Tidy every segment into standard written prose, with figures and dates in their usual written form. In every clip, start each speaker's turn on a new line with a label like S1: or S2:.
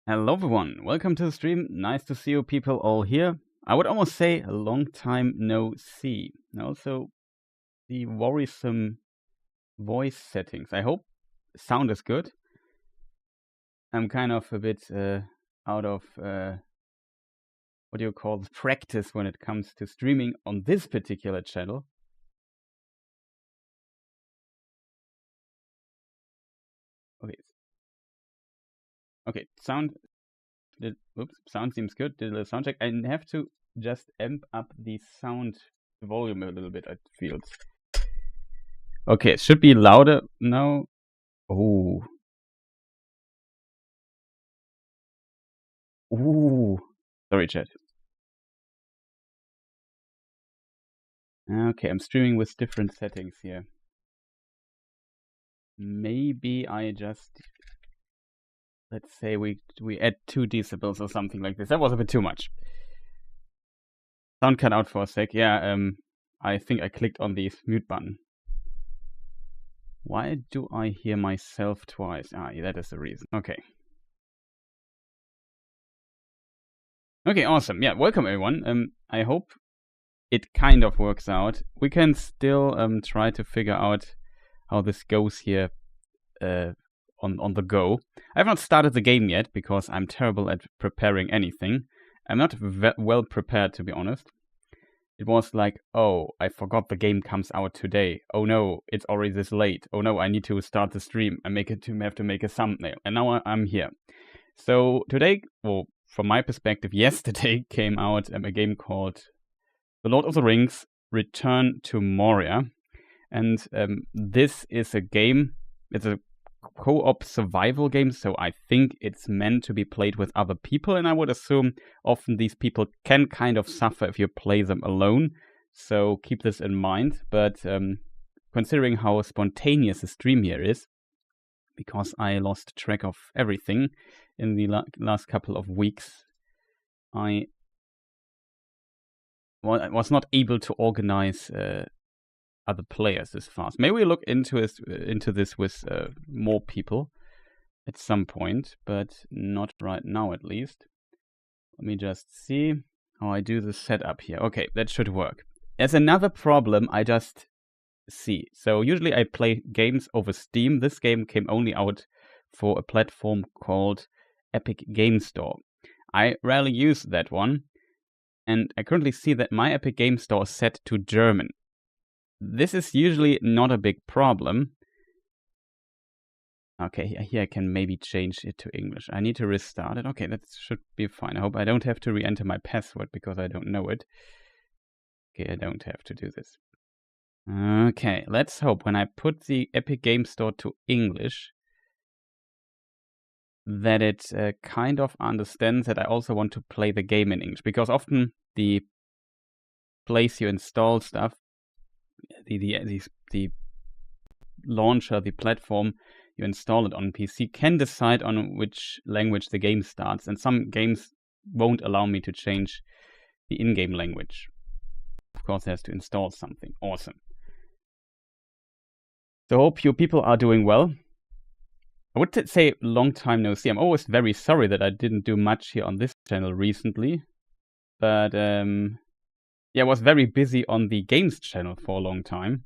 S1: Hello everyone, welcome to the stream. Nice to see you people all here. I would almost say a long time no see. And also the worrisome voice settings. I hope sound is good. I'm kind of a bit out of practice when it comes to streaming on this particular channel. Okay, sound seems good. Did a little sound check. I have to just amp up the sound volume a little bit, it feels. Okay, it should be louder now. Oh. Ooh. Sorry, chat. Okay, I'm streaming with different settings here. Maybe I just... Let's say we add 2 decibels or something like this. That was a bit too much. Sound cut out for a sec. Yeah, I think I clicked on the mute button. Why do I hear myself twice? Yeah, that is the reason. Okay. Okay, awesome. Yeah, welcome everyone. I hope it kind of works out. We can still try to figure out how this goes here on the go. I have not started the game yet because I'm terrible at preparing anything. I'm not well prepared, to be honest. It was like, oh, I forgot the game comes out today. Oh no, it's already this late. Oh no, I need to start the stream. I have to make a thumbnail. And now I'm here. So today, well, from my perspective, yesterday came out a game called The Lord of the Rings: Return to Moria. And this is a game, it's a co-op survival game, so I think it's meant to be played with other people, and I would assume often these people can kind of suffer if you play them alone, so keep this in mind. But considering how spontaneous the stream here is, because I lost track of everything in the last couple of weeks, I was not able to organize other players this fast. Maybe we look into this with more people at some point, but not right now at least. Let me just see how I do the setup here. Okay, that should work. There's another problem I just see. So usually I play games over Steam. This game came only out for a platform called Epic Game Store. I rarely use that one, and I currently see that my Epic Game Store is set to German. This is usually not a big problem. Okay, here I can maybe change it to English. I need to restart it. Okay, that should be fine. I hope I don't have to re-enter my password because I don't know it. Okay, I don't have to do this. Okay, let's hope when I put the Epic Game Store to English that it kind of understands that I also want to play the game in English. Because often the place you install stuff, the launcher, the platform you install it on PC can decide on which language the game starts, and some games won't allow me to change the in-game language. Of course, it has to install something. Awesome. So hope you people are doing well. I would say long time no see. I'm always very sorry that I didn't do much here on this channel recently, but yeah, I was very busy on the games channel for a long time.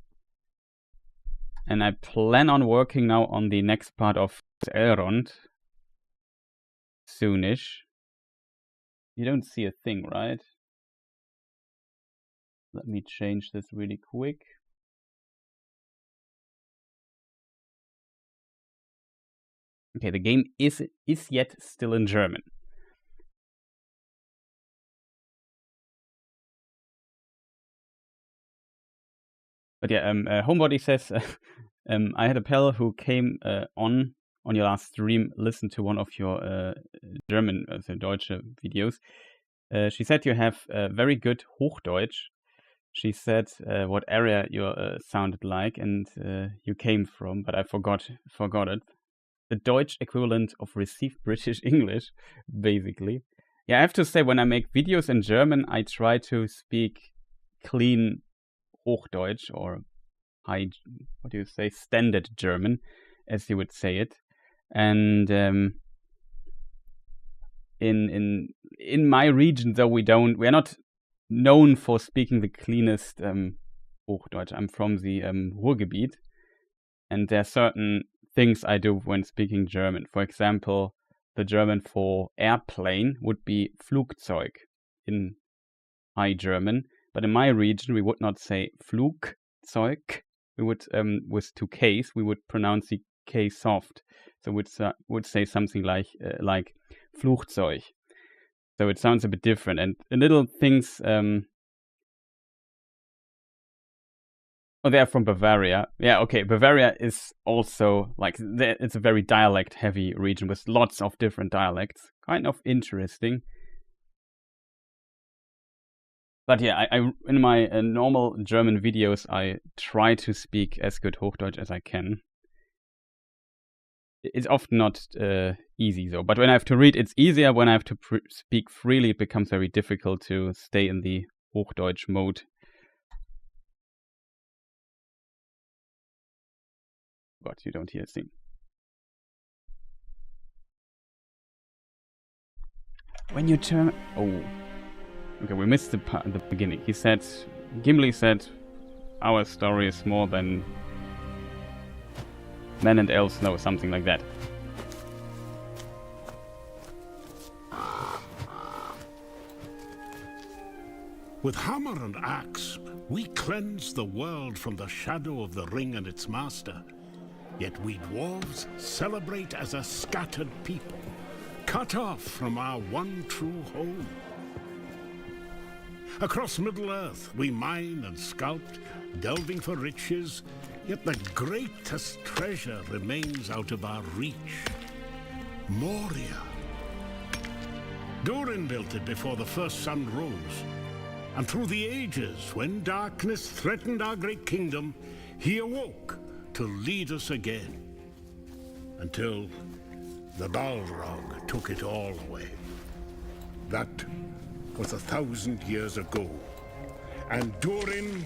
S1: And I plan on working now on the next part of Elrond soonish. You don't see a thing, right? Let me change this really quick. Okay, the game is yet still in German. But yeah, Homebody says, I had a pal who came on your last stream, listened to one of your German, also Deutsche videos. She said you have very good Hochdeutsch. She said what area you sounded like and you came from, but I forgot it. The Deutsch equivalent of received British English, basically. Yeah, I have to say, when I make videos in German, I try to speak clean Hochdeutsch, or high, what do you say, standard German, as you would say it. And in my region, though, we're not known for speaking the cleanest Hochdeutsch. I'm from the Ruhrgebiet, and there are certain things I do when speaking German. For example, the German for airplane would be Flugzeug in High German, but in my region we would not say Flugzeug. We would with two K's, we would pronounce the K soft, so would say something like Flugzeug. So it sounds a bit different, and little things. Oh, they're from Bavaria. Yeah, okay. Bavaria is also like it's a very dialect-heavy region with lots of different dialects. Kind of interesting. But yeah, I in my normal German videos, I try to speak as good Hochdeutsch as I can. It's often not easy though. But when I have to read, it's easier. When I have to speak freely, it becomes very difficult to stay in the Hochdeutsch mode. But you don't hear a thing. When you turn... Oh. Okay, we missed the beginning. Gimli said, our story is more than men and elves know, something like that.
S2: With hammer and axe, we cleanse the world from the shadow of the ring and its master. Yet we dwarves celebrate as a scattered people, cut off from our one true home. Across Middle-earth we mine and sculpt, delving for riches, yet the greatest treasure remains out of our reach. Moria. Durin built it before the first sun rose, and through the ages, when darkness threatened our great kingdom, he awoke to lead us again, until the Balrog took it all away. That was 1,000 years ago, and Durin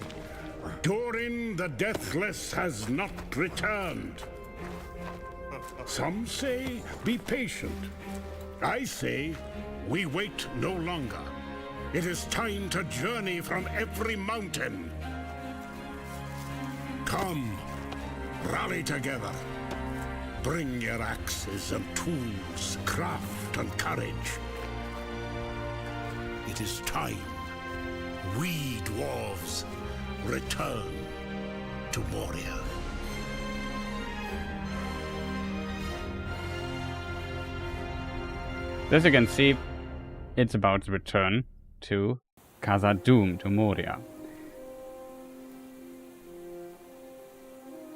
S2: the Deathless has not returned. Some say be patient. I say we wait no longer. It is time to journey from every mountain. Come, rally together. Bring your axes and tools, craft and courage. It is time. We dwarves return to Moria.
S1: As you can see, it's about to return to Khazad-dûm, to Moria.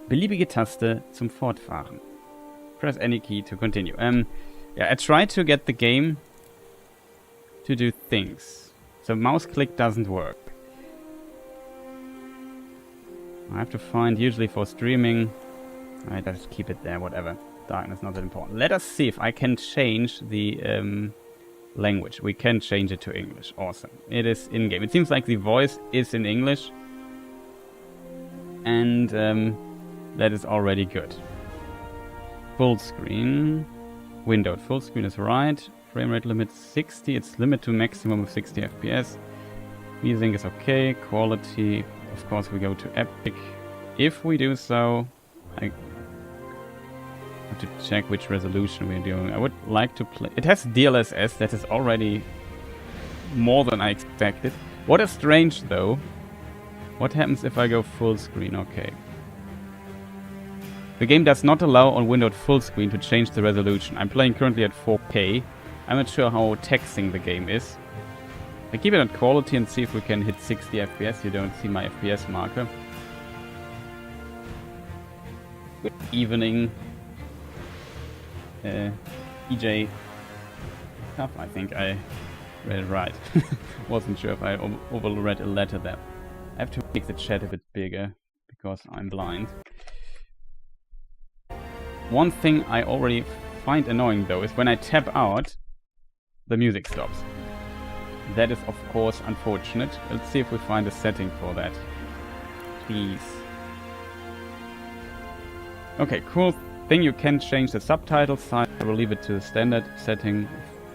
S1: Beliebige Taste zum Fortfahren. Press any key to continue. Yeah, I tried to get the game to do things. So mouse click doesn't work. I have to find, usually for streaming, I just keep it there, whatever. Darkness not that important. Let us see if I can change the language. We can change it to English. Awesome. It is in-game. It seems like the voice is in English. And that is already good. Full screen. Windowed. Full screen is right. Frame rate limit 60. It's limit to maximum of 60 FPS. Music is okay. Quality. Of course we go to Epic. If we do so, I have to check which resolution we're doing. I would like to play... It has DLSS. That is already more than I expected. What is strange though. What happens if I go full screen? Okay. The game does not allow on windowed full screen to change the resolution. I'm playing currently at 4K. I'm not sure how taxing the game is. I keep it on quality and see if we can hit 60 FPS. You don't see my FPS marker. Good evening. EJ Tough, I think I read it right. Wasn't sure if I overread a letter there. I have to make the chat a bit bigger because I'm blind. One thing I already find annoying though is when I tap out, the music stops. That is of course unfortunate. Let's see if we find a setting for that. Please. Okay, cool thing, you can change the subtitle size. I will leave it to the standard setting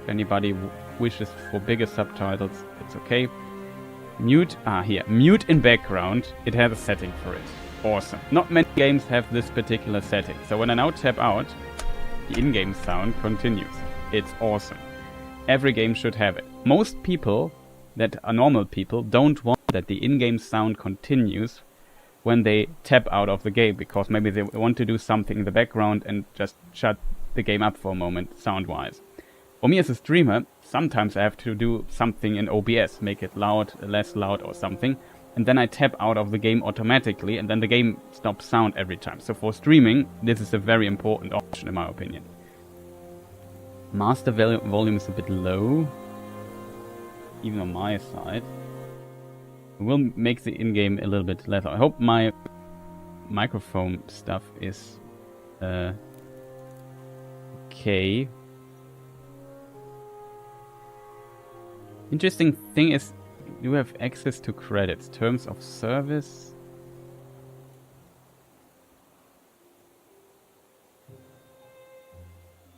S1: If anybody wishes for bigger subtitles, it's okay. Mute, here, mute in background, it has a setting for it. Awesome. Not many games have this particular setting. So when I now tap out, the in-game sound continues. It's awesome. Every game should have it. Most people that are normal people don't want that the in-game sound continues when they tap out of the game, because maybe they want to do something in the background and just shut the game up for a moment, sound-wise. For me as a streamer, sometimes I have to do something in OBS, make it loud, less loud or something, and then I tap out of the game automatically, and then the game stops sound every time. So for streaming, this is a very important option in my opinion. Master volume is a bit low, even on my side. We'll make the in-game a little bit louder. I hope my microphone stuff is okay. Interesting thing is, you have access to credits. Terms of service.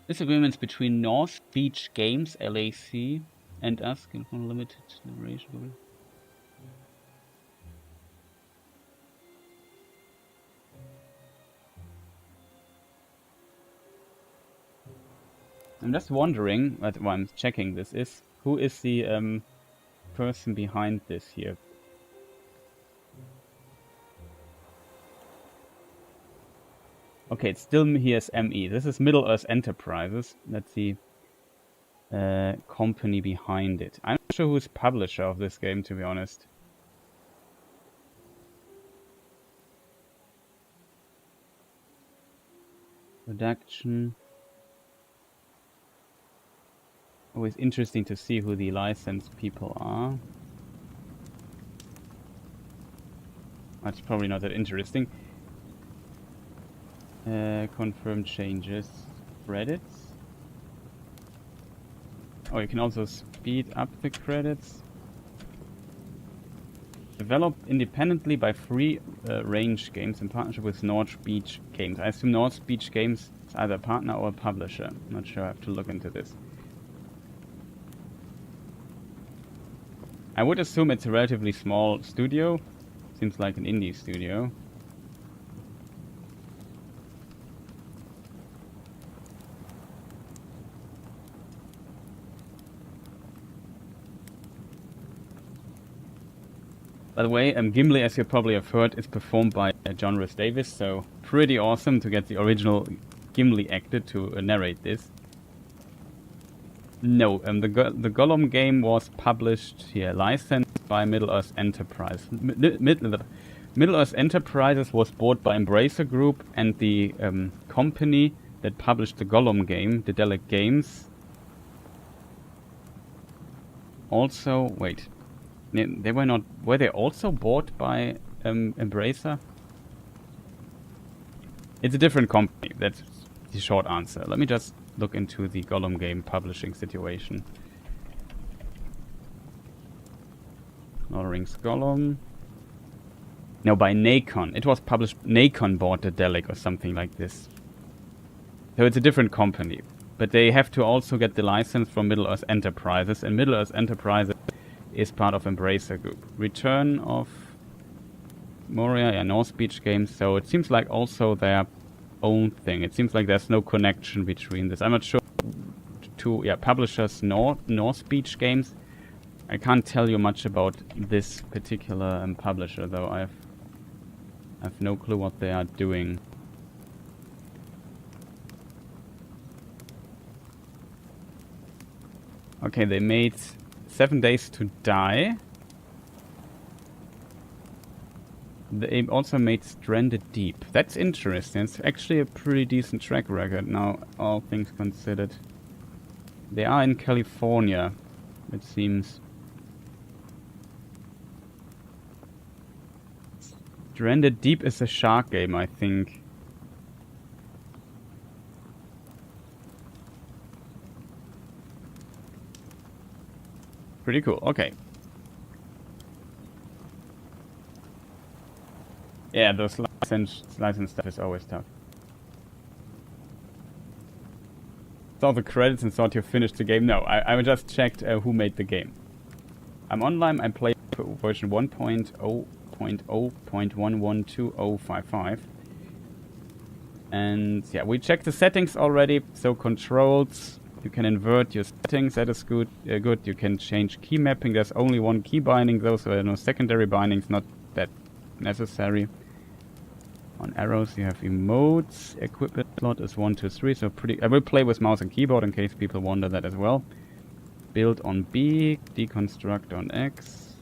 S1: Disagreements between North Beach Games, LAC, and us can limited liberation. I'm just wondering, while I'm checking this, is who is the person behind this here? Okay, it's still here as ME. This is Middle-earth Enterprises. That's the company behind it. I'm not sure who's publisher of this game, to be honest. Production. Always interesting to see who the licensed people are. That's probably not that interesting. Confirm changes. Credits. Oh, you can also speed up the credits. Developed independently by Free Range Games in partnership with North Beach Games. I assume North Beach Games is either a partner or a publisher. I'm not sure, I have to look into this. I would assume it's a relatively small studio. Seems like an indie studio. By the way, Gimli, as you probably have heard, is performed by John Rhys Davies, so pretty awesome to get the original Gimli actor to narrate this. No, the Gollum game was published here, licensed by Middle-earth Enterprise. Middle-earth Enterprises was bought by Embracer Group, and the company that published the Gollum game, Daedalic Games, also... wait. They were not... were they also bought by Embracer? It's a different company, that's the short answer. Let me just look into the Gollum game publishing situation. Lord of the Rings Gollum. No, by Nacon. It was published... Nacon bought Daedalic or something like this. So it's a different company. But they have to also get the license from Middle-earth Enterprises, and Middle-earth Enterprises is part of Embracer Group. Return of Moria, yeah, North Beach Games, so it seems like also their own thing. It seems like there's no connection between this. I'm not sure. Publishers North Beach Games. I can't tell you much about this particular publisher, though. I have no clue what they are doing. Okay, they made 7 Days to Die. They also made Stranded Deep. That's interesting. It's actually a pretty decent track record now, all things considered. They are in California, it seems. Stranded Deep is a shark game, I think. Pretty cool, okay. Yeah, those license stuff is always tough. saw the credits and thought you finished the game. No, I just checked who made the game. I'm online. I play version 1.0.0.112055. And yeah, we checked the settings already. So controls, you can invert your settings. That is good. You can change key mapping. There's only one key binding though, so there are no secondary bindings. Not that necessary. On arrows you have emotes. Equipment slot is 1, 2, 3. So pretty. I will play with mouse and keyboard in case people wonder that as well. Build on B. Deconstruct on X.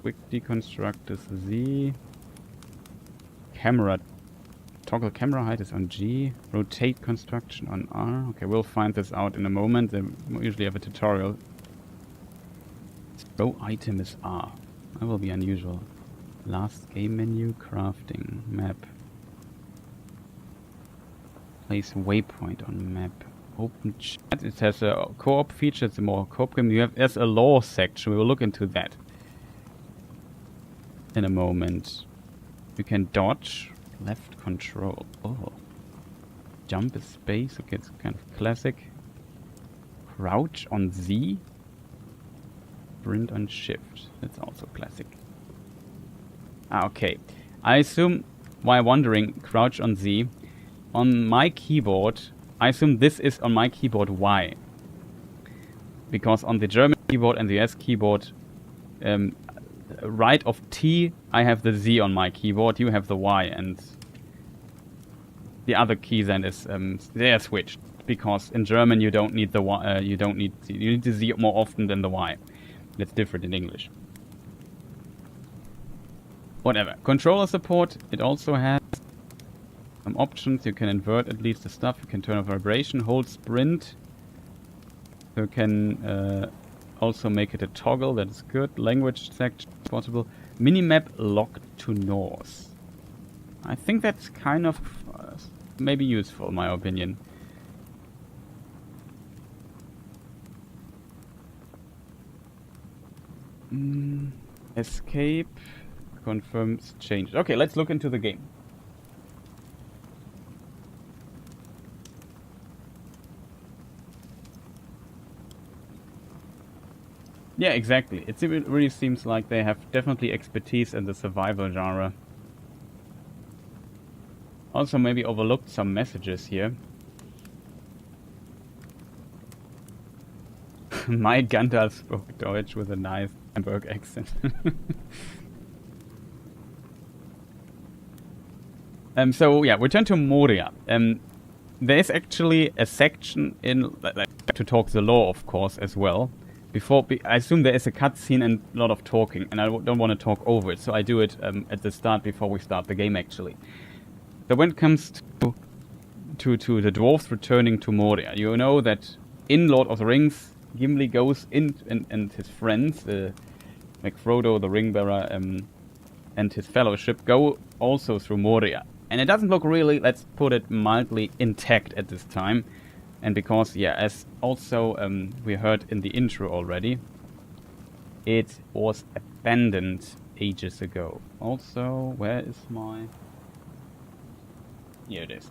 S1: Quick deconstruct is Z. Camera. Toggle camera height is on G. Rotate construction on R. Okay, we'll find this out in a moment. They usually have a tutorial. Throw item is R. That will be unusual. Last game menu. Crafting. Map. Place waypoint on map. Open chat. It has a co-op feature. It's a more co-op game. There's a lore section. We will look into that in a moment. You can dodge. Left control. Oh. Jump is space. Okay, it's kind of classic. Crouch on Z. Sprint on shift. That's also classic. Okay. I assume, while wondering, crouch on Z. On my keyboard, I assume this is on my keyboard Y. Because on the German keyboard and the US keyboard, right of T, I have the Z on my keyboard, you have the Y, and the other key then is, they are switched. Because in German you don't need the Y, you need the Z more often than the Y. That's different in English. Whatever. Controller support, it also has some options. You can invert at least the stuff. You can turn off vibration, hold sprint. You can also make it a toggle. That's good. Language section possible. Minimap locked to Norse. I think that's kind of maybe useful, in my opinion. Escape. Confirms change. Okay, let's look into the game. Yeah, exactly. It really seems like they have definitely expertise in the survival genre. Also maybe overlooked some messages here. My Gandalf spoke Deutsch with a nice Hamburg accent. So yeah, return to Moria. There is actually a section in to talk the lore, of course, as well. I assume there is a cutscene and a lot of talking, and I don't want to talk over it, so I do it at the start before we start the game, actually. So when it comes to the dwarves returning to Moria, you know that in Lord of the Rings, Gimli goes in and his friends, like Frodo, the Ringbearer, and his fellowship go also through Moria. And it doesn't look really, let's put it mildly, intact at this time. And because, yeah, as also we heard in the intro already, it was abandoned ages ago. Also, where is my... Here it is.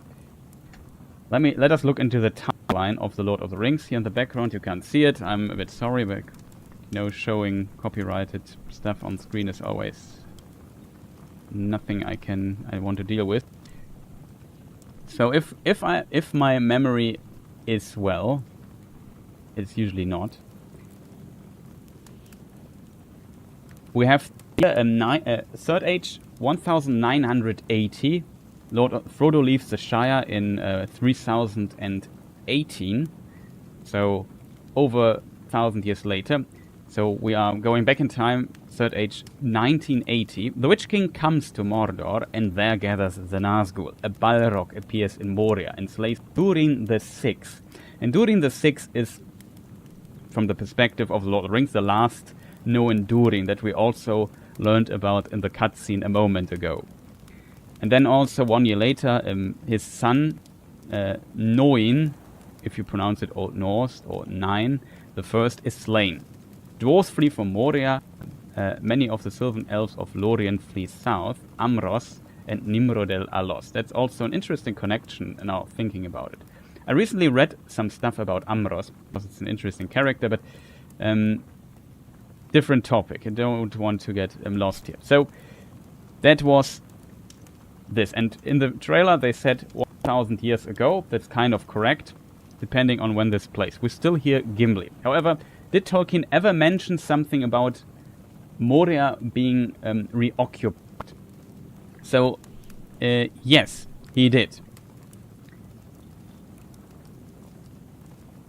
S1: Let us look into the timeline of the Lord of the Rings. Here in the background, you can't see it. I'm a bit sorry, but showing copyrighted stuff on screen is always nothing I want to deal with. So if my memory is well, it's usually not. We have here a Third Age 1980. Frodo leaves the Shire in 3018, so over 1,000 years later. So we are going back in time, Third Age 1980. The Witch King comes to Mordor and there gathers the Nazgul. A Balrog appears in Moria and slays Durin the Sixth. And Durin the Sixth is, from the perspective of the Lord of the Rings, the last known Durin that we also learned about in the cutscene a moment ago. And then also 1 year later, his son, Noin, if you pronounce it Old Norse, or Nine, the first is slain. Dwarves flee from Moria. Many of the Sylvan Elves of Lorien flee south. Amros and Nimrodel are lost. That's also an interesting connection now thinking about it. I recently read some stuff about Amros, because it's an interesting character, but different topic. I don't want to get lost here. So that was this. And in the trailer they said 1,000 years ago. That's kind of correct, depending on when this plays. We still hear Gimli. However, did Tolkien ever mention something about Moria being reoccupied? So, yes, he did.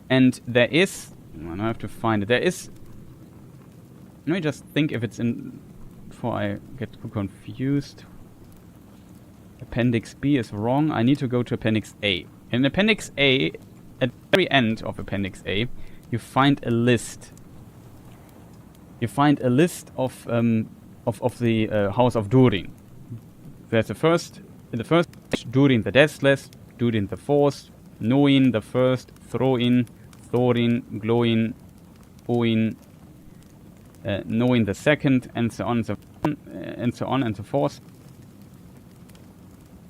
S1: And there is... I have to find it. There is... Let me just think if it's in... Before I get too confused. Appendix B is wrong. I need to go to Appendix A. In Appendix A, at the very end of Appendix A, you find a list. You find a list of the House of Durin. There's in the first page, Durin the Deathless, Durin the Fourth, Noin the First, Throin, Thorin, Gloin, Oin, Noin the Second, and so on and so forth.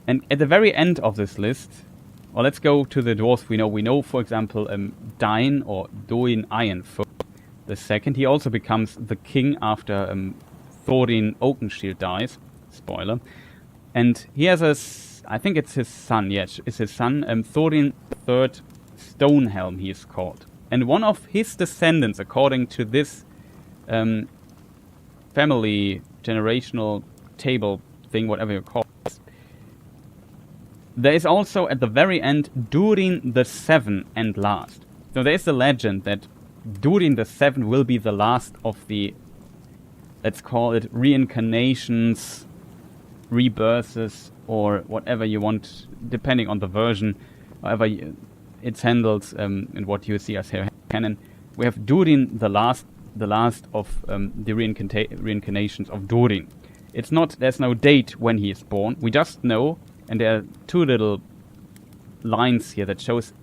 S1: And at the very end of this list, well, let's go to the dwarves we know. We know, for example, Dain or Doin Ironfoot the second. He also becomes the king after Thorin Oakenshield dies. Spoiler. And he has I think it's his son. Yes, it's his son. Thorin III Stonehelm, he is called. And one of his descendants, according to this family generational table thing, whatever you call it, there is also at the very end Durin the Seventh and last. So there is the legend that Durin the Seventh will be the last of the, let's call it, reincarnations, rebirths, or whatever you want, depending on the version, however it's handled in what you see as canon. We have Durin the last of the reincarnations of Durin. It's not, there's no date when he is born. We just know. And there are two little lines here that shows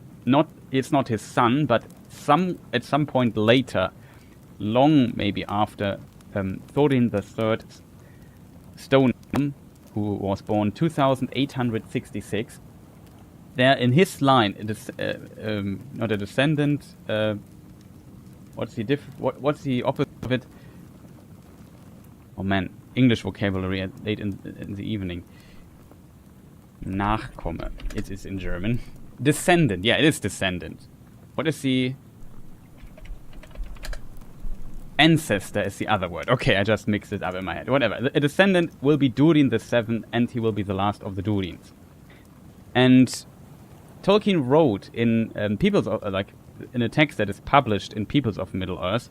S1: it's not his son, but at some point later, long maybe after Thorin III Stonehelm, who was born 2866, there in his line, not a descendant. What's the opposite of it? Oh man, English vocabulary late in the evening. Nachkomme. It is in German. Descendant. Yeah, it is descendant. What is the... Ancestor is the other word. Okay, I just mixed it up in my head. Whatever. A descendant will be Durin the Seventh, and he will be the last of the Durins. And Tolkien wrote in Peoples of, in a text that is published in Peoples of Middle-earth,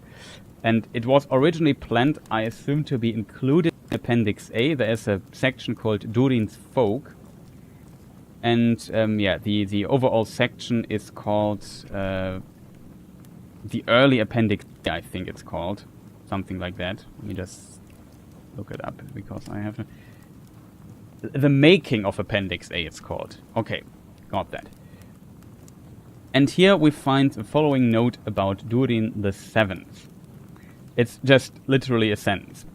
S1: and it was originally planned, I assume, to be included in Appendix A. There is a section called Durin's Folk. And the overall section is called the early appendix, I think it's called. Something like that. Let me just look it up because I have to... The making of Appendix A it's called. Okay, got that. And here we find the following note about Durin the Seventh. It's just literally a sentence.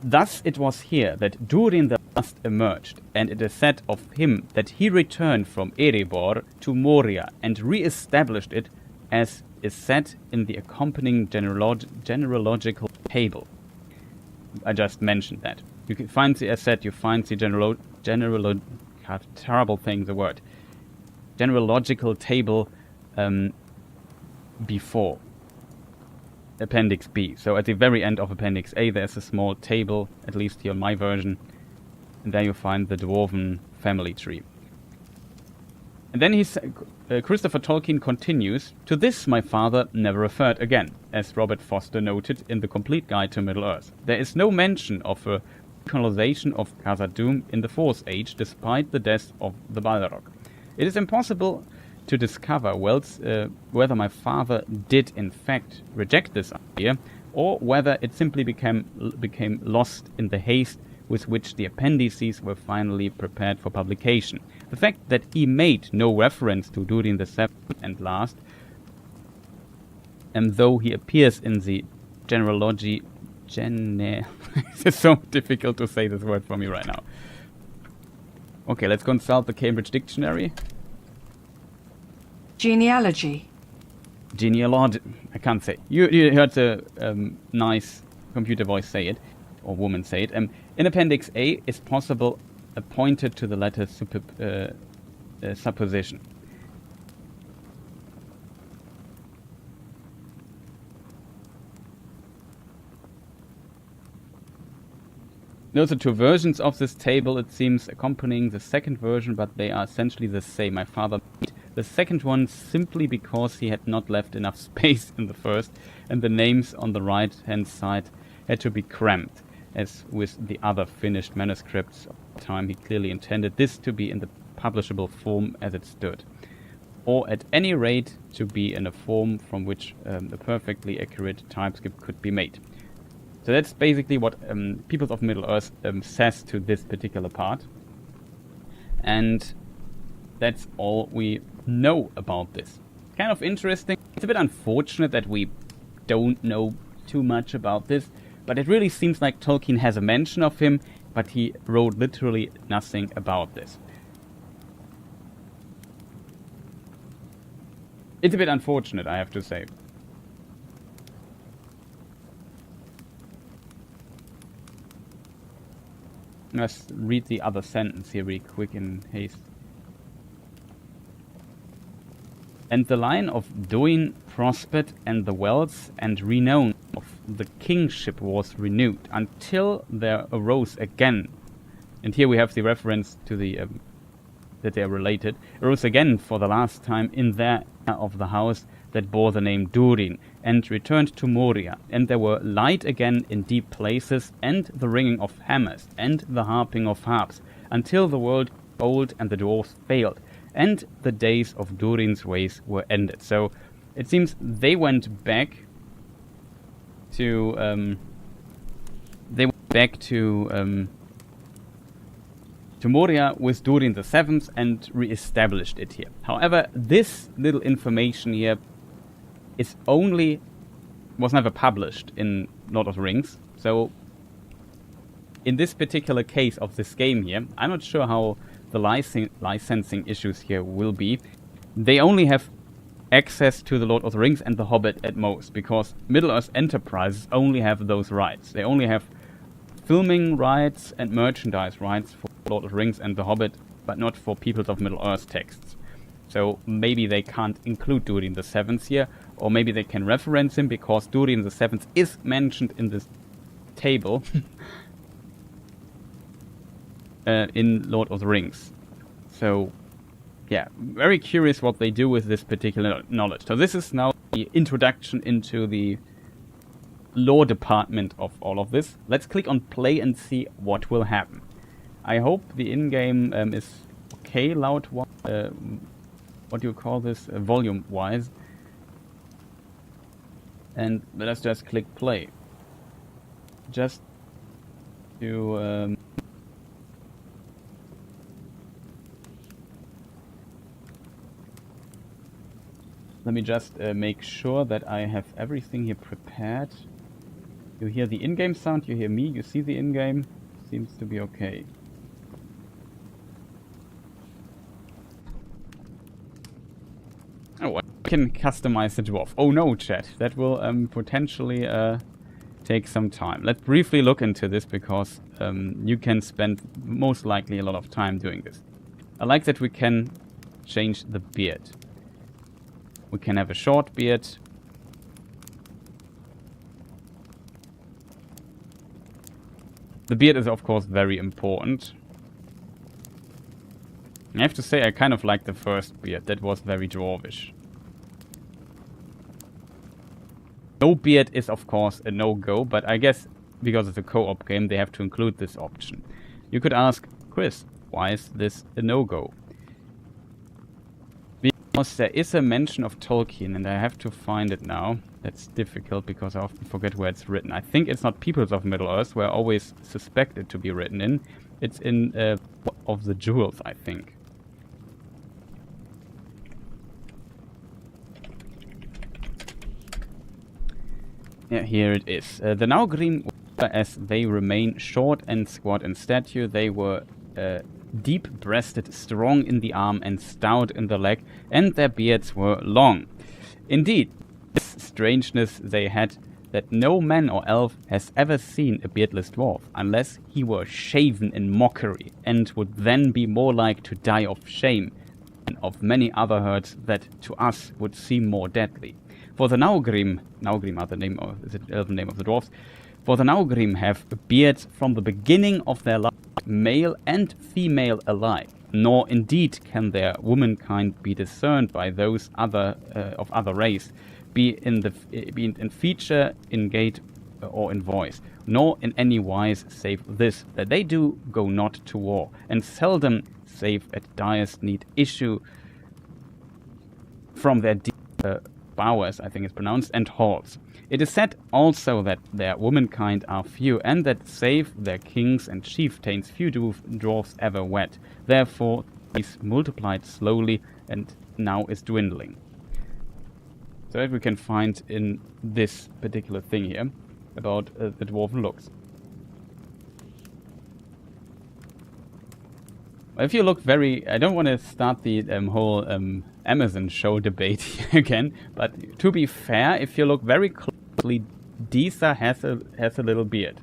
S1: Thus it was here that Durin the Last emerged, and it is said of him that he returned from Erebor to Moria and re-established it, as is said in the accompanying genealogical table. I just mentioned that. You can find the, as said, you find the terrible thing, the word. Genealogical table before Appendix B. So at the very end of Appendix A there's a small table, at least here on my version, and there you find the dwarven family tree. And then Christopher Tolkien continues, "To this my father never referred again, as Robert Foster noted in the Complete Guide to Middle-earth. There is no mention of a colonization of Khazad-dûm in the Fourth Age, despite the death of the Balrog. It is impossible to discover whether my father did in fact reject this idea, or whether it simply became lost in the haste with which the appendices were finally prepared for publication. The fact that he made no reference to Durin the Seventh and last, and though he appears in the genealogy... It's so difficult to say this word for me right now. Okay, let's consult the Cambridge Dictionary.
S3: Genealogy.
S1: Genealogy. I can't say. You heard the nice computer voice say it, or woman say it. In Appendix A is possible pointed to the letter supposition. Those are two versions of this table, it seems, accompanying the second version, but they are essentially the same. My father made the second one simply because he had not left enough space in the first, and the names on the right-hand side had to be cramped. As with the other finished manuscripts of the time, he clearly intended this to be in the publishable form as it stood, or at any rate to be in a form from which a perfectly accurate typescript could be made. So that's basically what Peoples of Middle-earth says to this particular part. And that's all we know about this. Kind of interesting. It's a bit unfortunate that we don't know too much about this, but it really seems like Tolkien has a mention of him, but he wrote literally nothing about this. It's a bit unfortunate, I have to say. Let's read the other sentence here really quick in haste. And the line of Duin prospered, and the wealth and renown of the kingship was renewed, until there arose again, and here we have the reference to the that they are related, arose again for the last time in there of the house that bore the name Durin, and returned to Moria, and there were light again in deep places, and the ringing of hammers, and the harping of harps, until the world grew old and the dwarfs failed, and the days of Durin's ways were ended. So it seems they went back to Moria with Durin the Seventh and re-established it here. However, this little information here was never published in Lord of the Rings. So in this particular case of this game here, I'm not sure how the licensing issues here will be. They only have access to the Lord of the Rings and the Hobbit at most, because Middle-earth Enterprises only have those rights. They only have filming rights and merchandise rights for Lord of the Rings and the Hobbit, but not for Peoples of Middle-earth texts. So maybe they can't include Durin the Seventh here, or maybe they can reference him because Durin the Seventh is mentioned in this table in Lord of the Rings. So yeah, very curious what they do with this particular knowledge. So this is now the introduction into the lore department of all of this. Let's click on play and see what will happen. I hope the in-game is okay loud, what do you call this, volume wise, and let's just click play just to let me just make sure that I have everything here prepared. You hear the in-game sound, you hear me, you see the in-game, seems to be okay. Oh, I can customize the dwarf. Oh no, chat. That will potentially take some time. Let's briefly look into this, because you can spend most likely a lot of time doing this. I like that we can change the beard. We can have a short beard. The beard is of course very important. I have to say I kind of like the first beard. That was very dwarvish. No beard is of course a no-go, but I guess because it's a co-op game they have to include this option. You could ask, Chris, why is this a no-go? Because there is a mention of Tolkien and I have to find it now. That's difficult because I often forget where it's written. I think it's not Peoples of Middle-earth, where I always suspect it to be written in. It's in of the Jewels, I think. Yeah, here it is. The now green, as they remain short and squat in stature, they were deep-breasted, strong in the arm and stout in the leg, and their beards were long. Indeed, this strangeness they had that no man or elf has ever seen a beardless dwarf, unless he were shaven in mockery, and would then be more like to die of shame, and of many other hurts that to us would seem more deadly. For the Naugrim are the name of, is it the elven name of the dwarfs? For the Naugrim have beards from the beginning of their life, male and female alike, nor indeed can their womankind be discerned by those other of other race, be in feature, in gait, or in voice, nor in any wise save this, that they do go not to war, and seldom, save at direst need, issue from their deep bowers, I think it's pronounced, and halls. It is said also that their womankind are few, and that save their kings and chieftains few dwarfs ever wed. Therefore, these multiplied slowly, and now is dwindling. So that we can find in this particular thing here about the dwarven looks. If you look very... I don't want to start the whole Amazon show debate here again, but to be fair, if you look very closely, Disa has a little beard.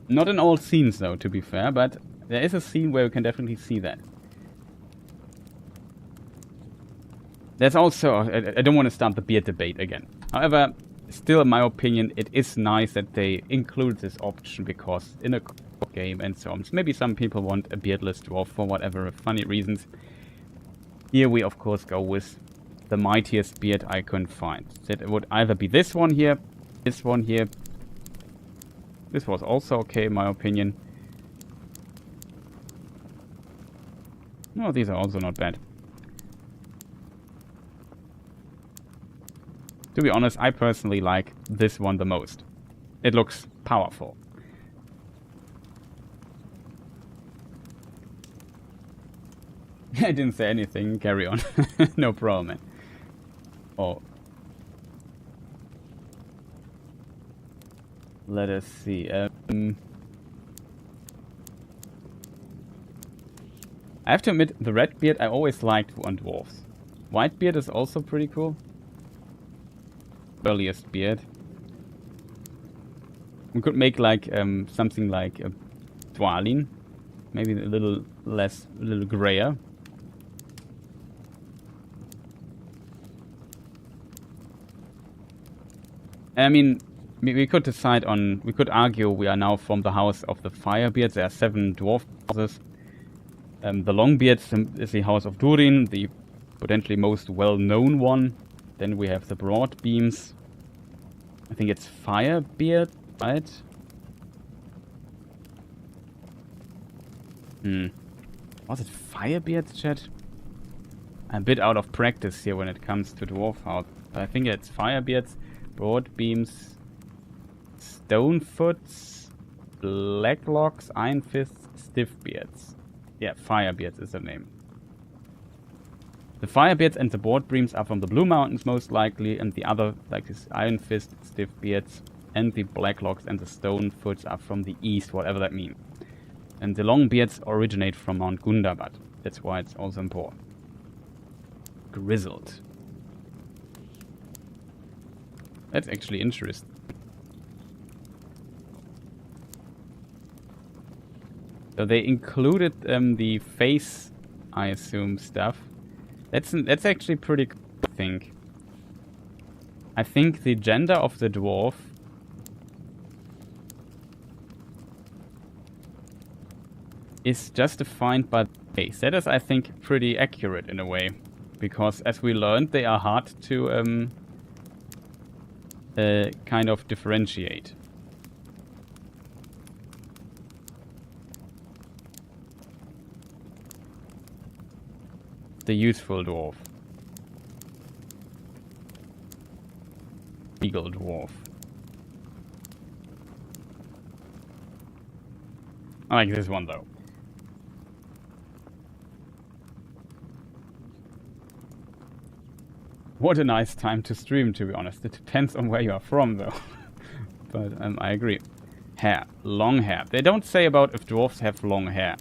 S1: Not in all scenes though, to be fair, but there is a scene where you can definitely see that. There's also... I don't want to start the beard debate again. However, still in my opinion, it is nice that they include this option, because in a game and so on. So maybe some people want a beardless dwarf for whatever funny reasons. Here we of course go with the mightiest beard I can find. So it would either be this one here, this one here. This was also okay in my opinion. No, these are also not bad. To be honest, I personally like this one the most. It looks powerful. I didn't say anything, carry on. No problem, man. Oh. Let us see. I have to admit, the red beard I always liked on dwarves. White beard is also pretty cool. Earliest beard. We could make like something like a Dwalin. Maybe a little less, a little grayer. I mean, we could decide on... We could argue we are now from the house of the Firebeards. There are 7 dwarf houses. The Longbeards is the house of Durin, the potentially most well-known one. Then we have the Broadbeams. I think it's Firebeard, right? Was it Firebeard, chat? I'm a bit out of practice here when it comes to dwarf house. I think it's Firebeards, Broadbeams, Stonefoots, Blacklocks, Ironfists, Stiffbeards. Yeah, Firebeards is the name. The Firebeards and the Broadbeams are from the Blue Mountains most likely, and the other, like this Iron Fist, Stiffbeards, and the Blacklocks and the Stonefoots are from the east, whatever that means. And the Longbeards originate from Mount Gundabad. That's why it's also important. Grizzled. That's actually interesting. So they included the face, I assume, stuff. That's actually pretty cool, I think. I think the gender of the dwarf is just defined by the face. That is, I think, pretty accurate in a way. Because, as we learned, they are hard to kind of differentiate. The useful dwarf. Eagle dwarf. I like this one though. What a nice time to stream, to be honest. It depends on where you are from though. But I agree. Hair. Long hair. They don't say about if dwarves have long hair.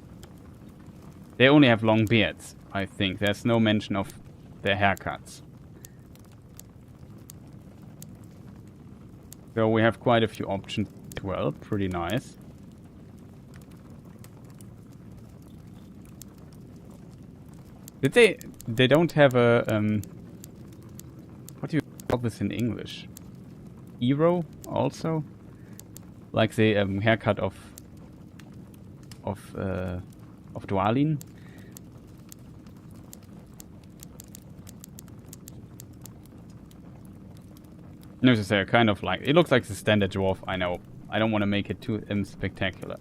S1: They only have long beards, I think. There's no mention of their haircuts. So we have quite a few options as well. Pretty nice. They don't have a, what do you call this in English? Hero also? Like the haircut of Dwalin. Notice they're kind of like, it looks like the standard dwarf, I know. I don't want to make it too spectacular.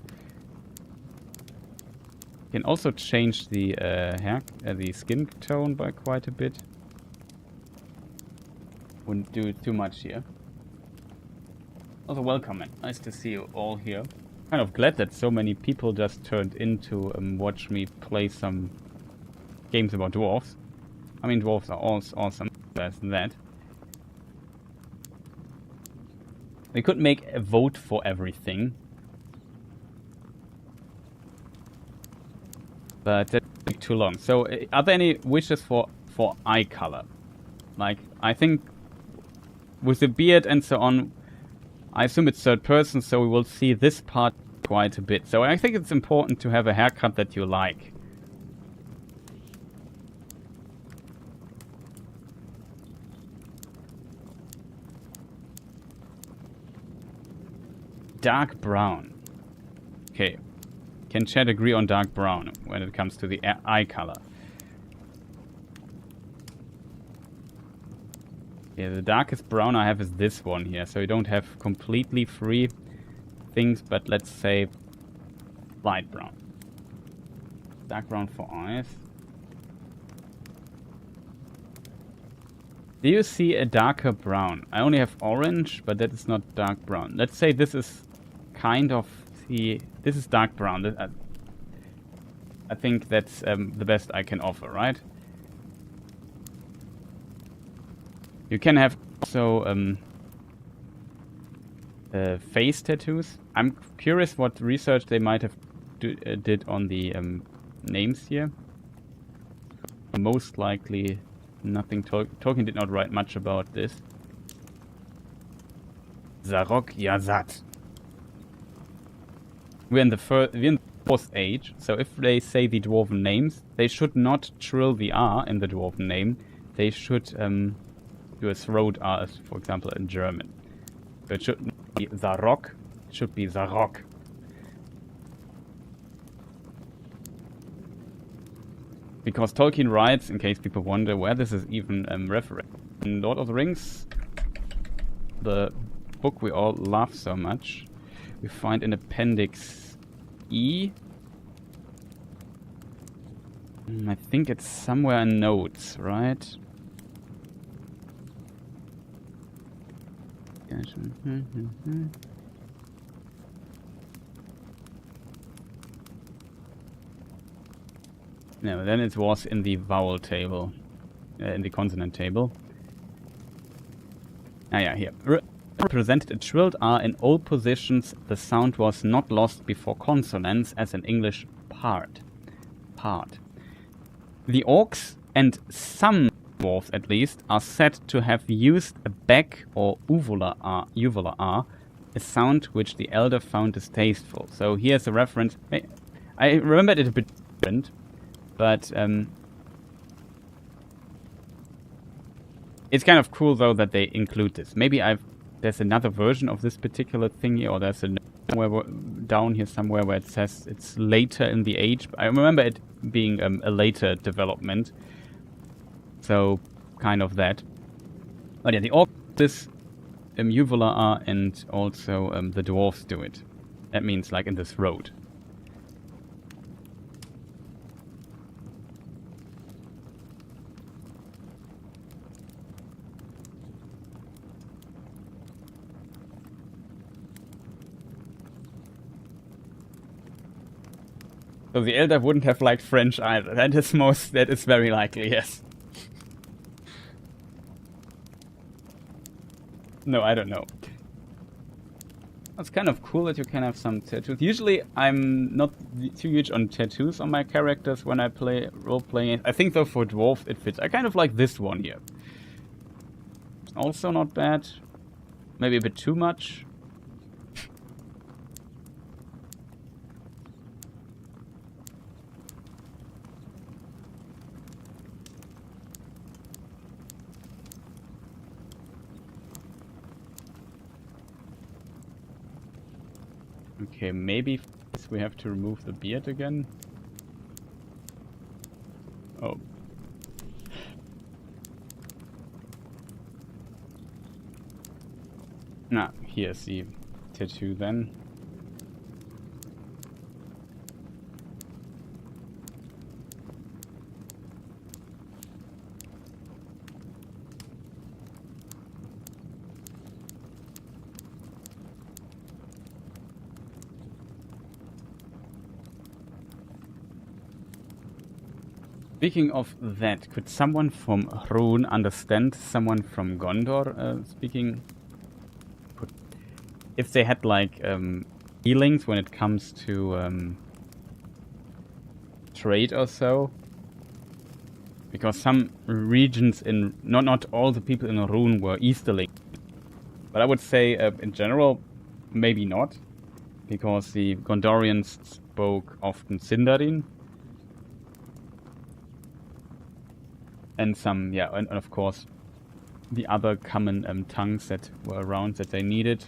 S1: You can also change the the skin tone by quite a bit. Wouldn't do too much here. Also welcome and nice to see you all here. Kind of glad that so many people just turned in to watch me play some games about dwarves. I mean, dwarves are awesome. There's that. We could make a vote for everything. But that would take too long. So, are there any wishes for eye color? Like, I think with the beard and so on, I assume it's third person, so we will see this part quite a bit. So I think it's important to have a haircut that you like. Dark brown. Okay. Can chat agree on dark brown when it comes to the eye color? Yeah, the darkest brown I have is this one here, so you don't have completely free things, but let's say light brown. Dark brown for eyes. Do you see a darker brown? I only have orange, but that is not dark brown. Let's say this is kind of the... This is dark brown. I think that's the best I can offer, right? You can have also face tattoos. I'm curious what research they might have did on the names here. Most likely nothing. Tolkien did not write much about this. Zarok Yazat. We're in the fourth age, so if they say the dwarven names, they should not trill the R in the dwarven name. They should do a throat R, for example, in German. So it shouldn't be Zarok, it should be Zarok. Because Tolkien writes, in case people wonder where this is even referenced. In Lord of the Rings, the book we all love so much, we find in Appendix E. I think it's somewhere in notes, right? No, then it was in the vowel table, in the consonant table. Ah yeah, here. Represented a trilled R in all positions. The sound was not lost before consonants as in English part. The orcs, and some dwarves at least, are said to have used a back or uvula R, a sound which the elder found distasteful. So here's a reference. I remembered it a bit different, but it's kind of cool though that they include this. Maybe there's another version of this particular thing here, or there's somewhere down here somewhere where it says it's later in the age. I remember it being a later development. So, kind of that. But yeah, the orcs this uvula R, and also the dwarves do it. That means like in this road. So the elder wouldn't have liked French either. That is very likely, yes. No, I don't know. It's kind of cool that you can have some tattoos. Usually, I'm not too huge on tattoos on my characters when I play role-playing. I think, though, for Dwarf, it fits. I kind of like this one here. Also not bad. Maybe a bit too much. Okay, maybe we have to remove the beard again. Oh. Nah, here's the tattoo then. Speaking of that, could someone from Rhûn understand someone from Gondor speaking? If they had like healings when it comes to trade or so, because some regions in not all the people in Rhûn were Easterling, but I would say in general maybe not, because the Gondorians spoke often Sindarin. And some, yeah, and of course, the other common tongues that were around that they needed.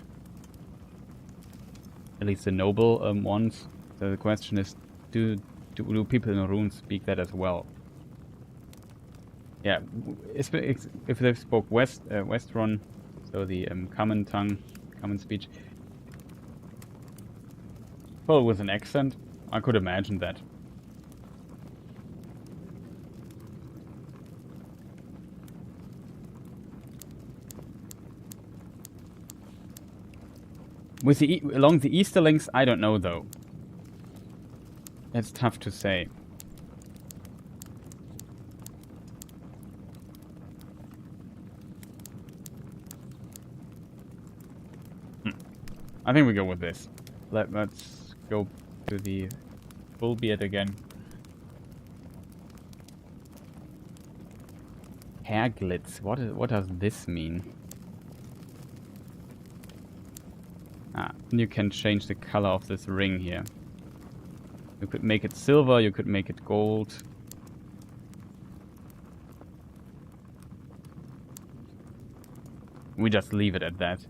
S1: At least the noble ones. So the question is, do people in Rhûn speak that as well? Yeah, if they spoke Westron, so the common tongue, common speech. Well, with an accent, I could imagine that. With along the Easterlings, I don't know though. It's tough to say. I think we go with this. Let's go to the full beard again. Hair glitz. What does this mean? You can change the color of this ring here. You could make it silver, you could make it gold. We just leave it at that.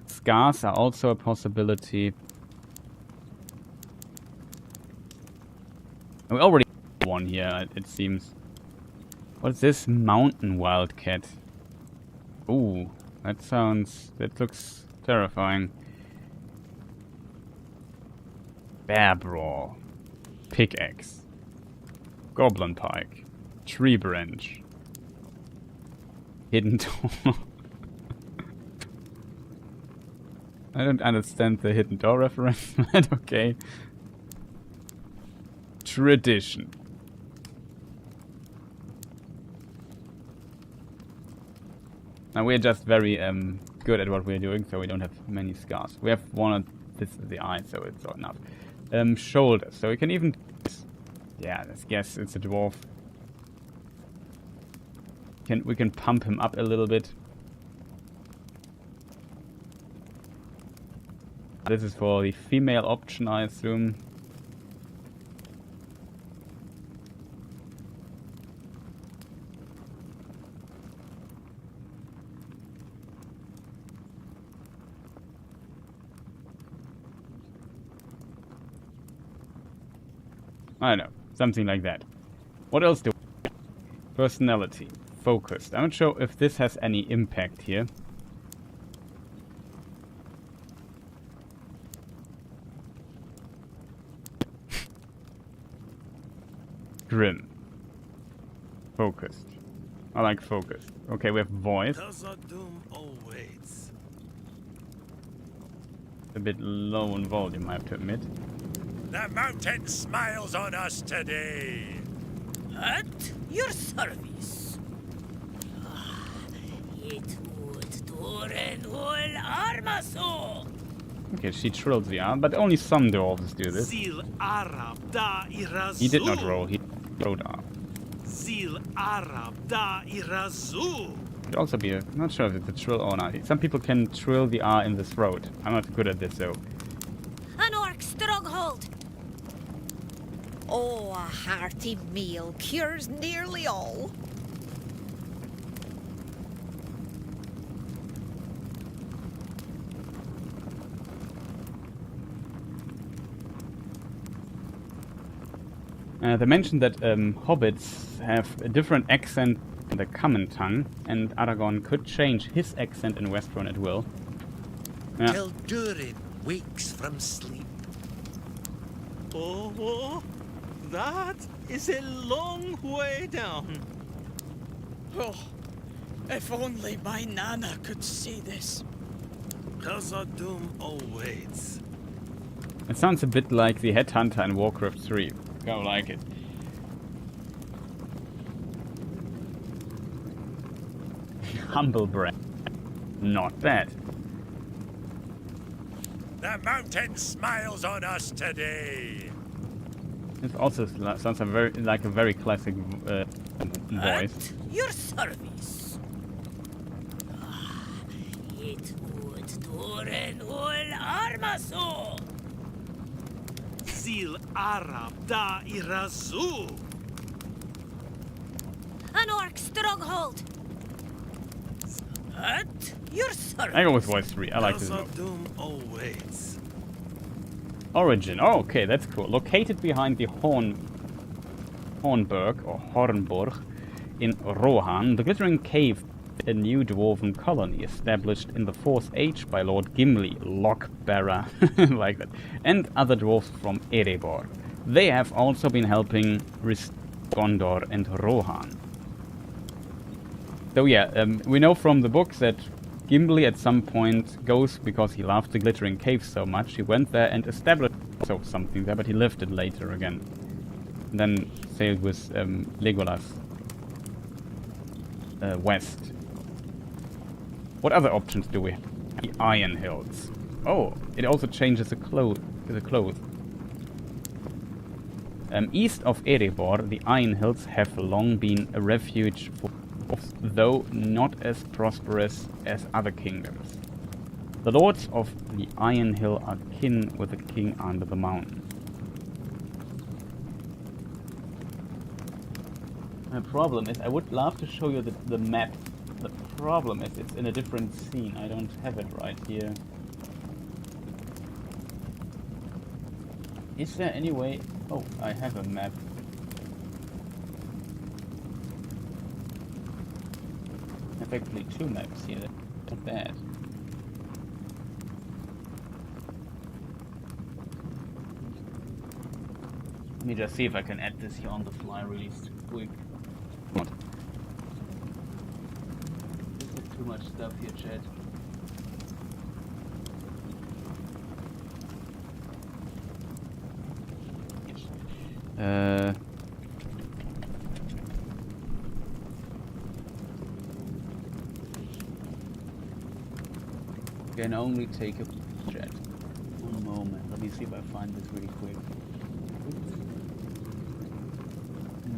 S1: Scars are also a possibility. We already have one here, it seems. What is this? Mountain wildcat. Ooh, that looks terrifying. Bear brawl, pickaxe, goblin pike, tree branch, hidden door. I don't understand the hidden door reference, but okay. Tradition. Now we're just very good at what we're doing, so we don't have many scars. We have one on this the eye, so it's enough. Shoulders, so we can even... Yeah, let's guess it's a dwarf. We can pump him up a little bit. This is for the female option, I assume. I don't know, something like that. What else do we have? Personality, focused. I'm not sure if this has any impact here. Grim. Focused. I like focused. Okay, we have voice. A bit low in volume, I have to admit.
S3: The mountain smiles on us today.
S4: At your service. It would Doran ol Armaso.
S1: Okay, she trills the R, but only some dwarves do this. He did not roll, he rolled R. Could also be a, not sure if it's a trill or not. Some people can trill the R in the throat. I'm not good at this though.
S4: An orc stronghold. Oh, a hearty meal cures nearly all.
S1: They mentioned that hobbits have a different accent in the common tongue, and Aragorn could change his accent in Westruun at will. Yeah.
S5: Till Durin wakes from sleep.
S6: Oh, that is a long way down.
S7: Oh, if only my Nana could see this.
S6: Khazad-dûm awaits.
S1: It sounds a bit like the Headhunter in Warcraft 3. I like it. Humble brag. Not bad.
S3: The mountain smiles on us today.
S1: It also sounds like a very classic voice.
S4: At your service. It would Durin ul armaso.
S6: Zil Arab da Irazu.
S4: An orc stronghold. At your service.
S1: I go with voice 3. I like this one.
S6: Khazad-dûm awaits.
S1: Origin. Oh, okay, that's cool. Located behind the Hornburg or Hornburg in Rohan, the Glittering Cave, a new dwarven colony established in the 4th Age by Lord Gimli, Lockbearer, like that, and other dwarves from Erebor. They have also been helping restore Gondor and Rohan. So yeah, we know from the books that Gimli at some point goes, because he loved the Glittering Cave so much, he went there and established something there, but he left it later again. And then sailed with Legolas west. What other options do we have? The Iron Hills. Oh, it also changes the clothes. East of Erebor, the Iron Hills have long been a refuge for dwarves, though not as prosperous as other kingdoms. The lords of the Iron Hill are kin with the king under the mountain. The problem is, I would love to show you the map. The problem is, it's in a different scene. I don't have it right here. Is there any way... Oh, I have a map. I have actually 2 maps here. Not bad. Let me just see if I can add this here on the fly really quick. What? This is too much stuff here, chat. Can only take a chat. One moment. Let me see if I find this really quick.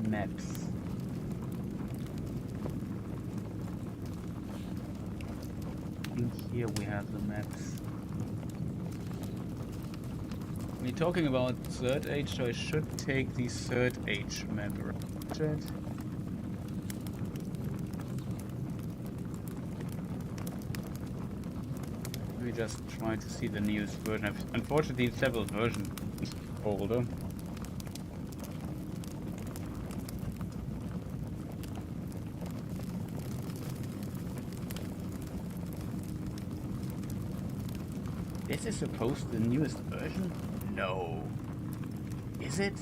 S1: Maps. And here we have the maps. We're talking about 3rd Age, so I should take the 3rd Age map. Right? We just try to see the newest version. Unfortunately, several versions older. This is supposed to be the newest version? No. Is it?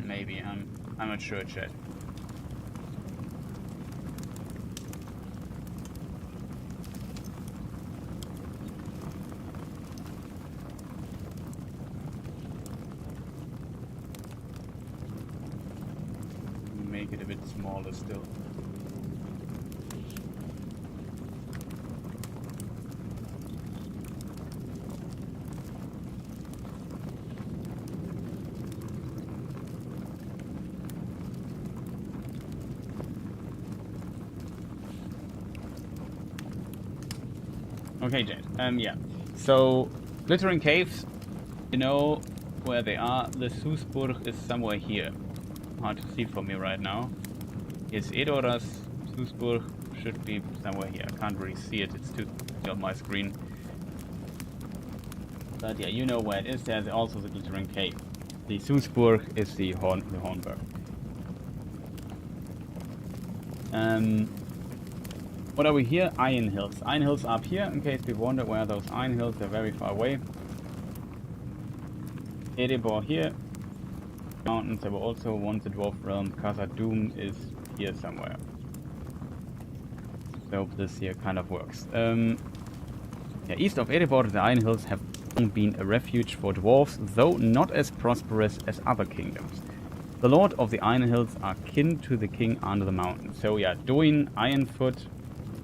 S1: Maybe. I'm not sure, chat. Make it a bit smaller still. Okay, Jade. Yeah. So, glittering caves, you know where they are. The Susburg is somewhere here. Hard to see for me right now. Is Edoras Susburg should be somewhere here. I can't really see it. It's too on my screen. But yeah, you know where it is. There's also the glittering cave. The Susburg is the Hornberg. What are we here? Iron Hills. Iron Hills up here, in case we wonder where those Iron Hills are. Very far away. Erebor here. Mountains, there were also once a dwarf realm. Khazad-dûm is here somewhere. So this here kind of works. Yeah, east of Erebor, the Iron Hills have long been a refuge for dwarves, though not as prosperous as other kingdoms. The Lord of the Iron Hills are kin to the king under the mountain. So yeah, Duin Ironfoot,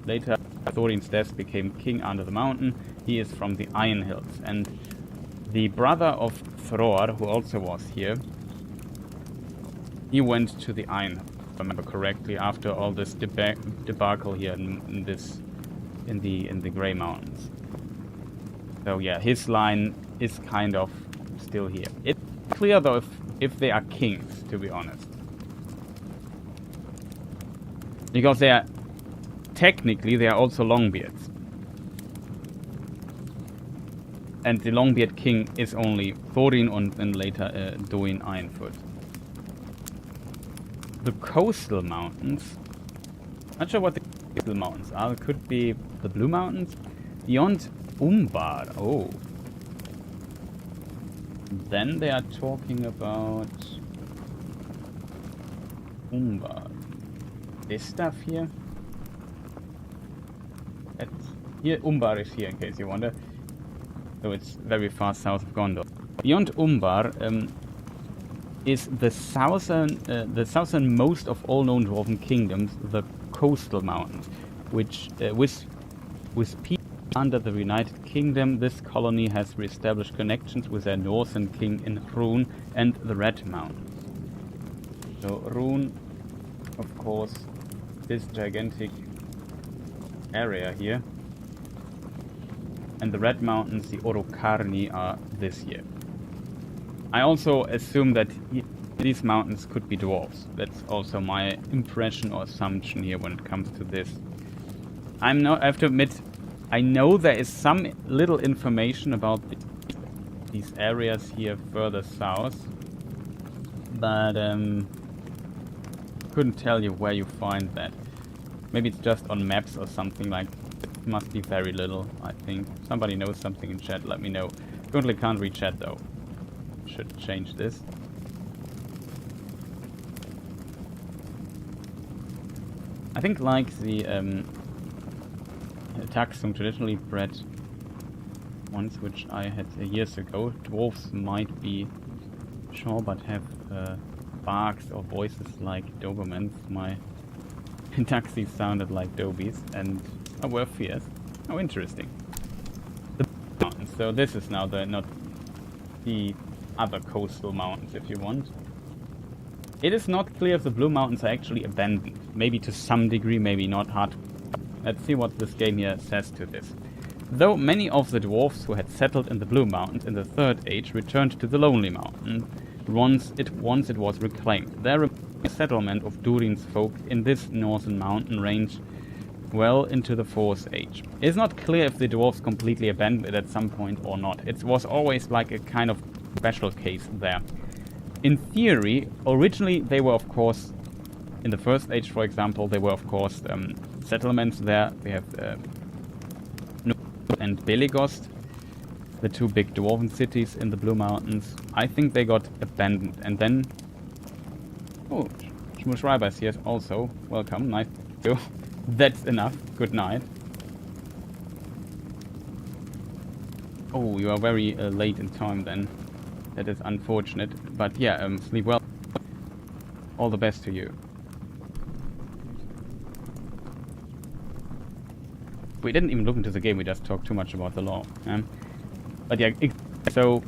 S1: later Thorin's death, became king under the mountain. He is from the Iron Hills. And the brother of Thror, who also was here, he went to the Iron, if I remember correctly, after all this debacle here in the Grey Mountains. So yeah, his line is kind of still here. It's clear though if they are kings, to be honest, because they are technically they are also Longbeards, and the Longbeard king is only Thorin and later Duin Ironfoot. The coastal mountains. Not sure what the coastal mountains are. It could be the Blue Mountains. Beyond Umbar. Oh. Then they are talking about Umbar. This stuff here. Here, Umbar is here, in case you wonder. So it's very far south of Gondor. Beyond Umbar is the southernmost of all known dwarven kingdoms, the coastal mountains, which with people under the United Kingdom, this colony has re-established connections with their northern king in Rhûn and the Red Mountains. So Rhûn, of course, this gigantic area here, and the Red Mountains, the Orokarni, are this here. I also assume that these mountains could be dwarves. That's also my impression or assumption here when it comes to this. I have to admit, I know there is some little information about these areas here further south, but couldn't tell you where you find that. Maybe it's just on maps or something like that. It must be very little, I think. Somebody knows something in chat, let me know. Currently can't read chat though. Should change this. I think like the Taxum traditionally bred ones, which I had years ago, dwarves might be sure, but have barks or voices like Dobermans. My taxis sounded like Dobies and were fierce. Oh, interesting. The mountains. So this is now not the other coastal mountains, if you want. It is not clear if the Blue Mountains are actually abandoned. Maybe to some degree, maybe not. Hard. Let's see what this game here says to this. Though many of the dwarfs who had settled in the Blue Mountains in the Third Age returned to the Lonely Mountain once it was reclaimed. There remained a settlement of Durin's folk in this northern mountain range well into the Fourth Age. It's not clear if the dwarfs completely abandoned it at some point or not. It was always like a kind of special case there. In theory, originally they were, of course, in the First Age, for example, they were, of course, settlements there. We have and Belegost, the two big dwarven cities in the Blue Mountains. I think they got abandoned, and then... Oh, Shmushreiber is here also. Welcome, nice to you. That's enough. Good night. Oh, you are very late in time then. That is unfortunate. But yeah, sleep well. All the best to you. We didn't even look into the game, we just talked too much about the lore. But yeah, so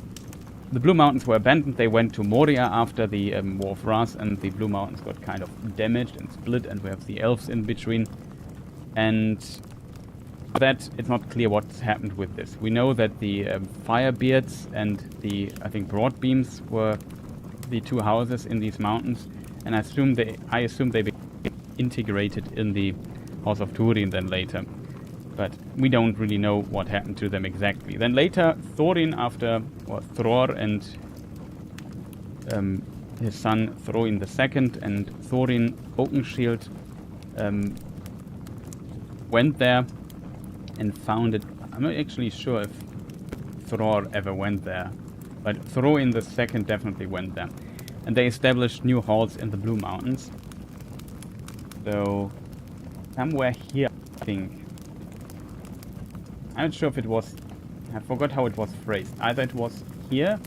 S1: the Blue Mountains were abandoned. They went to Moria after the War of Wrath, and the Blue Mountains got kind of damaged and split, and we have the elves in between. And that it's not clear what's happened with this. We know that the Firebeards and the, I think, Broadbeams were the two houses in these mountains, and I assume they became integrated in the House of Turin then later. But we don't really know what happened to them exactly. Then later, Thorin Thror and his son Thorin II and Thorin Oakenshield went there and founded. I'm not actually sure if Thror ever went there, but Thorin II definitely went there. And they established new halls in the Blue Mountains. So, somewhere here, I think. I'm not sure if it was... I forgot how it was phrased. Either it was here,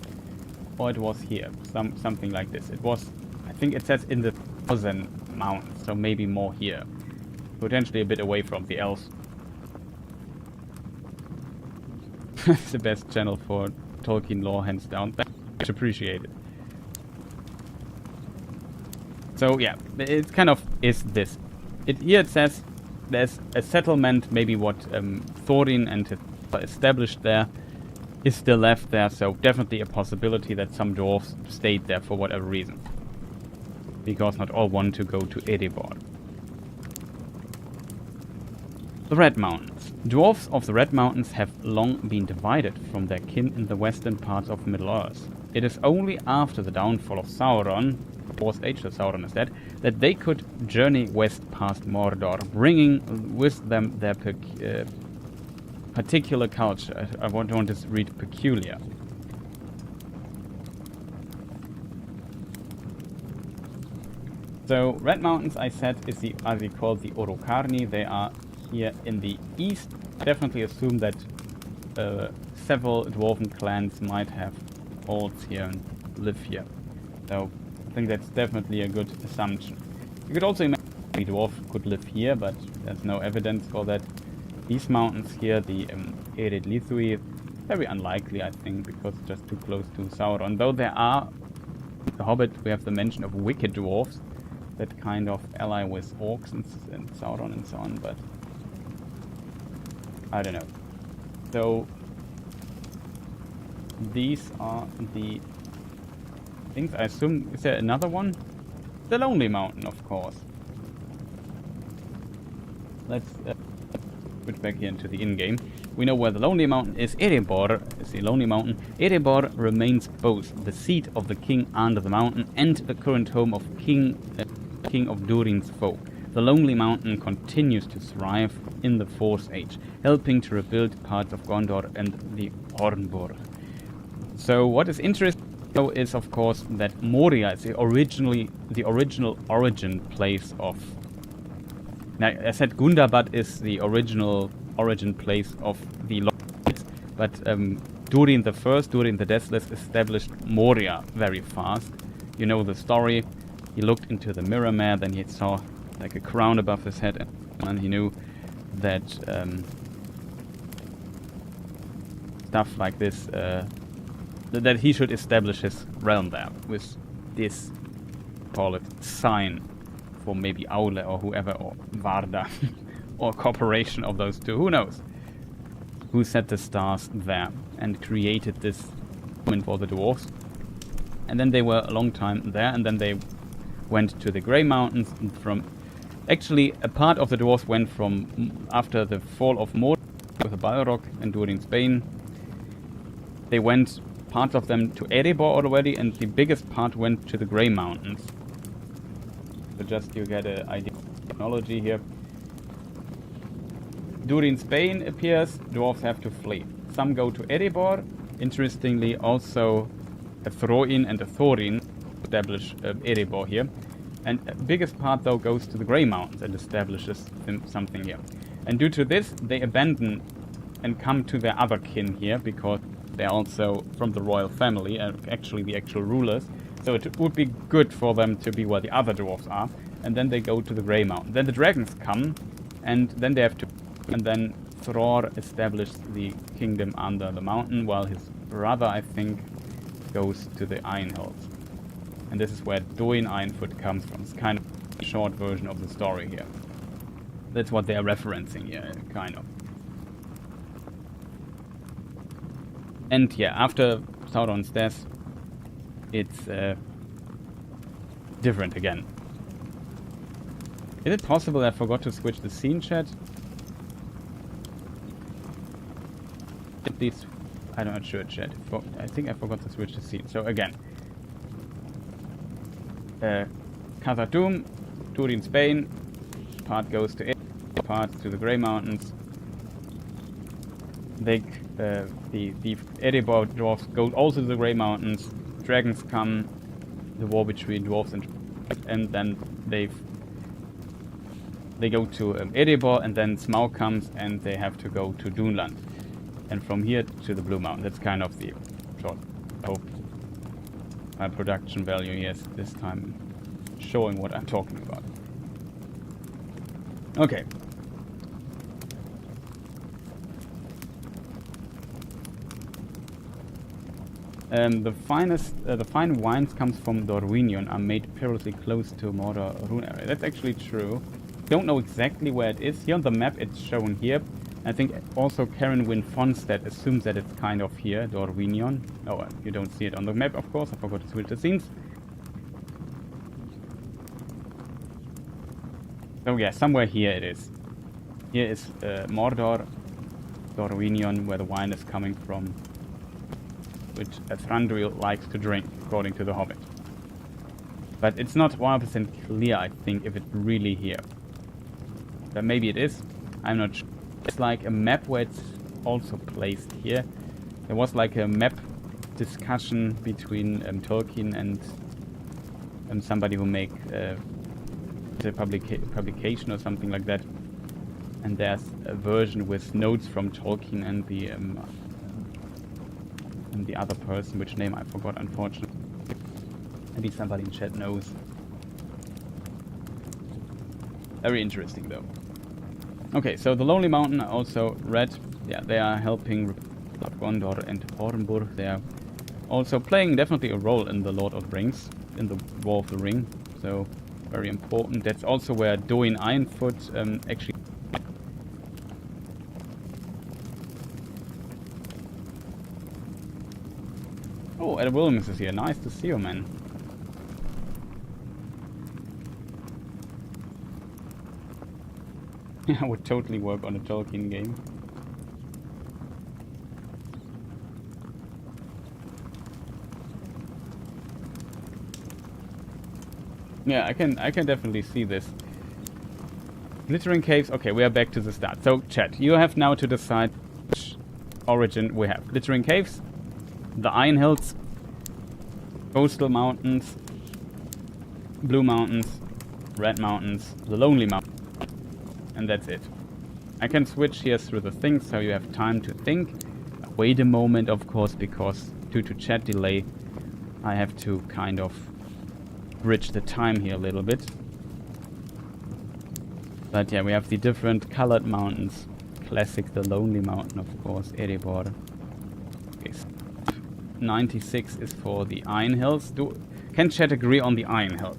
S1: or it was here. Something like this. It was... I think it says in the Thousand Mountains, so maybe more here. Potentially a bit away from the elves. It's the best channel for Tolkien lore, hands down. Much appreciated. So yeah, it kind of is this. Here it says there's a settlement, maybe what Thorin and his established there is still left there, so definitely a possibility that some dwarves stayed there for whatever reason. Because not all want to go to Erebor. The Red Mountains. Dwarves of the Red Mountains have long been divided from their kin in the western parts of Middle-earth. It is only after the downfall of Sauron, 4th Age, so Sauron is dead, that they could journey west past Mordor, bringing with them their particular culture. I want to read peculiar. So, Red Mountains, I said, are they called the Orokarni. They are here in the east. I definitely assume that several dwarven clans might have halls here and live here. So, I think that's definitely a good assumption. You could also imagine a dwarf could live here, but there's no evidence for that. These mountains here, the Ered Lithui, very unlikely, I think, because it's just too close to Sauron. Though there are, in the Hobbit, we have the mention of wicked dwarves that kind of ally with orcs and Sauron and so on, but I don't know. So these are the things. I assume, is there another one? The Lonely Mountain, of course. Let's switch back here into the in-game. We know where the Lonely Mountain is. Erebor is the Lonely Mountain. Erebor remains both the seat of the king under the mountain and the current home of King of Durin's folk. The Lonely Mountain continues to thrive in the 4th Age, helping to rebuild parts of Gondor and the Hornburg. So what is interesting though is, of course, that Moria is the original origin place of... Now, I said Gundabad is the original origin place of the Lords, but Durin the Deathless, established Moria very fast. You know the story. He looked into the mirror mare, then he saw like a crown above his head, and he knew that stuff like this, that he should establish his realm there with this, call it, sign for maybe Aule or whoever, or Varda, or a corporation of those two, who knows, who set the stars there and created this moment for the dwarves. And then they were a long time there, and then they went to the Grey Mountains, and from... Actually, a part of the dwarves went from... After the fall of Moria with the Balrog and during Spain, they went, part of them, to Erebor already, and the biggest part went to the Grey Mountains. So just you get an idea of technology here. During Spain appears, dwarves have to flee. Some go to Erebor. Interestingly, also a Throin and a Thorin establish Erebor here. And the biggest part, though, goes to the Grey Mountains and establishes something here. And due to this, they abandon and come to their other kin here, because they're also from the royal family, and actually the actual rulers. So it would be good for them to be where the other dwarves are. And then they go to the Grey Mountain. Then the dragons come, and then they have to... And then Thror established the kingdom under the mountain, while his brother, I think, goes to the Iron Hills. And this is where Duin Ironfoot comes from. It's kind of a short version of the story here. That's what they are referencing here, kind of. And yeah, after Sauron's death, it's different again. Is it possible I forgot to switch the scene, chat? At least, I'm not sure, chat. I think I forgot to switch the scene. So again, Khazad-dûm, Durin, Spain. Part goes to it, part to the Grey Mountains. The Erebor dwarves go also to the Grey Mountains. Dragons come, the war between dwarves and then they go to Erebor, and then Smaug comes and they have to go to Dunland. And from here to the Blue Mountain. That's kind of the short. I hope my production value here is this time showing what I'm talking about. Okay. The fine wines comes from Dorwinion, are made perilously close to Mordor rune area. That's actually true. Don't know exactly where it is. Here on the map it's shown here. I think also Karen Wynn Fonstead assumes that it's kind of here, Dorwinion. Oh, you don't see it on the map, of course. I forgot to switch the scenes. So yeah, somewhere here it is. Here is Mordor, Dorwinion, where the wine is coming from, which Thranduil likes to drink, according to the Hobbit. But it's not 100% clear, I think, if it's really here. But maybe it is. I'm not sure. It's like a map where it's also placed here. There was like a map discussion between Tolkien and somebody who make the publication or something like that. And there's a version with notes from Tolkien and the other person, which name I forgot, unfortunately. Maybe somebody in chat knows. Very interesting, though. Okay, so the Lonely Mountain I also read. Yeah, they are helping Gondor and Orenburg. They are also playing definitely a role in the Lord of the Rings, in the War of the Ring. So, very important. That's also where Doin Ironfoot actually... Oh, Ed Williams is here. Nice to see you, man. I would totally work on a Tolkien game. Yeah, I can definitely see this. Glittering caves. Okay, we are back to the start. So, chat, you have now to decide which origin we have. Glittering caves, the Iron Hills, Coastal Mountains, Blue Mountains, Red Mountains, the Lonely Mountains. And that's it. I can switch here through the things so you have time to think. Wait a moment, of course, because due to chat delay, I have to kind of bridge the time here a little bit. But yeah, we have the different colored mountains. Classic, the Lonely Mountain, of course, Erebor. Okay, 96 is for the Iron Hills. Can chat agree on the Iron Hills?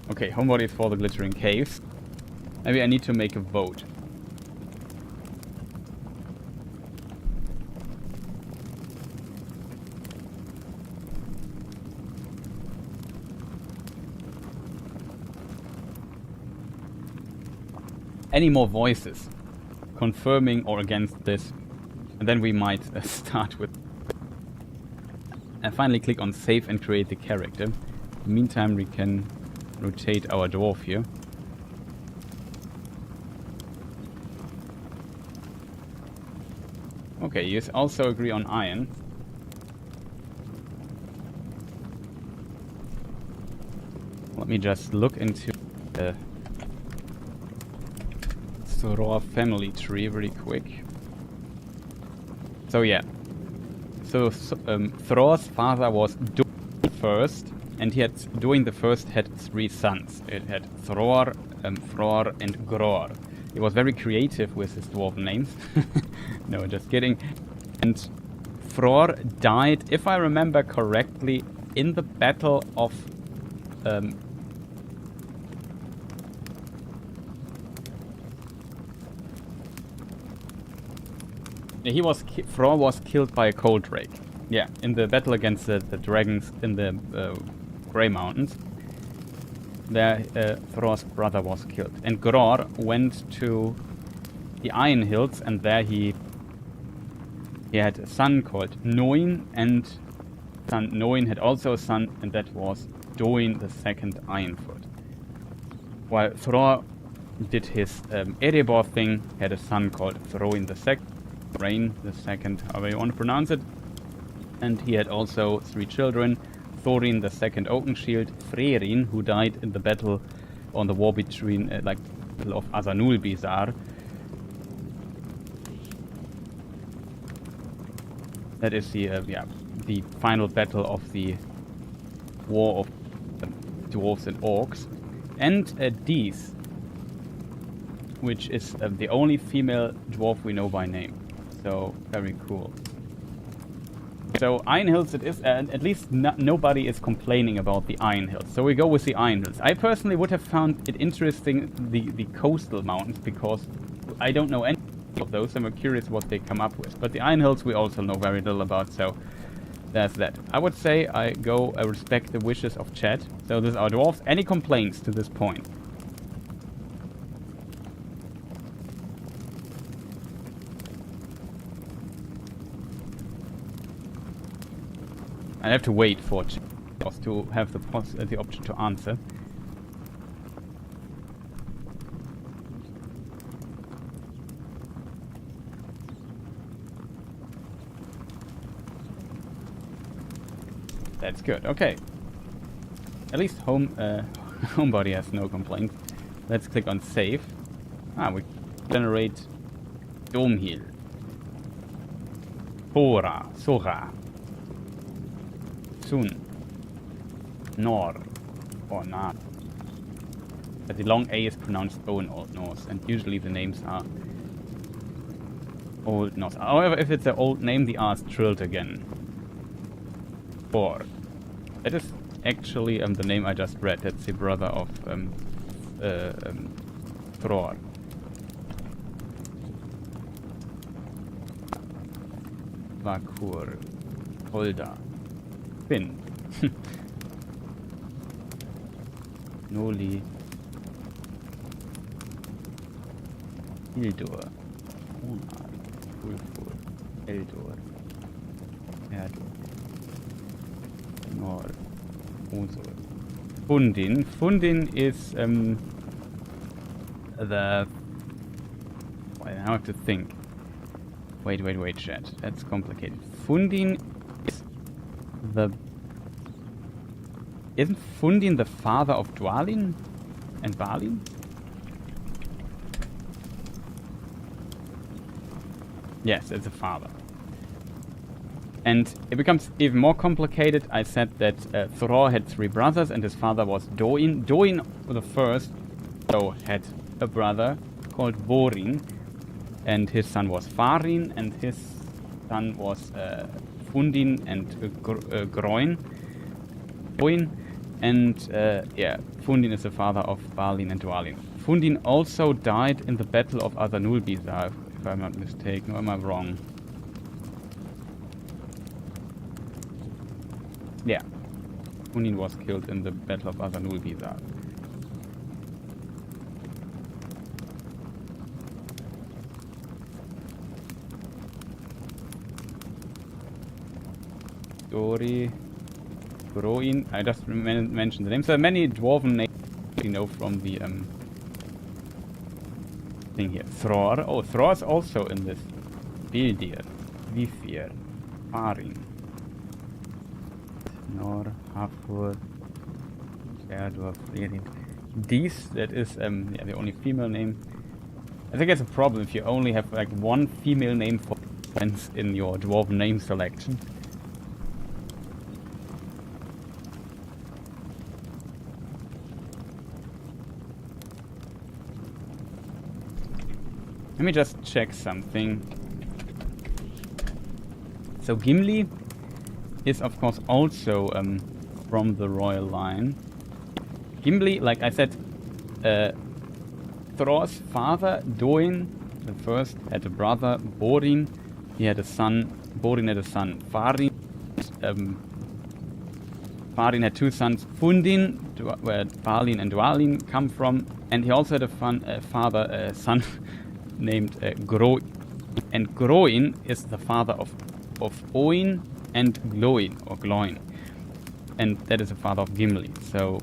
S1: Okay, homebody is for the Glittering Caves. Maybe I need to make a vote. Any more voices confirming or against this? And then we might start with... And finally click on save and create the character. In the meantime, we can rotate our dwarf here. Okay, you also agree on iron. Let me just look into the Thor family tree very quick. So yeah. So Thor's father was Durin first, and Durin the First had 3 sons. It had Thror, Thror, and Gror. He was very creative with his dwarven names. No, just kidding. And Thror died, if I remember correctly, in the battle of Thror was killed by a cold drake. Yeah, in the battle against the dragons in the Grey Mountains. There, Thror's brother was killed. And Gror went to the Iron Hills, and there he had a son called Noin, and son Noin had also a son, and that was Doin the Second Ironfoot. While Thror did his Erebor thing, had a son called Throin the Second, Rain the Second, however you want to pronounce it, and he had also 3 children: Thorin the Second Oakenshield, Frerin, who died in the battle on the war between, battle of Azanul Bizar. That is the final battle of the war of dwarves and orcs. And Dees, which is the only female dwarf we know by name. So, very cool. So, Iron Hills it is, and at least nobody is complaining about the Iron Hills. So we go with the Iron Hills. I personally would have found it interesting, the coastal mountains, because I don't know any of those, and I'm curious what they come up with. But the Iron Hills we also know very little about, so there's that. I would say I respect the wishes of chat. So this is our dwarves. Any complaints to this point? I have to wait for chat to have the option to answer. That's good. Okay. At least homebody has no complaints. Let's click on save. We generate Domhill, Sora, Sun, Nor, or Nar. But the long A is pronounced O in Old Norse, and usually the names are Old Norse. However, if it's an old name, the R is trilled again. Or that is actually the name I just read. That's the brother of Thror. Vakur, Holda, Finn, Noli, Hildur, Onar, Ulfur, Eldor, Erdur, Nor, Usur. Fundin. Fundin is the... Wait, I have to think. Wait, chat. That's complicated. Fundin is the... Isn't Fundin the father of Dwalin and Balin? Yes, it's a father. And it becomes even more complicated. I said that Thror had 3 brothers, and his father was Doin. Doin the first had a brother called Vorin, and his son was Farin, and his son was Fundin and Groin. And Fundin is the father of Balin and Dwalin. Fundin also died in the battle of Azanul Bizar, if I'm not mistaken, or am I wrong? Yeah, Fundin was killed in the battle of Azanul Bizar. Dori, Groin, I just mentioned the names. There are many dwarven names you know from the thing here. Thror, Thror is also in this. Bildir, Vifir, Farin, Nor, Hafur, Erdur, Frerin. Dees, that is the only female name. I think it's a problem if you only have like one female name for friends in your dwarven name selection. Let me just check something. So Gimli is of course also from the royal line. Gimli, like I said, Thror's father, Doin the first, had a brother, Borin, He had a son. Bodin had a son. Farin. Farin had 2 sons. Fundin, where Balin and Dwalin come from, and he also had a son named Groin. And Groin is the father of Oin and Gloin, or Gloin. And that is the father of Gimli. So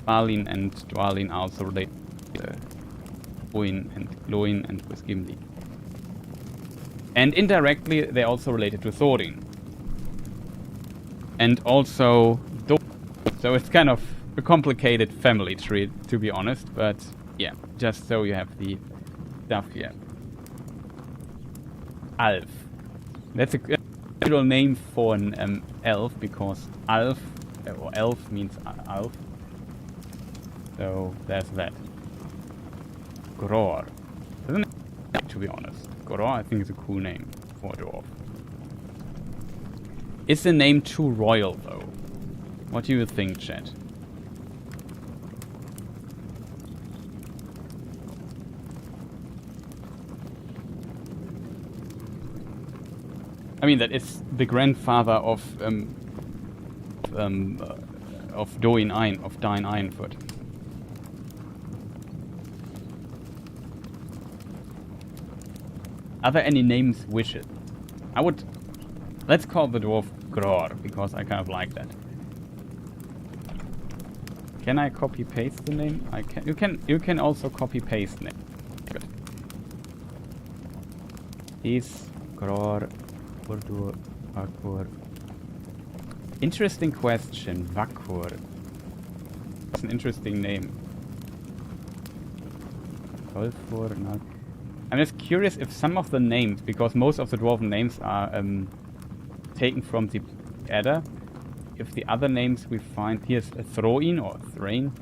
S1: Balin and Dwalin are also related to Oin and Gloin and with Gimli. And indirectly, they're also related to Thorin. And also so it's kind of a complicated family tree, to be honest. But yeah, just so you have the stuff here. Alf. That's a good name for an elf, because Alf, or elf means Alf. So there's that. Gror. Doesn't it, to be honest. Gror, I think, is a cool name for a dwarf. Is the name too royal, though? What do you think, chat? I mean, that is the grandfather of Dain Ironfoot. Are there any names wishes? Let's call the dwarf Gror, because I kind of like that. Can I copy paste the name? I can. You can also copy paste name. Good. Is Gror Urdur Vakur? Interesting question. Vakur. It's an interesting name. Golfur, no. I'm just curious if some of the names, because most of the dwarven names are taken from the Edda, if the other names we find, here's Throin or Thrain.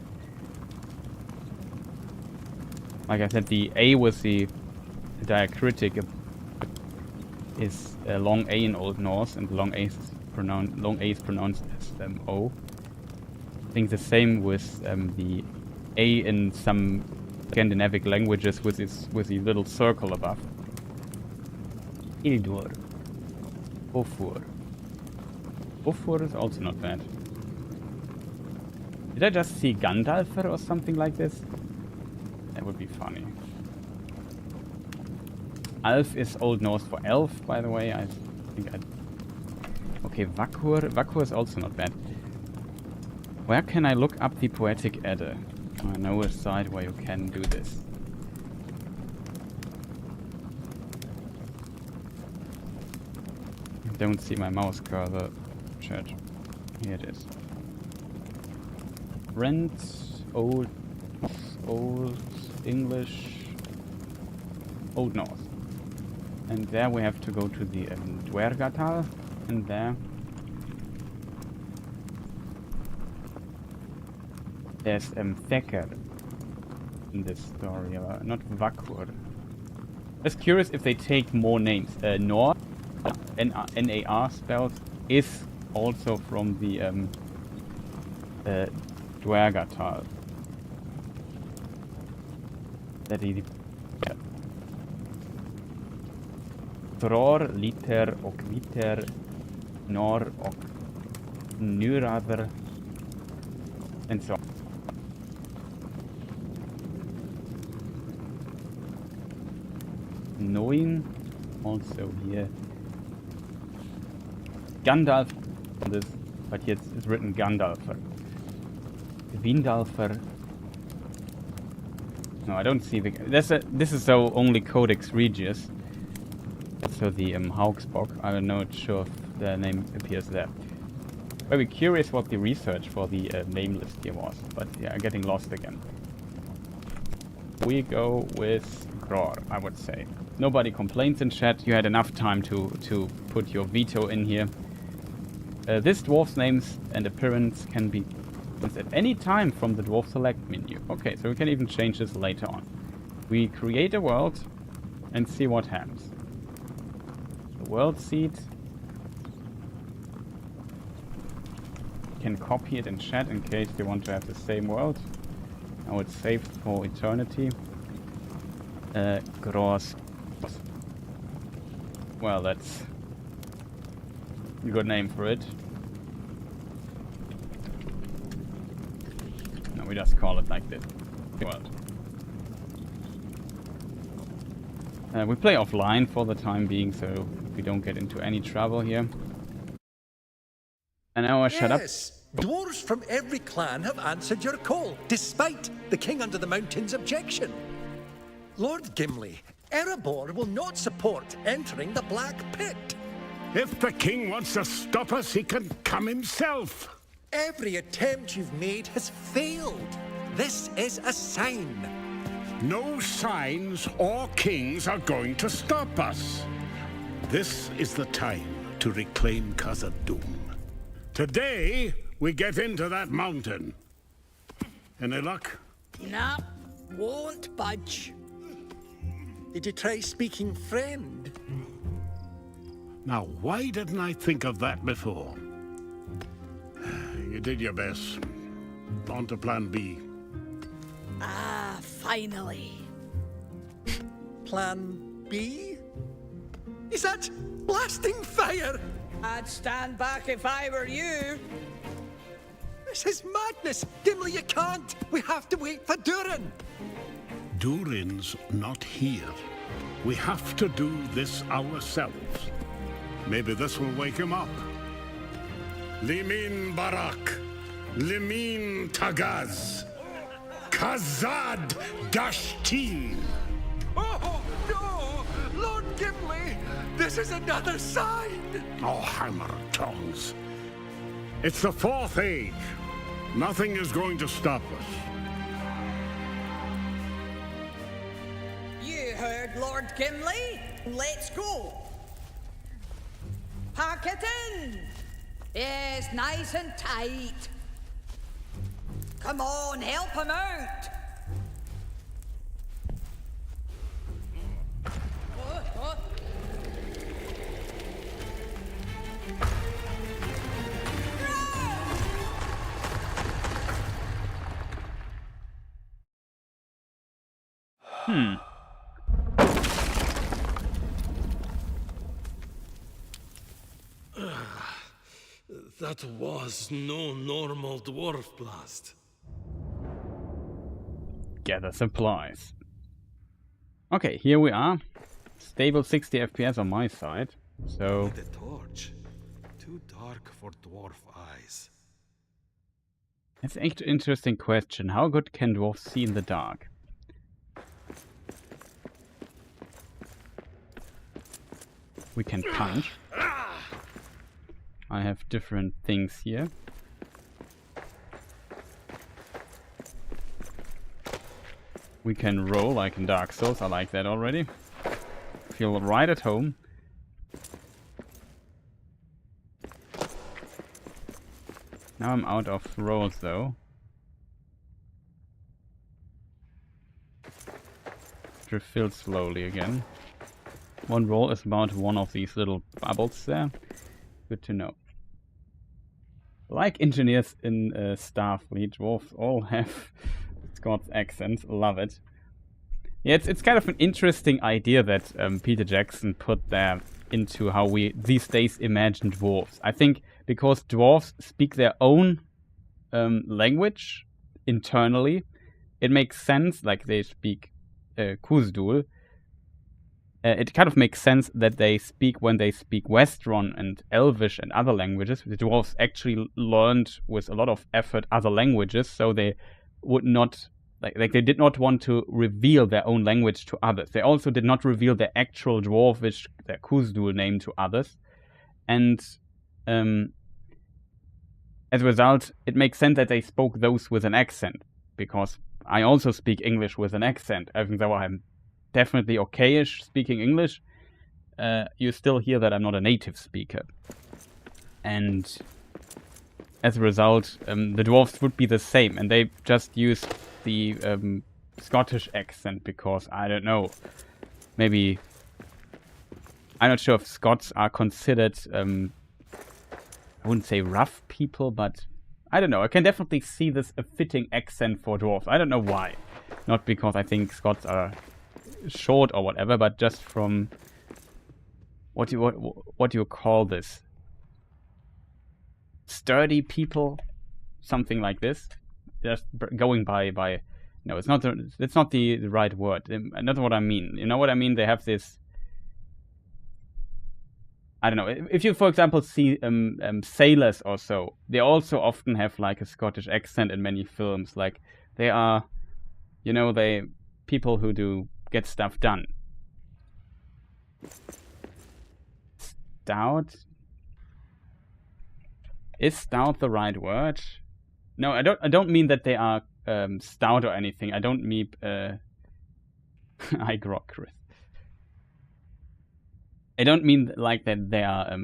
S1: Like I said, the A with the diacritic is a long A in Old Norse, and long A is pronounced as O. I think the same with the A in some Scandinavic languages with the little circle above. Ildur. Ofur. Ofur is also not bad. Did I just see Gandalfer or something like this? That would be funny. Alf is Old Norse for elf, by the way. I think okay, Vakur. Vakur is also not bad. Where can I look up the Poetic Edda? I know a site where you can do this. I don't see my mouse cursor. Chat. Here it is. Rent, Old English, Old Norse. And there we have to go to the Dwergatal, and there there's Thacker in this story, not Vakur. Just curious if they take more names. Nor, N-A-R spelled, is also from the Dwergatal. That is Thror, Liter, och Viter, Nor, och Nurather, and so on. Knowing, also here. Gandalf, this, but here it's written Gandalfer. Vindalfer. No, I don't see the. This is so only Codex Regius. So the Hauksbok. I'm not sure if the name appears there. Very curious what the research for the name list here was, but yeah, I'm getting lost again. We go with Gror, I would say. Nobody complains in chat. You had enough time to put your veto in here. This dwarf's names and appearance can be at any time from the dwarf select menu. Okay, so we can even change this later on. We create a world and see what happens. The world seed. You can copy it in chat in case you want to have the same world. Now it's saved for eternity. Gross. Well, that's a good name for it. No, we just call it like this. Well, we play offline for the time being, so we don't get into any trouble here. And now I shut up.
S5: Yes, dwarves from every clan have answered your call, despite the King Under the Mountain's objection. Lord Gimli, Erebor will not support entering the Black Pit.
S2: If the king wants to stop us, he can come himself.
S5: Every attempt you've made has failed. This is a sign.
S2: No signs or kings are going to stop us. This is the time to reclaim Khazad-dûm. Today, we get into that mountain. Any luck?
S4: Nah, won't budge.
S5: Did you try speaking friend?
S2: Now, why didn't I think of that before? You did your best. On to plan B.
S4: Ah, finally.
S5: Plan B? Is that blasting fire?
S7: I'd stand back if I were you.
S5: This is madness! Gimli, you can't! We have to wait for Durin!
S2: Durin's not here. We have to do this ourselves. Maybe this will wake him up. Limin Barak, Limin Tagaz, Khazad Dashtin.
S5: Oh, no! Lord Gimli! This is another sign!
S2: Oh, hammer tongues. It's the Fourth Age. Nothing is going to stop us.
S7: You heard Lord Gimli. Let's go. Pack it in. Yes, nice and tight. Come on, help him out. Oh.
S6: That was no normal dwarf blast.
S1: Gather supplies. Okay, here we are. Stable 60 FPS on my side. So
S6: The torch. Too dark for dwarf eyes.
S1: it's an interesting question. How good can dwarves see in the dark? We can punch. I have different things here. We can roll like in Dark Souls. I like that already. Feel right at home. Now I'm out of rolls though. Refill slowly again. One roll is about one of these little bubbles there. Good to know. Like engineers in Starfleet, dwarves all have Scots accents. Love it. Yeah, it's kind of an interesting idea that Peter Jackson put there into how we these days imagine dwarves. I think because dwarves speak their own language internally, it makes sense. Like they speak Khazad-dûm. It kind of makes sense that they speak when they speak Westron and Elvish and other languages. The dwarves actually learned with a lot of effort other languages, so they would not like they did not want to reveal their own language to others. They also did not reveal their actual dwarvish, their Khazad-dûm name to others, and as a result, it makes sense that they spoke those with an accent. Because I also speak English with an accent, even though I'm definitely okayish speaking English, you still hear that I'm not a native speaker. And as a result, the dwarves would be the same, and they just use the Scottish accent because, I don't know, maybe... I'm not sure if Scots are considered, I wouldn't say rough people, but I don't know. I can definitely see this a fitting accent for dwarves. I don't know why. Not because I think Scots are short or whatever, but just from what do you call this? Sturdy people, something like this. Just going by. No, it's not the right word. Not what I mean. You know what I mean? They have this. I don't know. If you, for example, see sailors or so, they also often have like a Scottish accent in many films. Like they are, you know, they people who do get stuff done. Stout. Is stout the right word? No, I don't mean that they are stout or anything. I don't mean I grok, Chris. I don't mean like that they are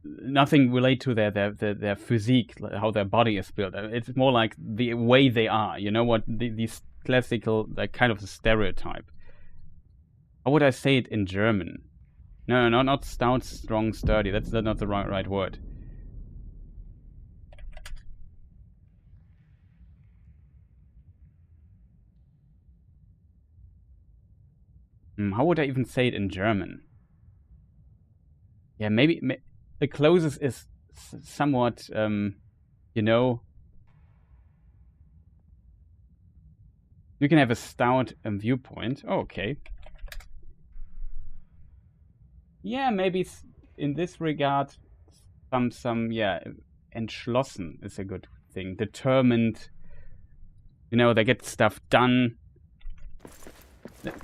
S1: nothing relate to their physique, how their body is built. It's more like the way they are. You know what? These classical, like kind of a stereotype. How would I say it in German? No, not stout, strong, sturdy. That's not the right word. How would I even say it in German? Yeah, maybe the closest is somewhat, you know, you can have a stout viewpoint. Oh, okay. Yeah, maybe in this regard, yeah, entschlossen is a good thing. Determined, you know, they get stuff done.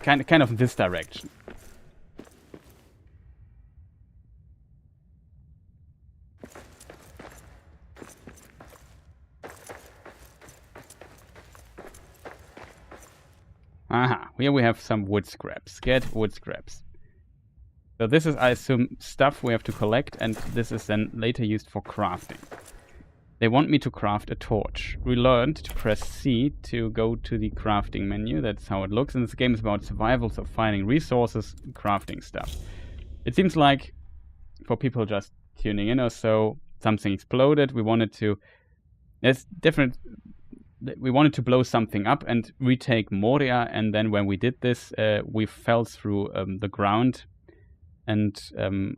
S1: Kind of this direction. Aha, here we have some wood scraps. Get wood scraps. So this is, I assume, stuff we have to collect, and this is then later used for crafting. They want me to craft a torch. We learned to press C to go to the crafting menu. That's how it looks. And this game is about survival, so finding resources, crafting stuff. It seems like, for people just tuning in or so, something exploded. We wanted to... There's different... We wanted to blow something up and retake Moria. And then when we did this, we fell through the ground. And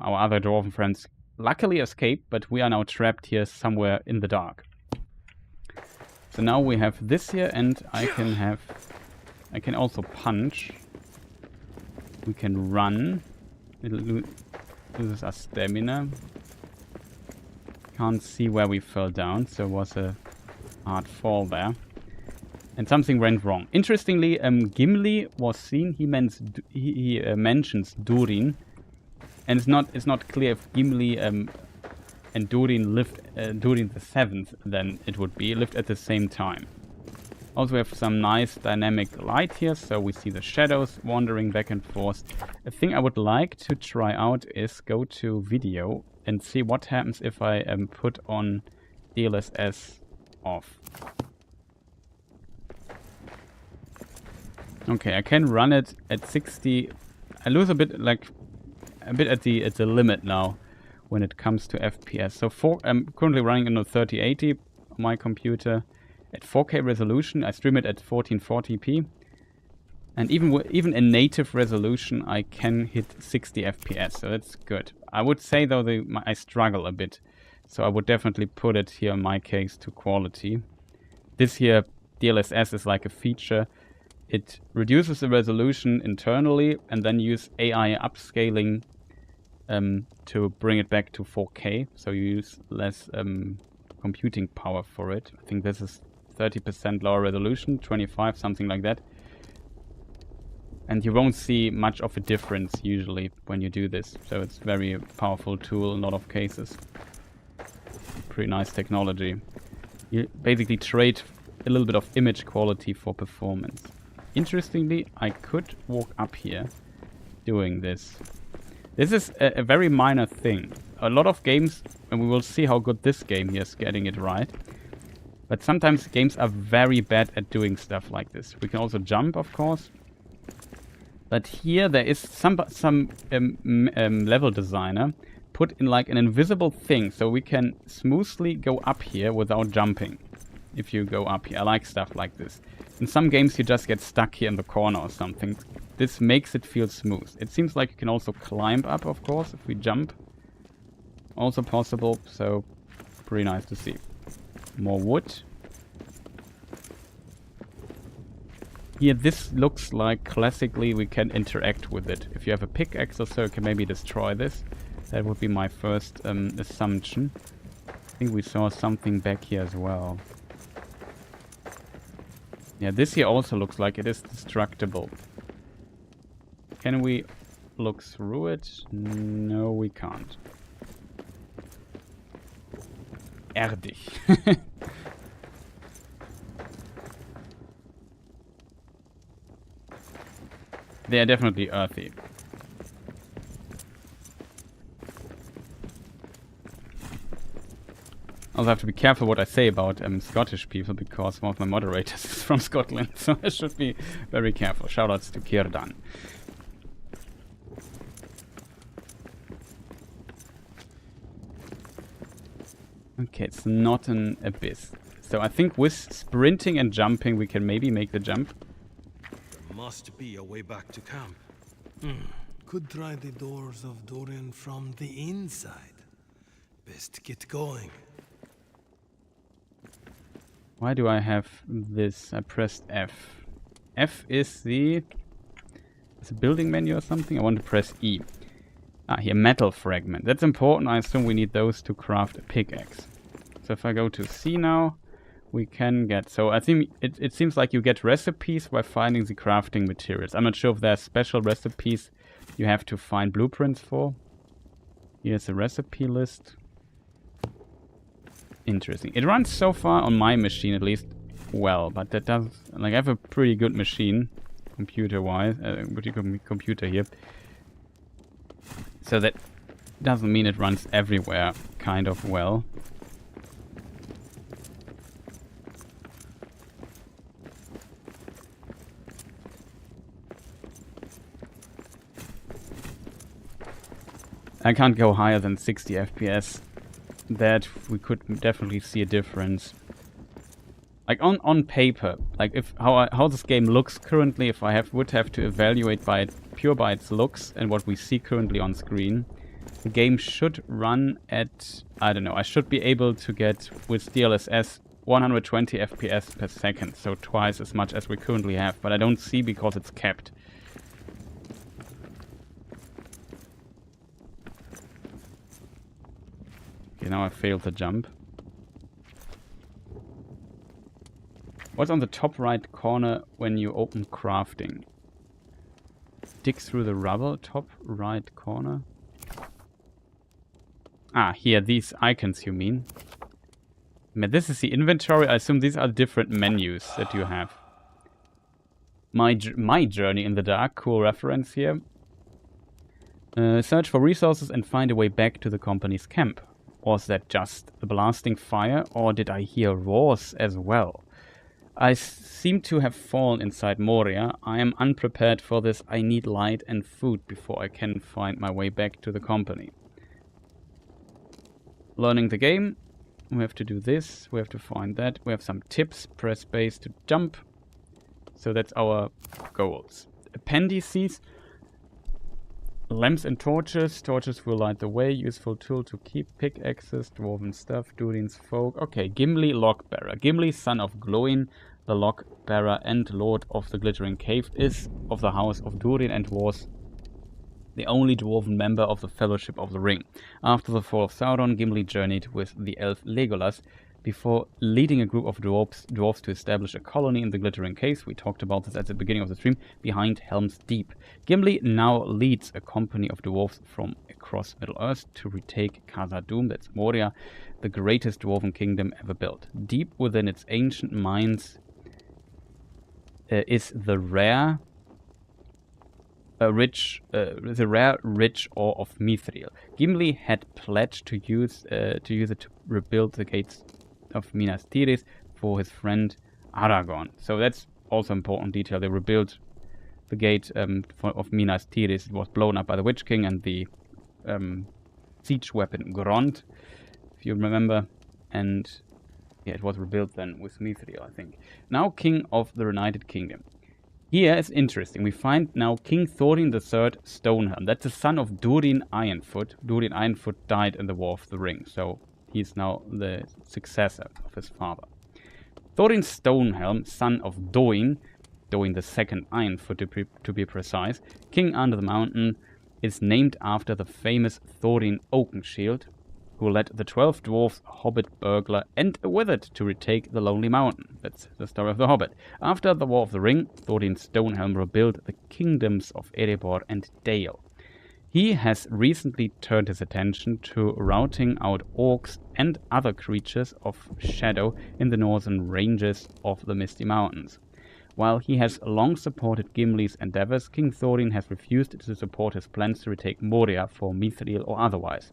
S1: our other dwarven friends luckily escaped, but we are now trapped here somewhere in the dark. So now we have this here, and I can also punch. We can run. It loses our stamina. Can't see where we fell down, so it was a hard fall there. And something went wrong. Interestingly, Gimli was seen. He mentions Durin. And it's not clear if Gimli and Durin lived, Durin the 7th, then it would be, lived at the same time. Also we have some nice dynamic light here, so we see the shadows wandering back and forth. A thing I would like to try out is go to video and see what happens if I put on DLSS off. Okay, I can run it at 60. I lose a bit, like... a bit at the limit now when it comes to FPS. So I'm currently running on a 3080 on my computer at 4K resolution. I stream it at 1440p, and even in native resolution I can hit 60 FPS. So that's good. I would say though I struggle a bit, so I would definitely put it here in my case to quality. This here DLSS is like a feature. It reduces the resolution internally and then use AI upscaling to bring it back to 4K. So you use less computing power for it. I think this is 30% lower resolution, 25, something like that. And you won't see much of a difference usually when you do this. So it's a very powerful tool in a lot of cases. Pretty nice technology. You basically trade a little bit of image quality for performance. Interestingly, I could walk up here doing this. This is a very minor thing. A lot of games, and we will see how good this game here is getting it right. But sometimes games are very bad at doing stuff like this. We can also jump, of course. But here there is some level designer put in like an invisible thing, so we can smoothly go up here without jumping. if you go up here. I like stuff like this. In some games you just get stuck here in the corner or something. This makes it feel smooth. It seems like you can also climb up, of course, if we jump. Also possible, so pretty nice to see. More wood. Here, this looks like classically we can interact with it. If you have a pickaxe or so, you can maybe destroy this. That would be my first assumption. I think we saw something back here as well. Yeah, this here also looks like it is destructible. Can we look through it? No, we can't. Erdig. They are definitely earthy. I also have to be careful what I say about Scottish people, because one of my moderators is from Scotland, so I should be very careful. Shoutouts to Kierdan. Okay, it's not an abyss. So I think with sprinting and jumping we can maybe make the jump.
S6: There must be a way back to camp.
S8: Could try the doors of Durin from the inside. Best get going.
S1: Why do I have this? I pressed F. F is the... It's a building menu or something? I want to press E. Ah, here, metal fragment. That's important. I assume we need those to craft a pickaxe. So if I go to C now, we can get... So I think it seems like you get recipes by finding the crafting materials. I'm not sure if there are special recipes you have to find blueprints for. Here's a recipe list. Interesting. It runs so far on my machine at least well, but that does... Like, I have a pretty good machine, computer-wise, computer here. So that doesn't mean it runs everywhere kind of well. I can't go higher than 60 FPS. That we could definitely see a difference. Like on paper, like if how this game looks currently, if I would have to evaluate by pure by its looks and what we see currently on screen, the game should run at, I don't know, I should be able to get with DLSS 120 FPS per second, so twice as much as we currently have, but I don't see because it's capped. Okay, now I failed the jump. What's on the top right corner when you open crafting? Dig through the rubble, top right corner. Ah, here, these icons you mean. This is the inventory. I assume these are different menus that you have. My Journey in the Dark, cool reference here. Search for resources and find a way back to the company's camp. Was that just the blasting fire, or did I hear roars as well? I seem to have fallen inside Moria. I am unprepared for this. I need light and food before I can find my way back to the company. Learning the game. We have to do this. We have to find that. We have some tips. Press space to jump. So that's our goals. Appendices. Lamps and torches. Torches will light the way. Useful tool to keep pickaxes, dwarven stuff, Durin's folk. Okay, Gimli, Lockbearer. Gimli, son of Gloin, the Lockbearer and Lord of the Glittering Cave, is of the house of Durin and was the only dwarven member of the Fellowship of the Ring. After the fall of Sauron, Gimli journeyed with the elf Legolas before leading a group of dwarves to establish a colony in the Glittering Caves. We talked about this at the beginning of the stream, behind Helm's Deep. Gimli now leads a company of dwarves from across Middle-earth to retake Khazad-dûm, that's Moria, the greatest dwarven kingdom ever built. Deep within its ancient mines is the rare rich ore of Mithril. Gimli had pledged to use it to rebuild the gates of Minas Tirith for his friend Aragorn. So that's also important detail. They rebuilt the gate of Minas Tirith. It was blown up by the Witch King and the siege weapon Grond, if you remember. And Yeah, it was rebuilt then with Mithril, I think. Now King of the United Kingdom. Here it's interesting. We find now King Thorin III Stonehelm. That's the son of Durin Ironfoot. Durin Ironfoot died in the War of the Ring, so he's now the successor of his father. Thorin Stonehelm, son of Doin II Ironfoot to be precise, King Under the Mountain, is named after the famous Thorin Oakenshield, who led the 12 dwarfs, Hobbit burglar, and a wizard to retake the Lonely Mountain. That's the story of the Hobbit. After the War of the Ring, Thorin Stonehelm rebuilt the kingdoms of Erebor and Dale. He has recently turned his attention to routing out orcs and other creatures of shadow in the northern ranges of the Misty Mountains. While he has long supported Gimli's endeavors, King Thorin has refused to support his plans to retake Moria for Mithril or otherwise.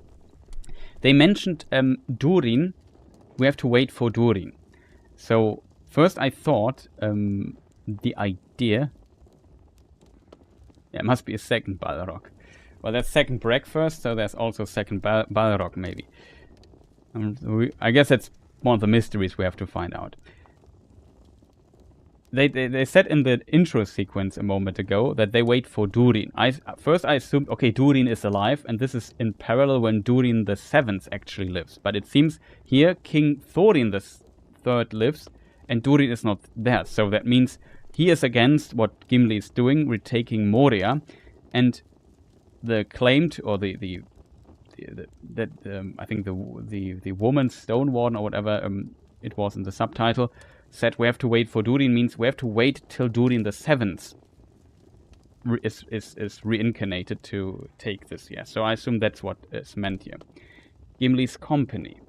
S1: They mentioned Durin. We have to wait for Durin. So first I thought the idea... Yeah, it must be a second Balrog. Well, there's second breakfast, so there's also second Balrog maybe. I guess that's one of the mysteries we have to find out. They said in the intro sequence a moment ago that they wait for Durin. First I assumed, okay, Durin is alive, and this is in parallel when Durin the Seventh actually lives. But it seems here King Thorin the Third lives, and Durin is not there. So that means he is against what Gimli is doing, retaking Moria, and the claimed, or I think the woman Stone Warden or whatever it was in the subtitle, said we have to wait for Durin means we have to wait till Durin the Seventh is reincarnated to take this. Yeah, so I assume that's what is meant here. Gimli's company.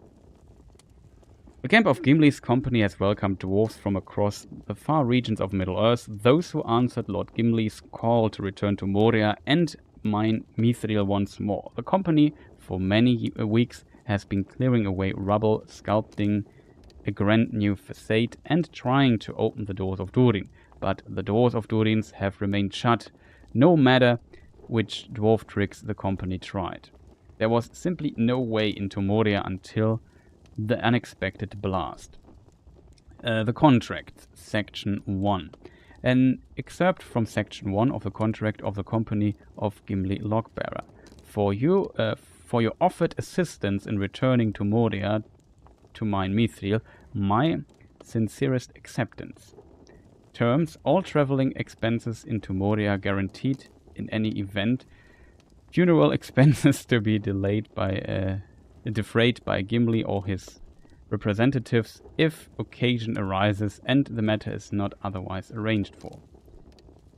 S1: The camp of Gimli's company has welcomed dwarves from across the far regions of Middle-earth, those who answered Lord Gimli's call to return to Moria and mine Mithril once more. The company, for many weeks, has been clearing away rubble, sculpting a grand new facade, and trying to open the doors of Durin. But the doors of Durin's have remained shut, no matter which dwarf tricks the company tried. There was simply no way into Moria until the unexpected blast. The contract, Section 1. An excerpt from Section 1 of the contract of the Company of Gimli Logbearer. For your offered assistance in returning to Moria to mine Mithril, my sincerest acceptance. Terms: all traveling expenses into Moria guaranteed in any event. Funeral expenses to be defrayed by Gimli or his representatives if occasion arises and the matter is not otherwise arranged for.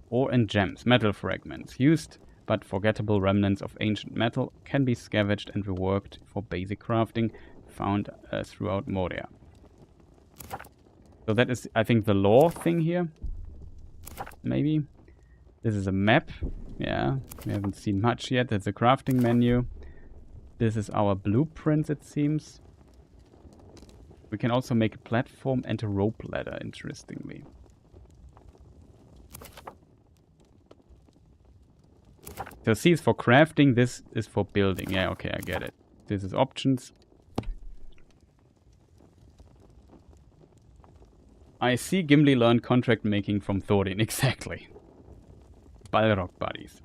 S1: Ore and gems, metal fragments, used but forgettable remnants of ancient metal can be scavenged and reworked for basic crafting found throughout Moria. So that is, I think, the lore thing here. Maybe. This is a map. Yeah, we haven't seen much yet. That's a crafting menu. This is our blueprints, it seems. We can also make a platform and a rope ladder, interestingly. So C is for crafting, this is for building. Yeah, okay, I get it. This is options. I see Gimli learned contract making from Thorin, exactly. Balrog buddies.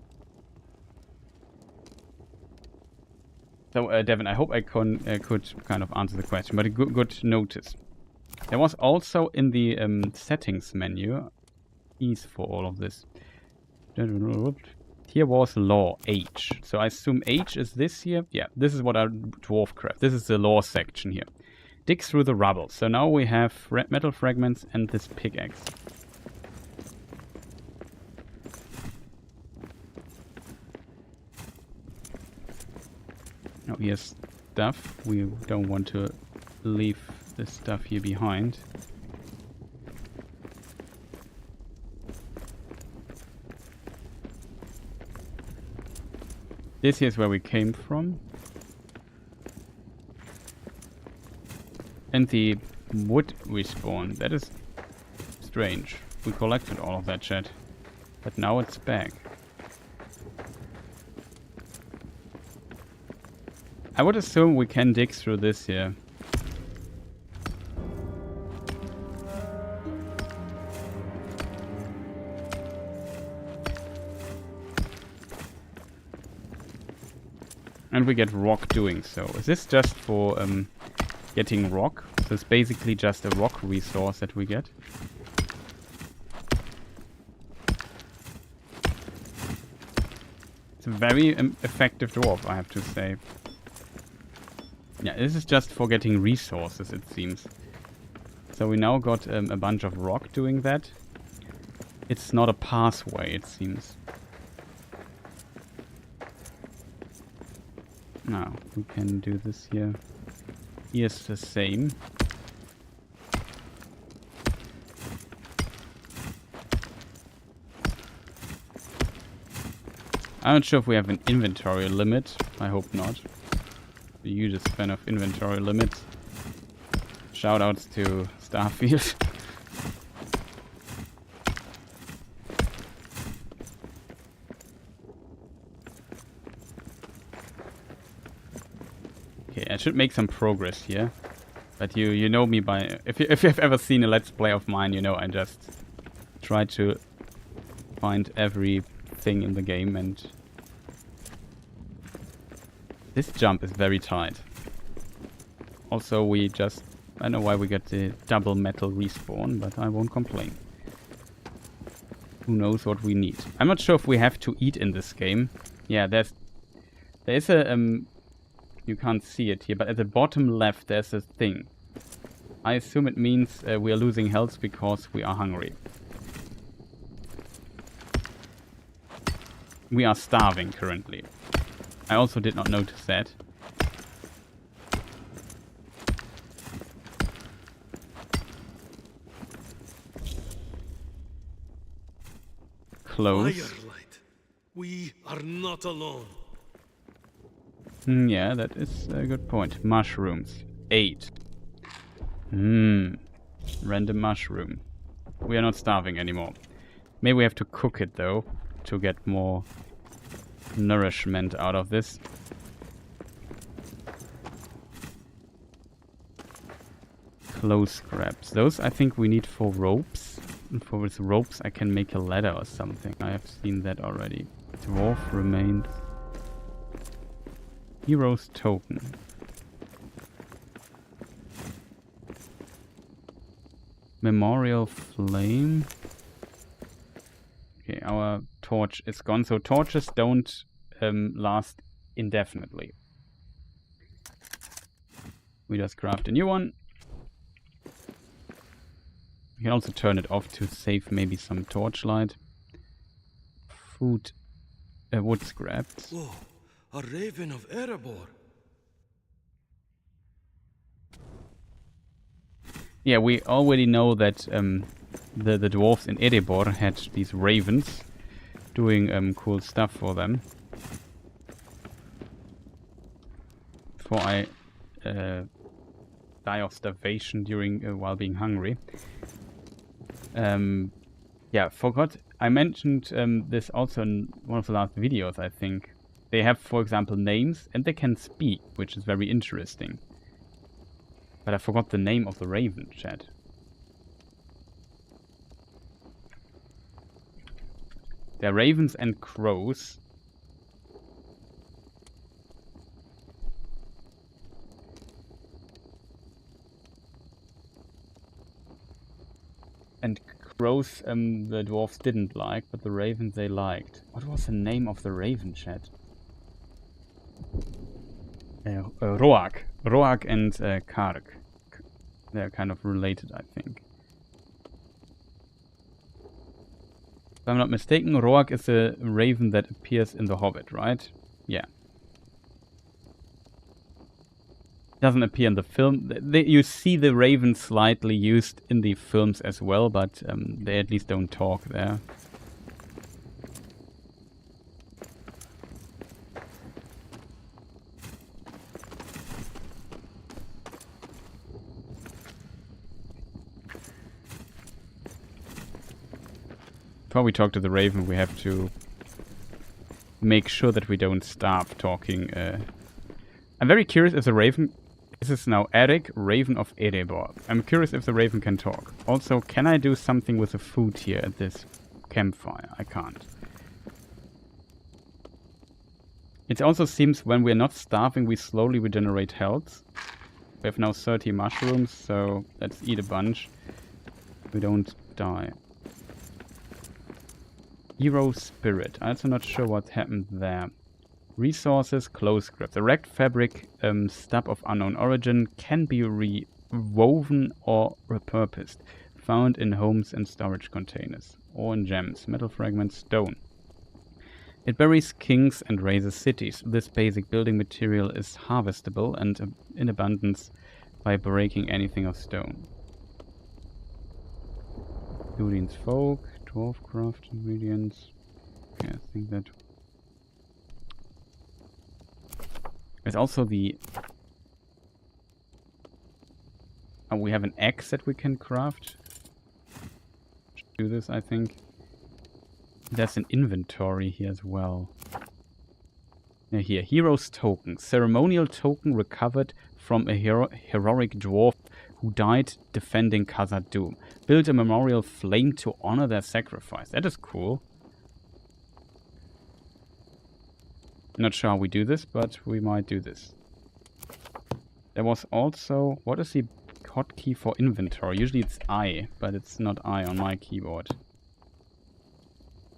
S1: So, Devin, I hope I could kind of answer the question, but a good notice. There was also in the settings menu, keys for all of this. Here was lore, H. So I assume H is this here. Yeah, this is what our dwarf craft. This is the lore section here. Dig through the rubble. So now we have metal fragments and this pickaxe. Now here's stuff. We don't want to leave this stuff here behind. This here is where we came from. And the wood respawn. That is strange. We collected all of that shit. But now it's back. I would assume we can dig through this here. and we get rock doing so. Is this just for getting rock? So it's basically just a rock resource that we get. It's a very effective dwarf, I have to say. Yeah, this is just for getting resources, it seems. So we now got a bunch of rock doing that. It's not a pathway, it seems. Now, we can do this here. Here's the same. I'm not sure if we have an inventory limit. I hope not. The hugest fan of inventory limits. Shoutouts to Starfield. Okay, I should make some progress here. But you know me by... If you've ever seen a Let's Play of mine, you know I just try to find everything in the game, and... This jump is very tight. Also, we just... I don't know why we get the double metal respawn, but I won't complain. Who knows what we need. I'm not sure if we have to eat in this game. Yeah, there is a... you can't see it here, but at the bottom left there's a thing. I assume it means we are losing health because we are hungry. We are starving currently. I also did not notice that. Close.
S8: Firelight. We are not alone.
S1: Yeah, that is a good point. Mushrooms. 8. Random mushroom. We are not starving anymore. Maybe we have to cook it though, to get more nourishment out of this. Close scraps. Those I think we need for ropes. And for with ropes I can make a ladder or something. I have seen that already. Dwarf remains. Hero's token. Memorial flame. Okay, our torch is gone. So torches don't last indefinitely. We just craft a new one. We can also turn it off to save maybe some torchlight. Food, wood scraps.
S8: Whoa, a raven of Erebor.
S1: Yeah, we already know that the dwarves in Erebor had these ravens doing cool stuff for them. Before I die of starvation during while being hungry. Yeah, forgot. I mentioned this also in one of the last videos, I think. They have, for example, names and they can speak, which is very interesting. But I forgot the name of the raven, chat. They're ravens and crows. And crows the dwarves didn't like, but the ravens they liked. What was the name of the raven, chat? Roak. Roak and Kark. They're kind of related, I think. If I'm not mistaken, Roak is a raven that appears in the Hobbit, right? Yeah. Doesn't appear in the film. You see the raven slightly used in the films as well, but they at least don't talk there. Before we talk to the raven, we have to make sure that we don't starve talking. I'm very curious if the raven... This is now Eric, Raven of Erebor. I'm curious if the raven can talk. Also, can I do something with the food here at this campfire? I can't. It also seems when we're not starving, we slowly regenerate health. We have now 30 mushrooms, so let's eat a bunch. We don't die. Hero Spirit. I'm also not sure what happened there. Resources, close grip. The wrecked fabric stub of unknown origin can be rewoven or repurposed. Found in homes and storage containers. Or in gems. Metal fragments, stone. It buries kings and raises cities. This basic building material is harvestable and in abundance by breaking anything of stone. Dudian's folk, dwarf craft ingredients. Okay, I think that. There's also the. Oh, we have an axe that we can craft. Do this, I think. There's an inventory here as well. Yeah, here, hero's token. Ceremonial token recovered from a heroic dwarf who died defending Khazad-dûm. Build a memorial flame to honor their sacrifice. That is cool. Not sure how we do this, but we might do this. There was also... What is the hotkey for inventory? Usually it's I, but it's not I on my keyboard.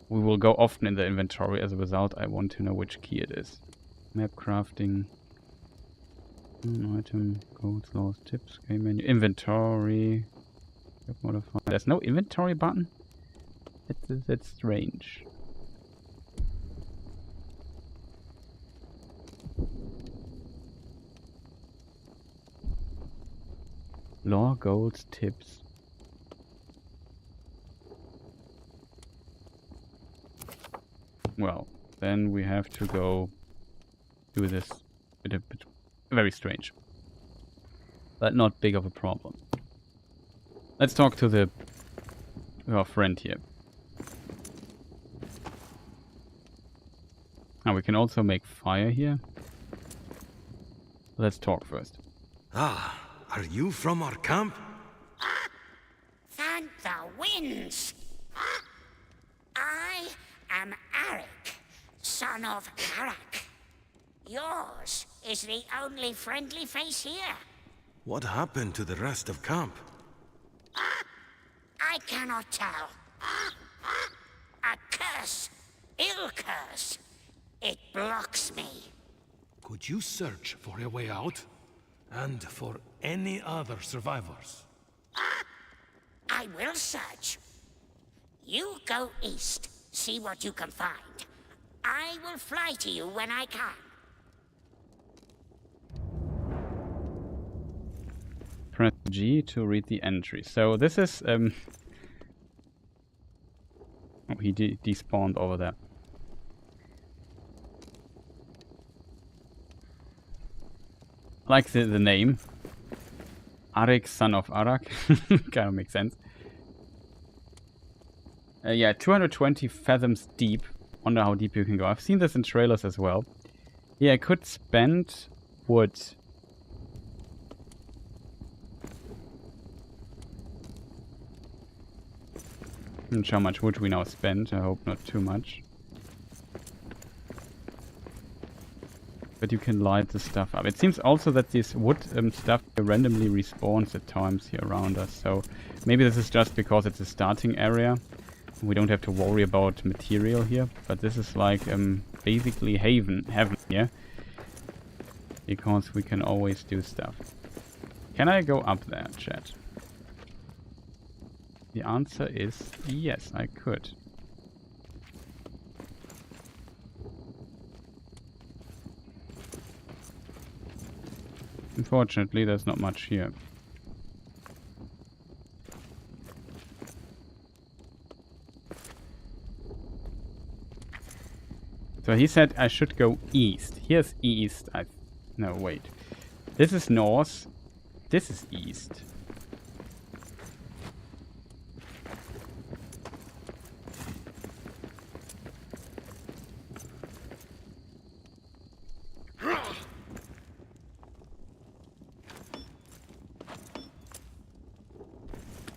S1: We will go often in the inventory. As a result, I want to know which key it is. Map crafting. Item, codes, laws, tips, game menu. Inventory. Modify. There's no inventory button? That's strange. Lore, goals, tips. Well, then we have to go do this. Very strange. But not big of a problem. Let's talk to our friend here. Now we can also make fire here. Let's talk first.
S8: Ah, are you from our camp?
S9: Thank the winds! I am Arik, son of Karak. Yours is the only friendly face here.
S8: What happened to the rest of camp?
S9: I cannot tell. A curse, ill curse. It blocks me.
S8: Could you search for a way out? And for any other survivors?
S9: I will search. You go east, see what you can find. I will fly to you when I can.
S1: Press G to read the entry. So this is oh, he despawned over there. I like the name. Arik, son of Arak. Kind of makes sense. Yeah, 220 fathoms deep. Wonder how deep you can go. I've seen this in trailers as well. Yeah, I could spend wood. I'm not sure how much wood we now spend. I hope not too much. But you can light the stuff up. It seems also that this wood stuff randomly respawns at times here around us. So maybe this is just because it's a starting area. We don't have to worry about material here. But this is like basically heaven here. Because we can always do stuff. Can I go up there, chat? The answer is yes, I could. Unfortunately, there's not much here. So he said I should go east. Here's east. No, wait. This is north. This is east.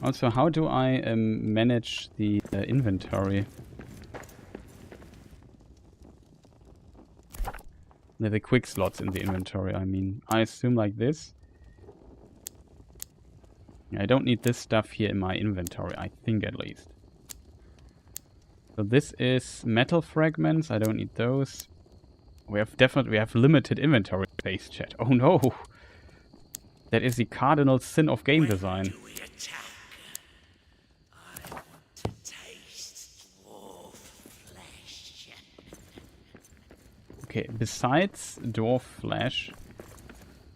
S1: Also, how do I manage the inventory? The quick slots in the inventory, I mean. I assume like this. I don't need this stuff here in my inventory, I think at least. So this is metal fragments, I don't need those. We have limited inventory space, chat. Oh no! That is the cardinal sin of game design. Okay, besides dwarf flesh,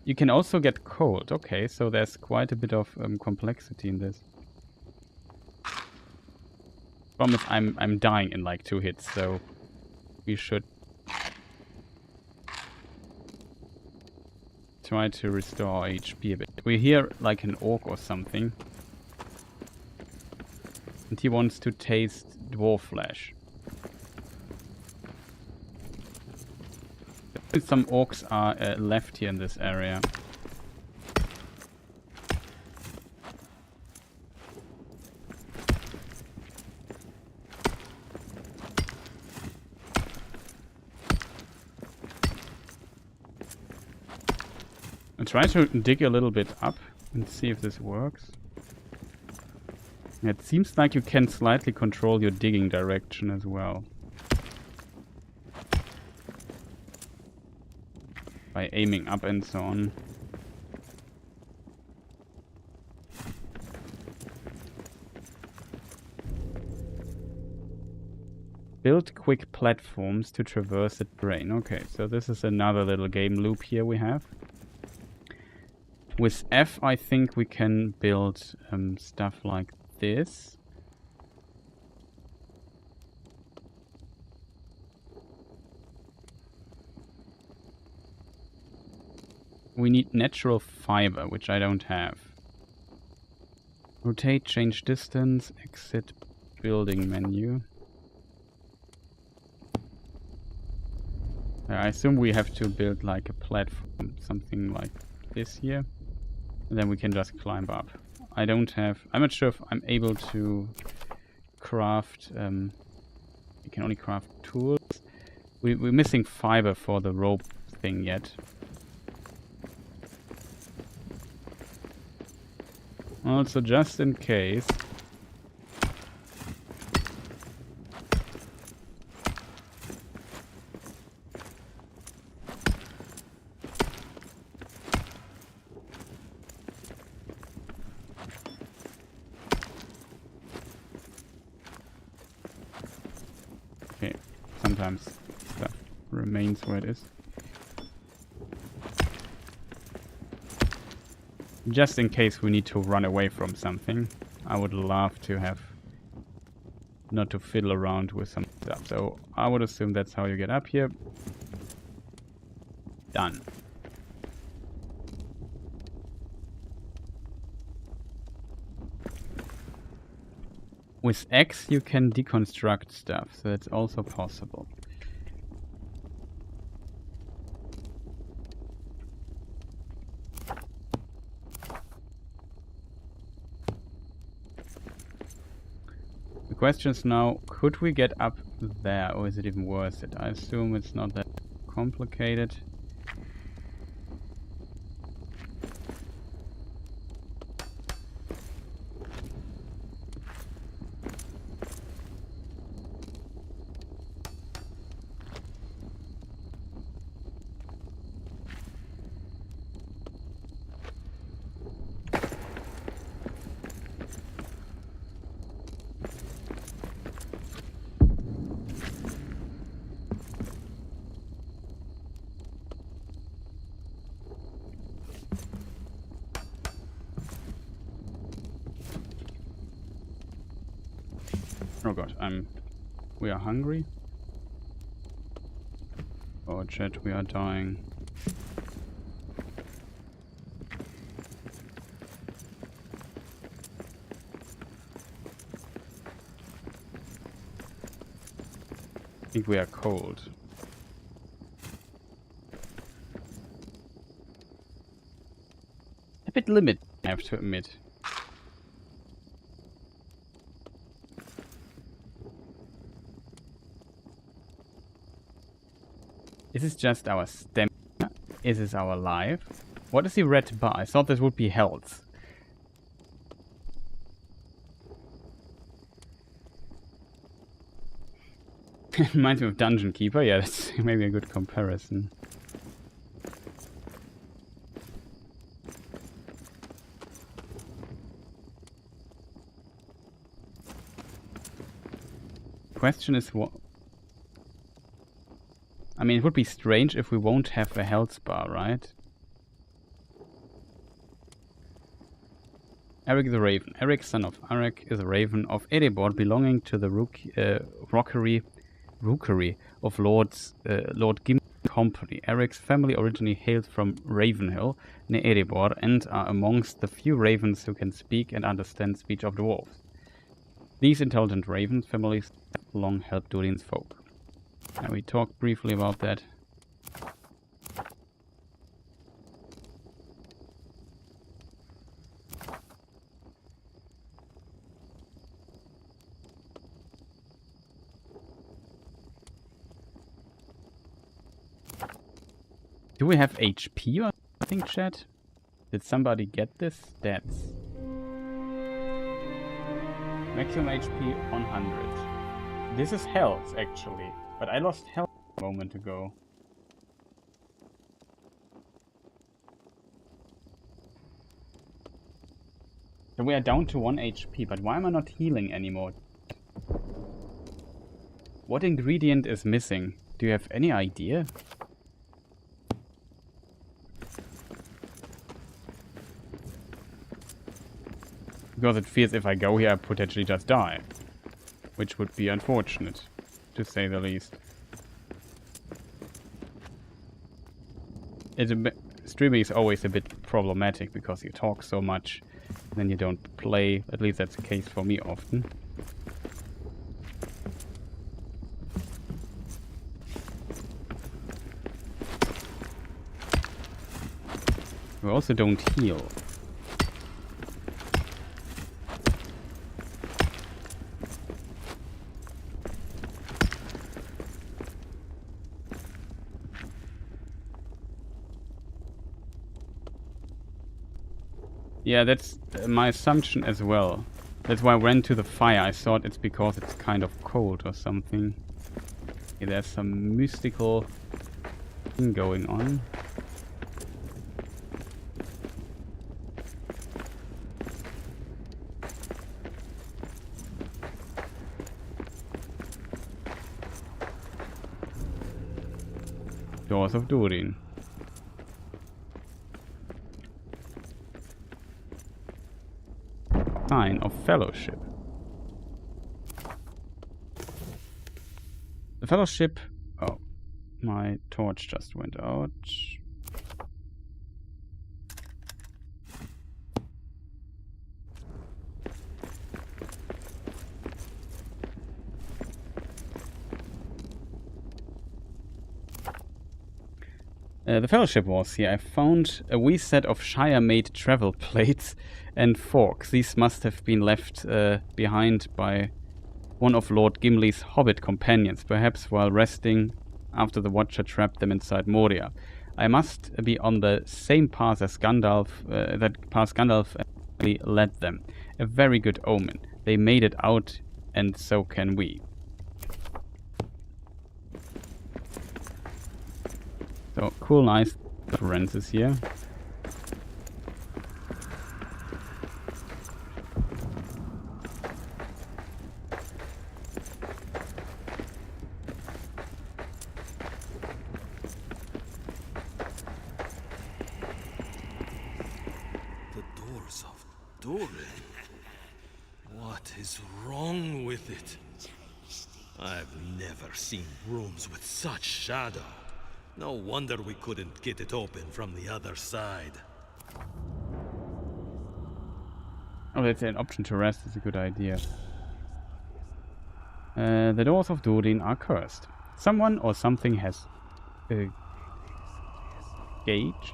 S1: you can also get cold. Okay, so there's quite a bit of complexity in this. Problem is, I'm dying in like 2 hits, so we should try to restore HP a bit. We hear like an orc or something, and he wants to taste dwarf flesh. Some orcs are left here in this area. I'll try to dig a little bit up and see if this works. It seems like you can slightly control your digging direction as well. By aiming up and so on. Build quick platforms to traverse the terrain. Okay, so this is another little game loop here we have. With F, I think we can build stuff like this. We need natural fiber, which I don't have. Rotate, change distance, exit building menu. I assume we have to build like a platform, something like this here. And then we can just climb up. I don't have... I'm not sure if I'm able to craft... we can only craft tools. We're missing fiber for the rope thing yet. Also, just in case... Okay, sometimes stuff remains where it is. Just in case we need to run away from something, I would love to have not to fiddle around with some stuff. So I would assume that's how you get up here. Done. With X you can deconstruct stuff, so that's also possible. The question is now, could we get up there, or is it even worth it? I assume it's not that complicated. Oh god, we are hungry. Oh chat, we are dying. I think we are cold. A bit limited, I have to admit. Is this just our stamina? Is this our life? What is the red bar? I thought this would be health. Reminds me of Dungeon Keeper. Yeah, that's maybe a good comparison. Question is what... I mean, it would be strange if we won't have a health bar, right? Eric is a raven. Eric, son of Arak, is a raven of Erebor, belonging to the rookery of Lord Gimli's company. Eric's family originally hailed from Ravenhill, near Erebor, and are amongst the few ravens who can speak and understand speech of dwarves. These intelligent raven families have long helped Durin's folk. And we talked briefly about that. Do we have HP or something, chat? Did somebody get this? Stats. Maximum HP 100. This is health, actually. But I lost health a moment ago. So we are down to 1 HP, but why am I not healing anymore? What ingredient is missing? Do you have any idea? Because it feels if I go here I potentially just die. Which would be unfortunate, to say the least. Streaming is always a bit problematic because you talk so much, then you don't play. At least that's the case for me often. We also don't heal. Yeah, that's my assumption as well. That's why I went to the fire. I thought it's because it's kind of cold or something. Okay, there's some mystical thing going on. Doors of Durin. Sign of Fellowship. The Fellowship... Oh, my torch just went out. The Fellowship was here. I found a wee set of Shire-made travel plates and forks. These must have been left behind by one of Lord Gimli's Hobbit companions, perhaps while resting after the Watcher trapped them inside Moria. I must be on the same path as Gandalf, Gandalf actually led them. A very good omen. They made it out, and so can we. So, cool, nice references here.
S8: The doors of Durin. What is wrong with it? I've never seen rooms with such shadow. No wonder we couldn't get it open from the other side.
S1: Oh, that's an option to rest is a good idea. The doors of Durin are cursed. Someone or something has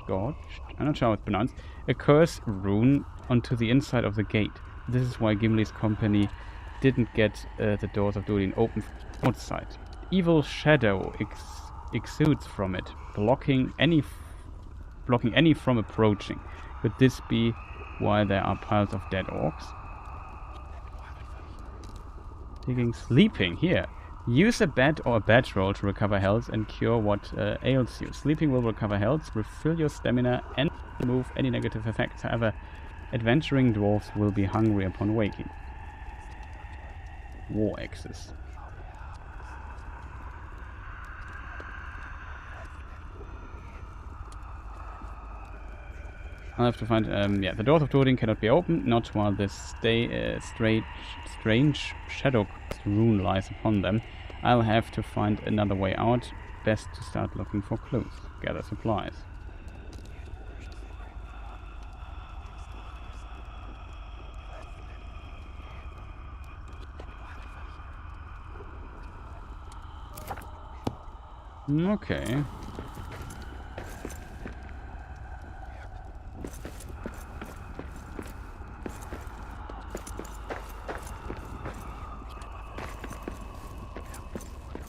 S1: gorged, I'm not sure how it's pronounced, a curse rune onto the inside of the gate. This is why Gimli's company didn't get the doors of Durin open from outside. Evil shadow exudes from it, blocking any from approaching. Could this be why there are piles of dead orcs? Digging, sleeping, here. Use a bed or a bedroll to recover health and cure what ails you. Sleeping will recover health, refill your stamina and remove any negative effects. However, adventuring dwarves will be hungry upon waking. War axes. I'll have to find, yeah, the doors of Tolkien cannot be opened, not while this strange shadow rune lies upon them. I'll have to find another way out. Best to start looking for clues. Gather supplies. Okay.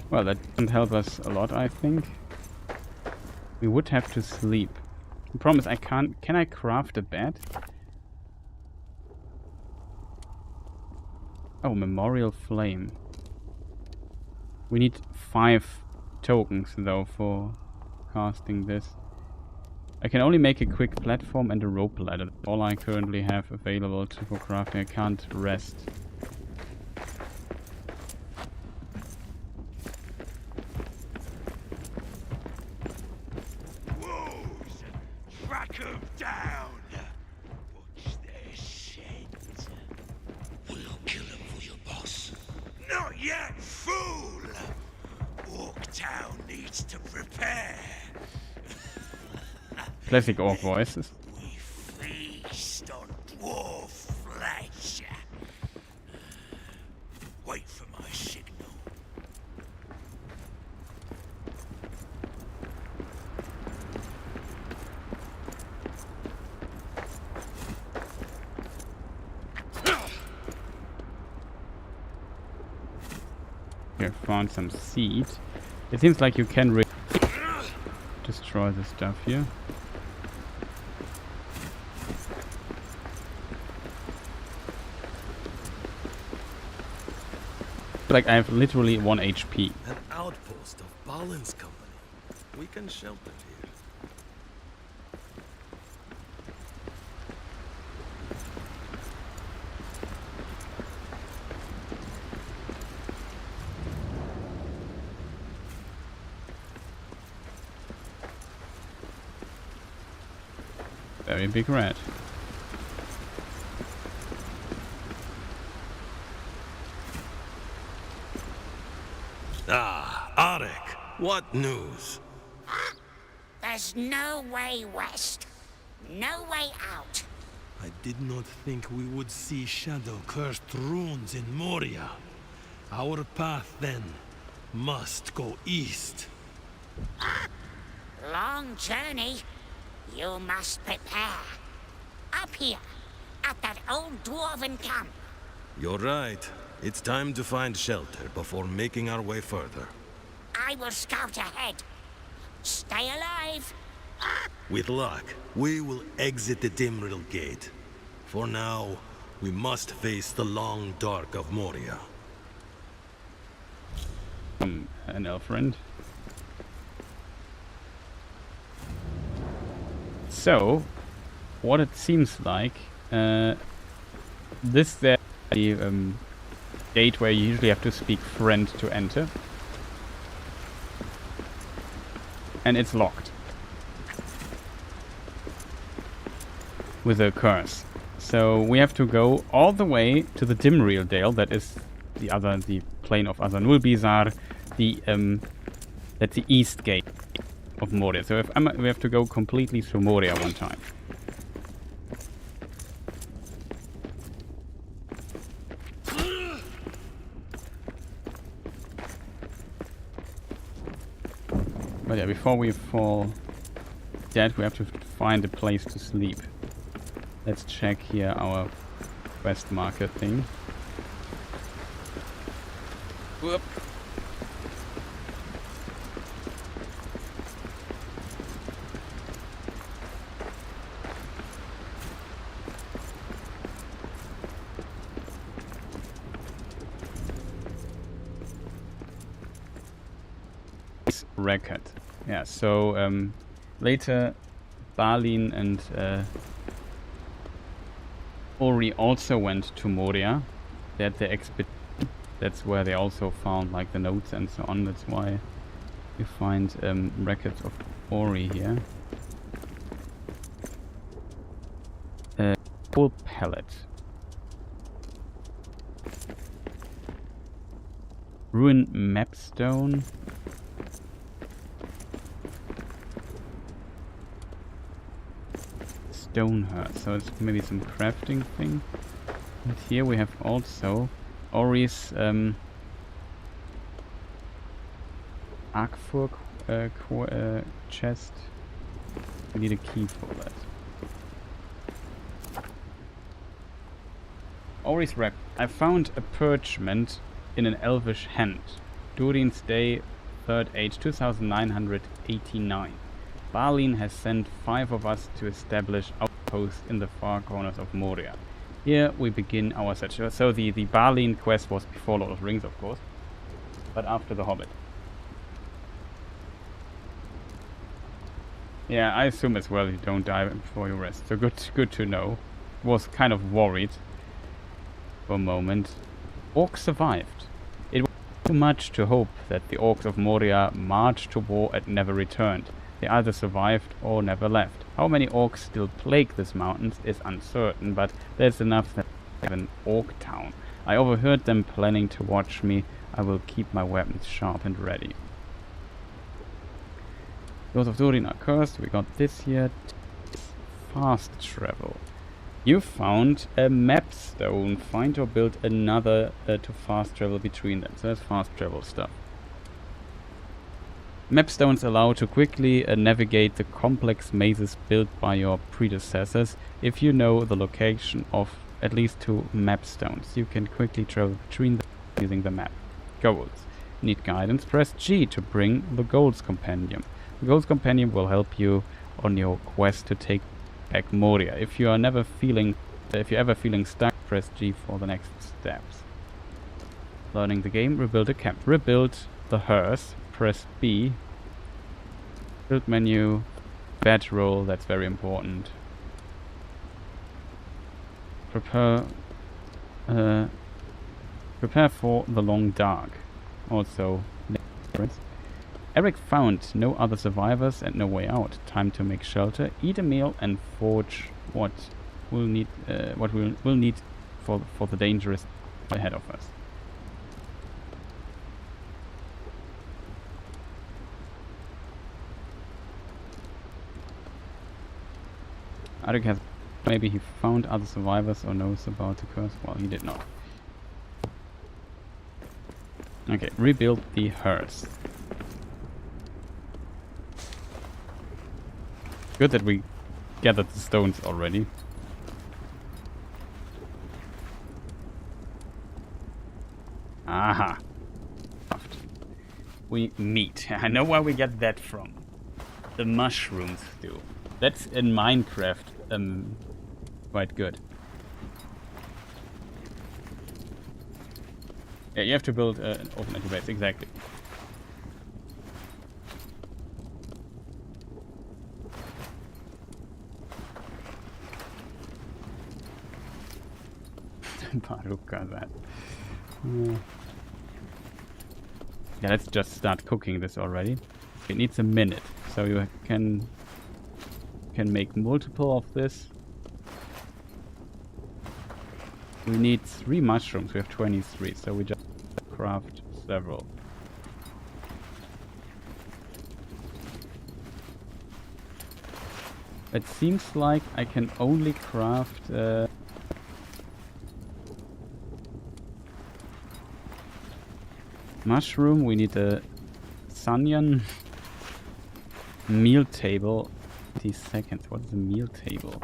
S1: Well, that doesn't help us a lot, I think. We would have to sleep. The problem is I can't... Can I craft a bed? Oh, Memorial Flame. We need 5 tokens, though, for casting this. I can only make a quick platform and a rope ladder. That's all I currently have available for crafting. I can't rest. Classic orc voices.
S3: We feast on dwarf flesh. Wait for my signal.
S1: Here, found some seed. It seems like you can really destroy the stuff here. Like I have literally 1 HP.
S8: An outpost of Pauline's company. We can shelter here.
S1: Very big rat.
S8: Ah, Arik, what news?
S9: There's no way west. No way out.
S8: I did not think we would see shadow-cursed runes in Moria. Our path, then, must go east.
S9: Long journey. You must prepare. Up here, at that old dwarven camp.
S8: You're right. It's time to find shelter before making our way further.
S9: I will scout ahead. Stay alive.
S8: With luck, we will exit the Dimrill Gate. For now, we must face the long dark of Moria.
S1: An elf friend. So, what it seems like, this there, the gate where you usually have to speak friend to enter. And it's locked. With a curse. So we have to go all the way to the Dimrill Dale, that is the plain of Azanul Bizar, that's the east gate of Moria. So we have to go completely through Moria one time. But yeah, before we fall dead, we have to find a place to sleep. Let's check here our quest marker thing. Whoop. record. Yeah, so later Pauline and Ori also went to Moria. They had the expedition. That's where they also found like the notes and so on. That's why you find records of Ori here. Coal pellet. Ruined mapstone. Stone heart. So it's maybe some crafting thing. And here we have also Ori's Arkfur chest. We need a key for that. Ori's rep. I found a parchment in an elvish hand. Durin's Day, 3rd Age, 2989. Pauline has sent 5 of us to establish outposts in the far corners of Moria. Here we begin our search. So the Pauline quest was before Lord of the Rings, of course, but after the Hobbit. Yeah, I assume as well you don't die before you rest. So good to know. Was kind of worried for a moment. Orcs survived. It was too much to hope that the orcs of Moria marched to war and never returned. They either survived or never left. How many orcs still plague these mountains is uncertain, but there's enough that they have an orc town. I overheard them planning to watch me. I will keep my weapons sharp and ready. Those of Durin are cursed. We got this here. Fast travel. You found a mapstone. Find or build another to fast travel between them. So that's fast travel stuff. Mapstones allow to quickly navigate the complex mazes built by your predecessors. If you know the location of at least 2 mapstones, you can quickly travel between them using the map. Goals. Need guidance? Press G to bring the Goals Compendium. The Goals Compendium will help you on your quest to take back Moria. If you are ever feeling stuck, press G for the next steps. Learning the game, rebuild a camp. Rebuild the hearse. Press B. Build menu. Bedroll, that's very important. Prepare for the long dark. Also, Eric found no other survivors and no way out. Time to make shelter, eat a meal, and forge what we'll need for the dangerous ahead of us. Eric has maybe he found other survivors or knows about the curse. Well, he did not. Okay, rebuild the hearse. Good that we gathered the stones already. Aha. We meat. I know where we get that from. The mushroom stew. That's in Minecraft quite good. Yeah, you have to build an automated base, exactly. Baruka, that. Yeah, let's just start cooking this already. It needs a minute, so you can make multiple of this. We need 3 mushrooms. We have 23, so we just craft several. It seems like I can only craft mushroom. We need a Sunyan meal table. 20 seconds. What is a meal table?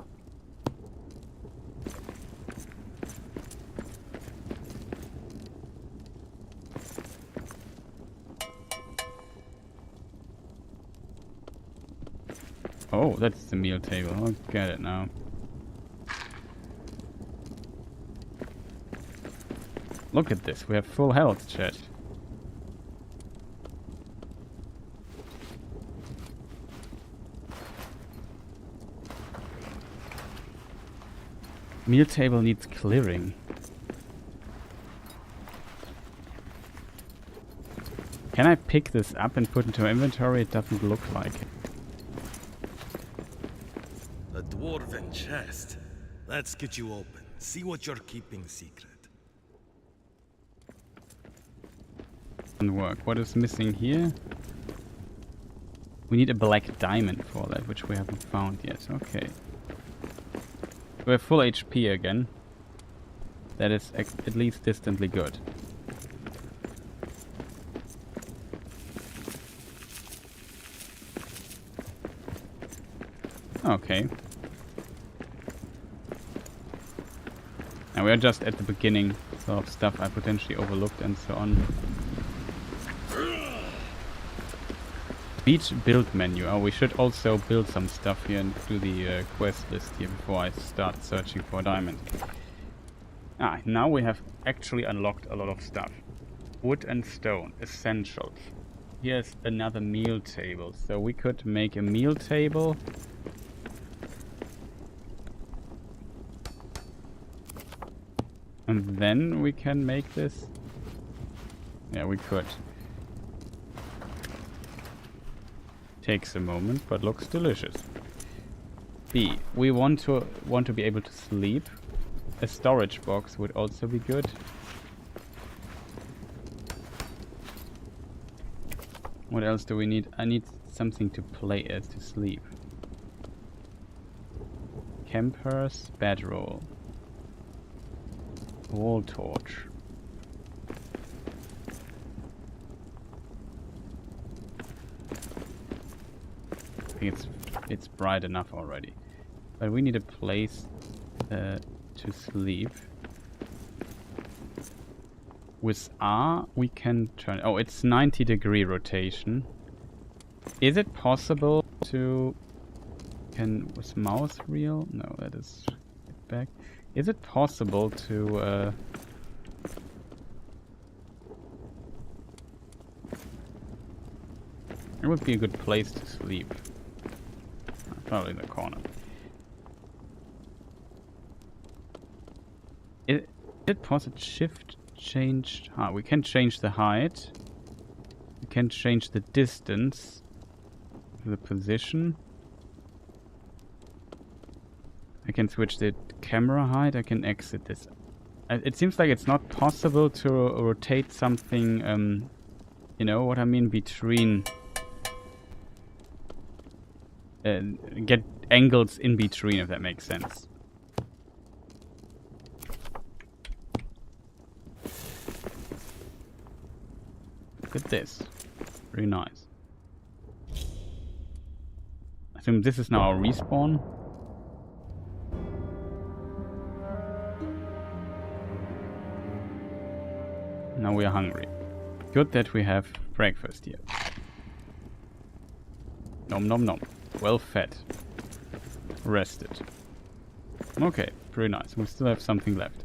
S1: Oh, that's the meal table. I'll get it now. Look at this. We have full health, chat. Meal table needs clearing. Can I pick this up and put into my inventory? It doesn't look like it.
S8: A dwarven chest. Let's get you open. See what you're keeping secret.
S1: Doesn't work. What is missing here? We need a black diamond for that, which we haven't found yet. Okay. We have full HP again. That is at least distantly good. Okay. Now we are just at the beginning, sort of stuff I potentially overlooked and so on. Beach build menu. Oh, we should also build some stuff here and do the quest list here before I start searching for a diamond. Ah, now we have actually unlocked a lot of stuff. Wood and stone, essentials. Here's another meal table. So we could make a meal table. And then we can make this. Yeah, we could. Takes a moment, but looks delicious. B. We want to be able to sleep. A storage box would also be good. What else do we need? I need something to play to sleep. Campers, bedroll. Wall torch. I think it's bright enough already. But we need a place to sleep. With R we can turn... Oh, it's 90-degree rotation. Is it possible to... With mouse wheel? No, that is... back. Is it possible to... It would be a good place to sleep. Probably in the corner. Is it possible? Shift changed. Ah, we can change the height. We can change the distance. The position. I can switch the camera height. I can exit this. It seems like it's not possible to rotate something. You know what I mean? Between. Get angles in between, if that makes sense. Look at this. Very nice. I assume this is now our respawn. Now we are hungry. Good that we have breakfast here. Nom nom nom. Well fed. Rested. Okay, pretty nice. We still have something left.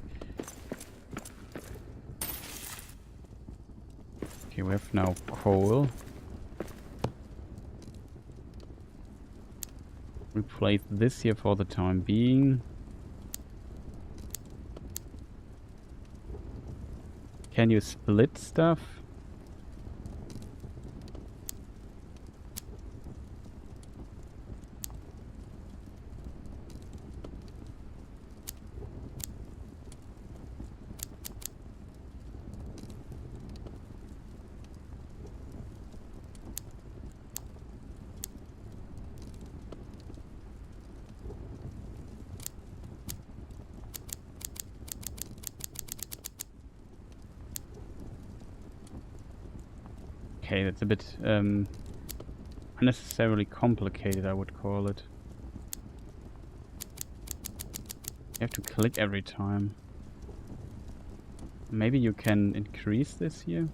S1: Okay, we have now coal. Replace this here for the time being. Can you split stuff? Okay, that's a bit unnecessarily complicated, I would call it. You have to click every time. Maybe you can increase this here?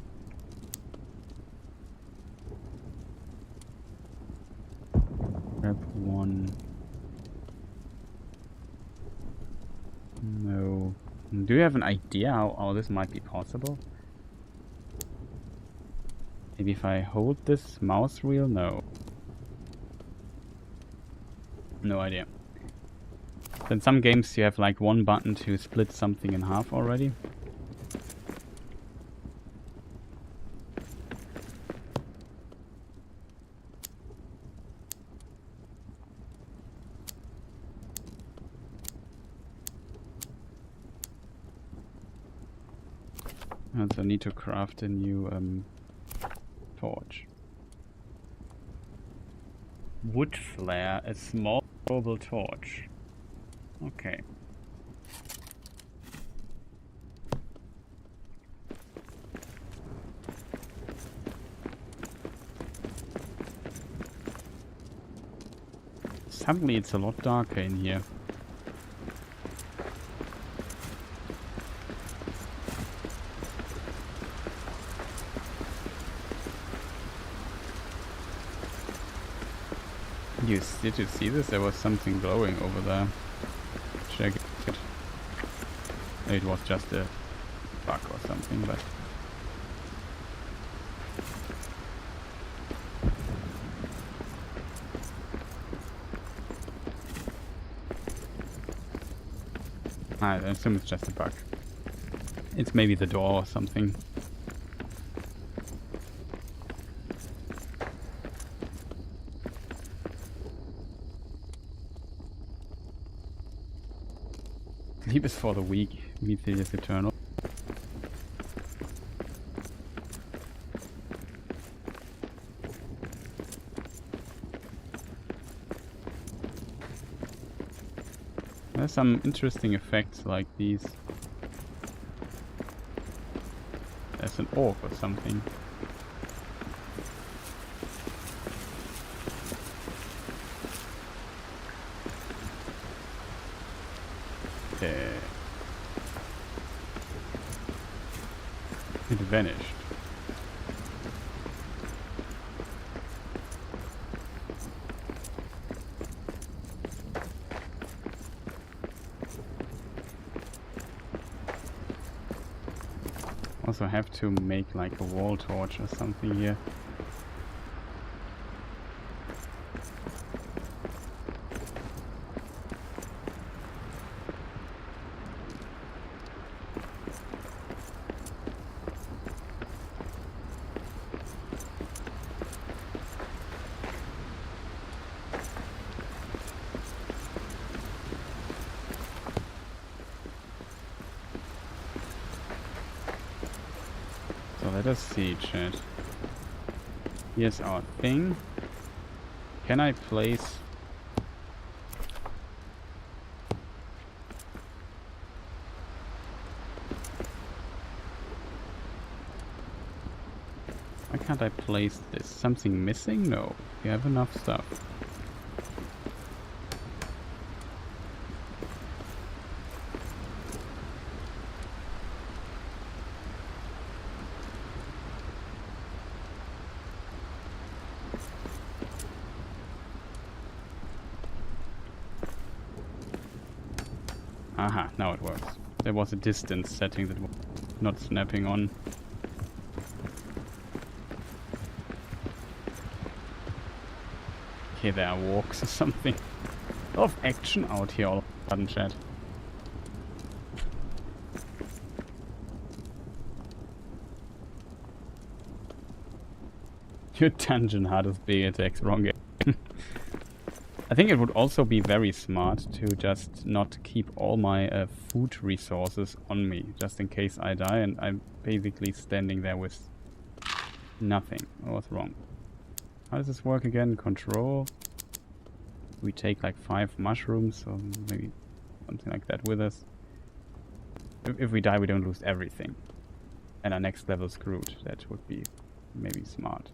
S1: Grab one. No. Do you have an idea how this might be possible? Maybe if I hold this mouse wheel? No. No idea. In some games you have like one button to split something in half already. So I need to craft a new torch. Wood flare, a small portable torch. Okay. Suddenly it's a lot darker in here. Did you see this? There was something glowing over there. Check it. It was just a bug or something, but... I assume it's just a bug. It's maybe the door or something. Sleep is for the weak. Mythil is eternal. There's some interesting effects like these. There's an orc or something. It vanished. Also have to make like a wall torch or something here. Let us see, chat. Here's our thing. Can I place... Why can't I place this? Something missing? No. We have enough stuff. Aha, now it works. There was a distance setting that was not snapping on. Okay, there are walks or something. A lot of action out here all of a sudden, chat. Your dungeon hardest big attacks, wrong game. I think it would also be very smart to just not keep all my food resources on me, just in case I die and I'm basically standing there with nothing. I was wrong. How does this work again? Control. We take like 5 mushrooms, or maybe something like that with us. If we die, we don't lose everything. And our next level screwed. That would be maybe smart.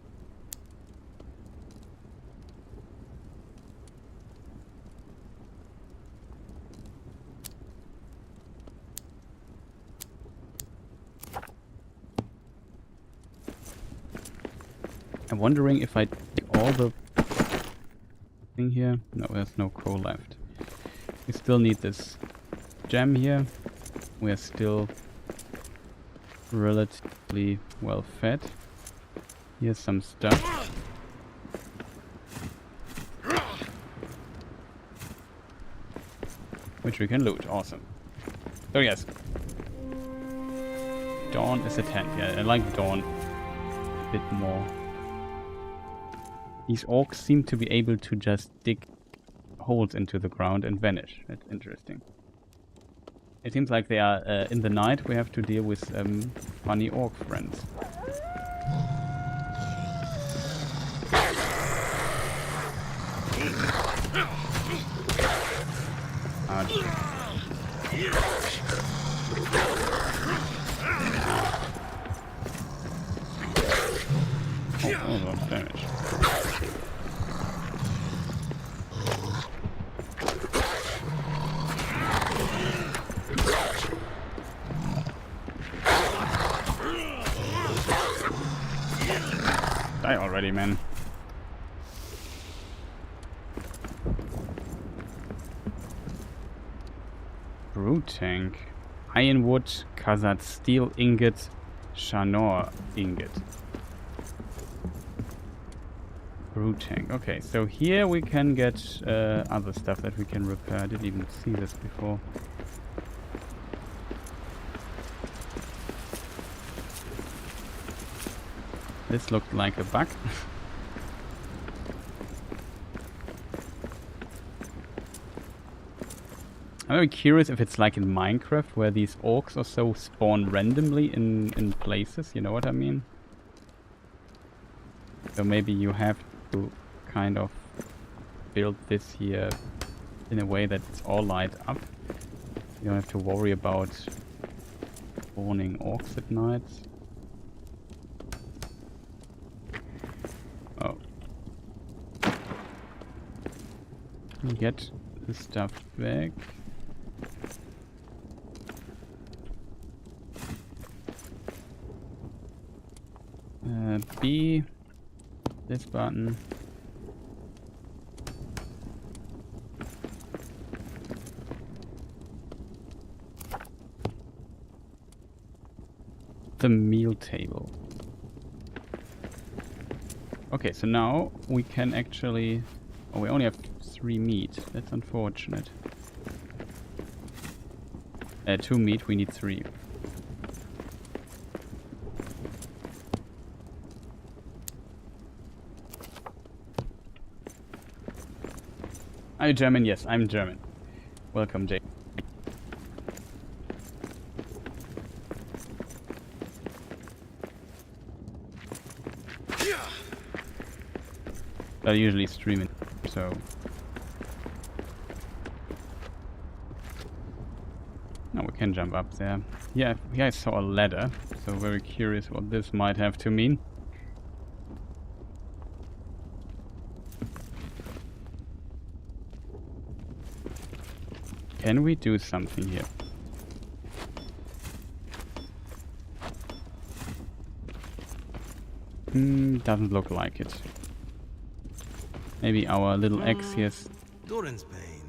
S1: I'm wondering if I take all the thing here. No, there's no coal left. We still need this gem here. We're still relatively well fed. Here's some stuff. Which which we can loot. Awesome. So yes. Dawn is a tent. Yeah, I like Dawn a bit more. These orcs seem to be able to just dig holes into the ground and vanish. That's interesting. It seems like they are in the night. We have to deal with funny orc friends. Oh, a lot of damage. Die already, man. Brute tank. Ironwood, Khazad steel ingot, Shanor ingot. Brute tank. Okay, so here we can get other stuff that we can repair. I didn't even see this before. This looked like a bug. I'm very curious if it's like in Minecraft where these orcs or so spawn randomly in places, you know what I mean? So maybe you have to kind of build this here in a way that it's all light up. You don't have to worry about spawning orcs at night. Oh. Get the stuff back. B, this button. The meal table. Okay, so now we can actually... Oh, we only have 3 meat. That's unfortunate. 2 meat, we need 3. Are you German? Yes, I'm German. Welcome, Jake. I usually stream it, so... No, we can jump up there. Yeah, I saw a ladder, so very curious what this might have to mean. Can we do something here? Doesn't look like it. Maybe our little axe here.
S8: Doran's pain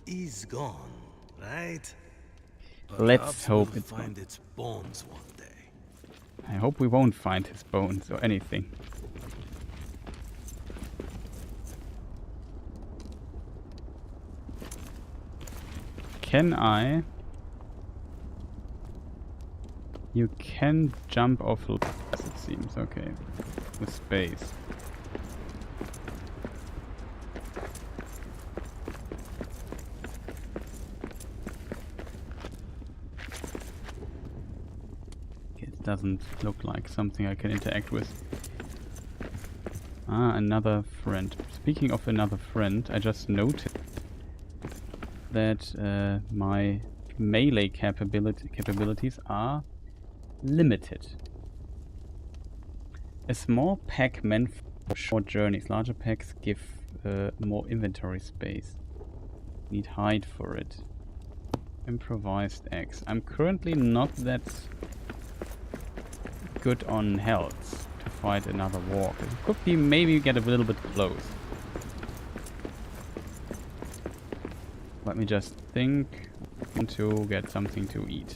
S8: is gone, right?
S1: Let's hope it's
S8: find
S1: gone.
S8: its bones one day.
S1: I hope we won't find his bones or anything. Can I? You can jump off as it seems. Okay, with space. It doesn't look like something I can interact with. Ah, another friend. Speaking of another friend, I just noticed that my melee capabilities are limited. A small pack meant for short journeys. Larger packs give more inventory space. Need hide for it. Improvised axe. I'm currently not that good on health to fight another walk. It could be maybe get a little bit close. Let me just think. I want to get something to eat.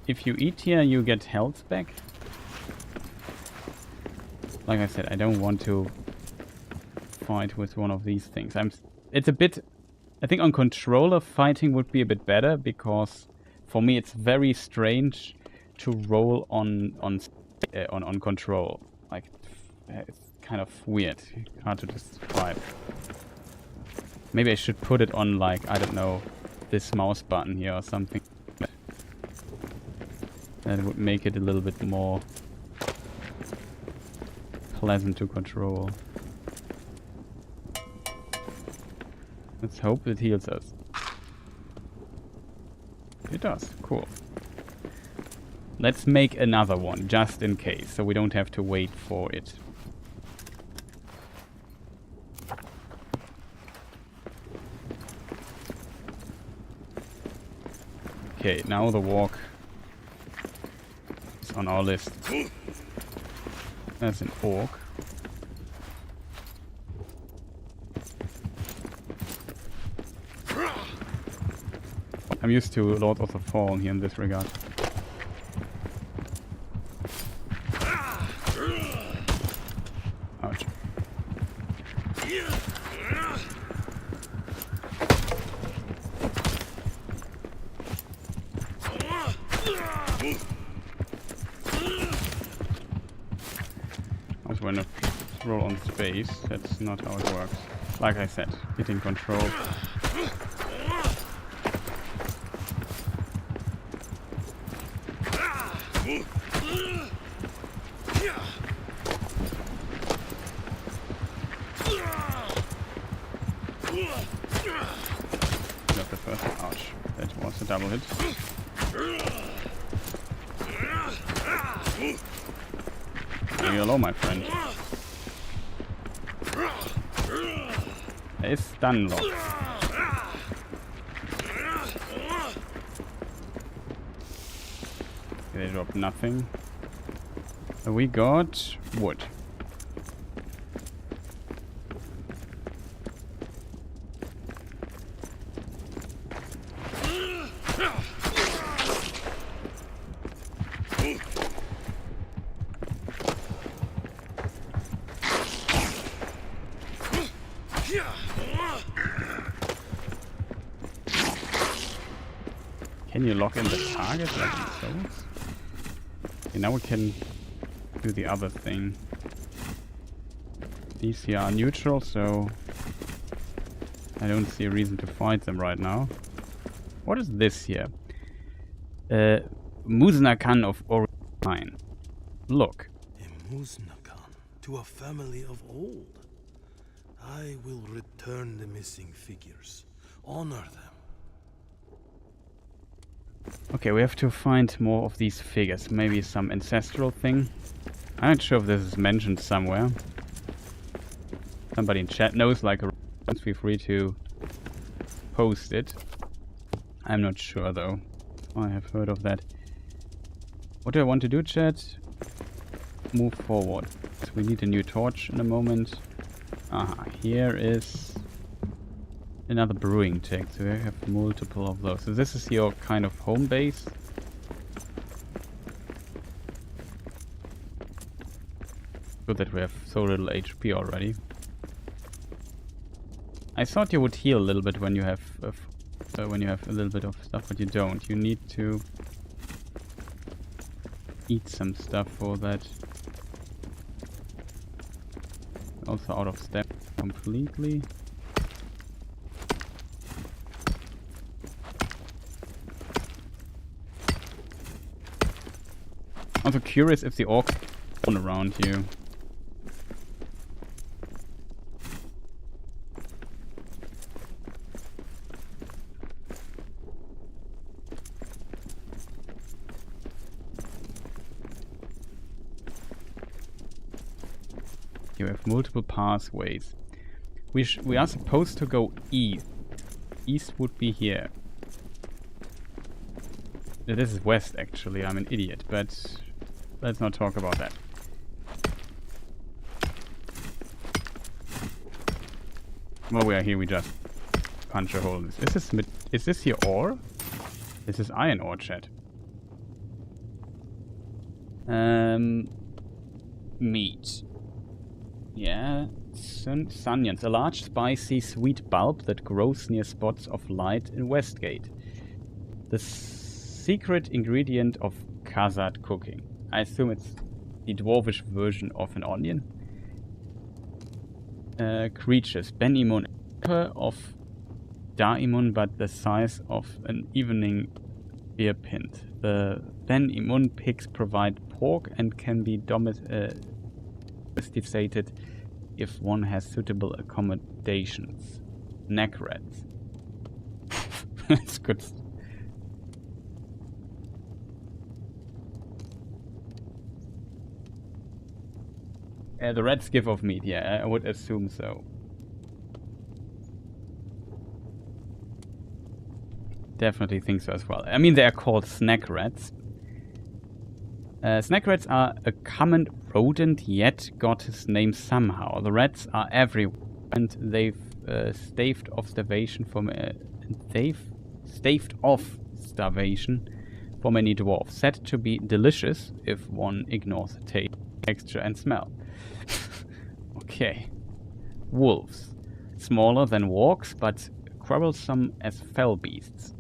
S1: if you eat here, you get health back. Like I said, I don't want to fight with one of these things. It's a bit... I think on controller fighting would be a bit better, because for me it's very strange to roll on control. Like, it's kind of weird, hard to describe. Maybe I should put it on, like, I don't know, this mouse button here or something. That would make it a little bit more pleasant to control. Let's hope it heals us. It does. Cool. Let's make another one, just in case, so we don't have to wait for it. Okay, now the walk is on our list. That's an orc. I'm used to Lord of the Fallen here in this regard. Ouch. Also, when I roll on space, that's not how it works. Like I said, hitting control. Got the first. Ouch. That was a double hit. Hello, my friend. There is stun lock. They dropped nothing. We got wood. Can you lock in the target like in Souls? Okay, now we can do the other thing. These here are neutral, so I don't see a reason to fight them right now. What is this here? Muznakan of Orient. Look.
S8: A Muznakan to a family of old. I will return the missing figures. Honor them.
S1: Okay, we have to find more of these figures. Maybe some ancestral thing. I'm not sure if this is mentioned somewhere. Somebody in chat knows, like, feel free to post it. I'm not sure though. I have heard of that. What do I want to do, chat? Move forward. So we need a new torch in a moment. Aha, here is another brewing tank. So we have multiple of those. So this is your kind of home base. Good that we have so little HP already. I thought you would heal a little bit when you have a little bit of stuff, but you don't. You need to eat some stuff for that. Also out of step completely. Also curious if the orcs spawn around you. You have multiple pathways. We are supposed to go east. East would be here. This is west, actually. I'm an idiot, but let's not talk about that. While we are here, we just punch a hole in this. Is this your ore? This is iron ore, chat. Meat. Yeah. Sunions, a large, spicy, sweet bulb that grows near spots of light in Westgate. The secret ingredient of Khazad cooking. I assume it's the dwarvish version of an onion. Creatures. Ben-Imun, of Da'imun, but the size of an evening beer pint. The Ben-Imun pigs provide pork and can be domesticated if one has suitable accommodations. Neck rats. That's good. The rats give off meat, yeah, I would assume so. Definitely think so as well. I mean, they are called snack rats. Snack rats are a common rodent, yet got his name somehow. The rats are everywhere, and they've staved off starvation for many dwarves. Said to be delicious if one ignores the taste, texture, and smell. Okay. Wolves. Smaller than wargs, but quarrelsome as fell beasts.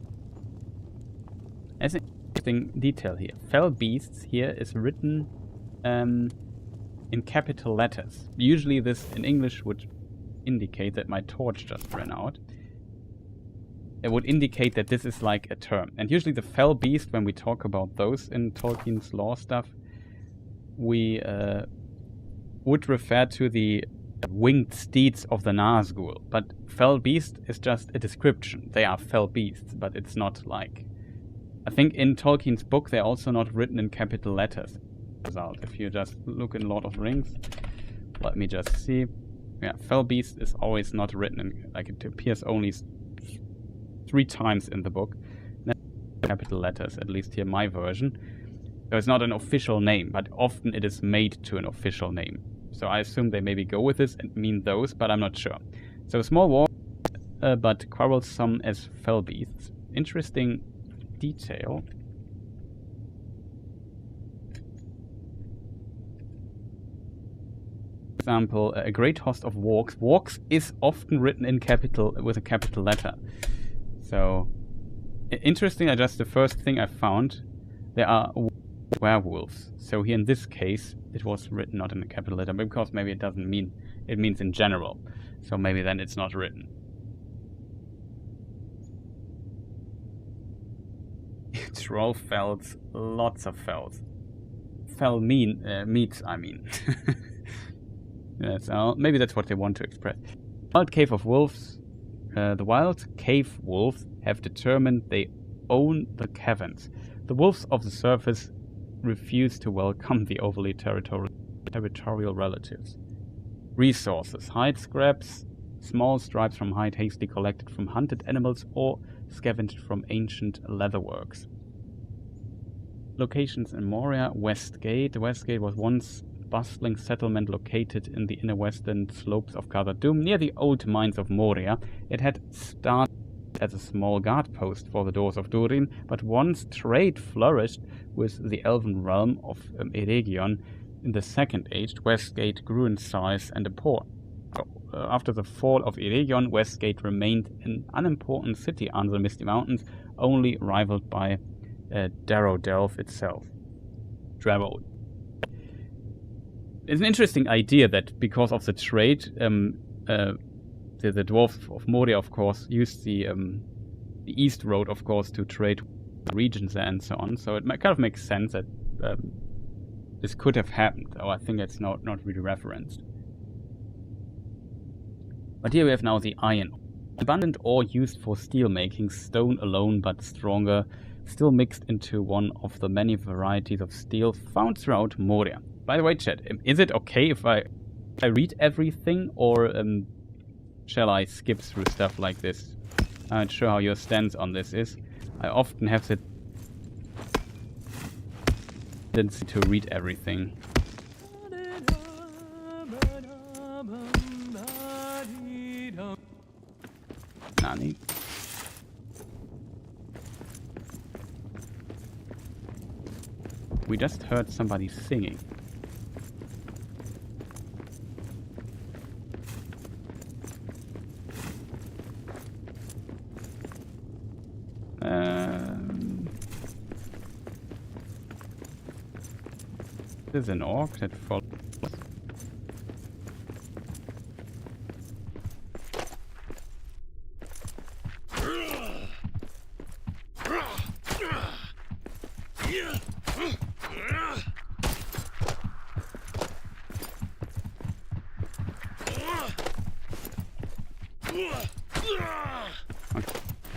S1: As an interesting detail here, fell beasts here is written in capital letters. Usually this in English would indicate that my torch just ran out. It would indicate that this is like a term. And usually the fell beast, when we talk about those in Tolkien's lore stuff, we would refer to the winged steeds of the Nazgul. But fell beast is just a description. They are fell beasts, but it's not like... I think in Tolkien's book they're also not written in capital letters. If you just look in Lord of the Rings, let me just see. Yeah, fell beast is always not written in, like, it appears only 3 times in the book. Capital letters, at least here my version. So it's not an official name, but often it is made to an official name. So I assume they maybe go with this and mean those, but I'm not sure. So small war, but quarrelsome as fell beasts. Interesting detail. For example, a great host of wargs. Wargs is often written in capital with a capital letter. So interesting. Just the first thing I found, there are werewolves. So here in this case, it was written not in a capital letter, because maybe it doesn't mean, it means in general. So maybe then it's not written. Troll fells, lots of fells. Fell meats, I mean. Yeah, so maybe that's what they want to express. Wild Cave of Wolves. The Wild Cave Wolves have determined they own the caverns. The wolves of the surface refuse to welcome the overly territorial relatives. Resources. Hide scraps, small stripes from hide hastily collected from hunted animals or scavenged from ancient leatherworks. Locations in Moria, Westgate. Westgate was once a bustling settlement located in the inner western slopes of Khazad Dûm, near the old mines of Moria. It had started as a small guard post for the doors of Durin, but once trade flourished with the elven realm of Eregion in the Second Age, Westgate grew in size and importance. After the fall of Eregion, Westgate remained an unimportant city under the Misty Mountains, only rivaled by Darrow itself. Darrow. It's an interesting idea that because of the trade, the dwarves of Moria, of course, used the east road, of course, to trade regions and so on. So it kind of makes sense that this could have happened, though I think it's not really referenced. But here we have now the iron. Abundant ore used for steel making, stone alone but stronger, still mixed into one of the many varieties of steel found throughout Moria. By the way, chat, is it okay if I read everything, or shall I skip through stuff like this? I'm not sure how your stance on this is. I often have the tendency to read everything. Nani? We just heard somebody singing. There's an orc that follows.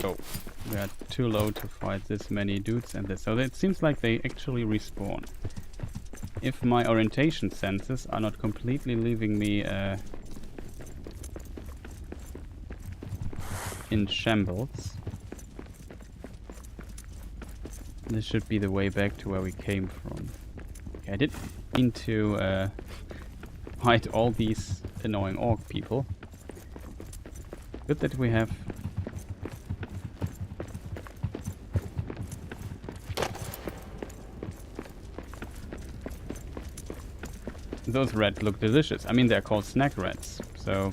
S1: So we are too low to fight this many dudes and this. So it seems like they actually respawn. If my orientation senses are not completely leaving me in shambles, this should be the way back to where we came from. Okay, I didn't mean to fight all these annoying orc people. Good that we have those rats look delicious. I mean, they're called snack rats, so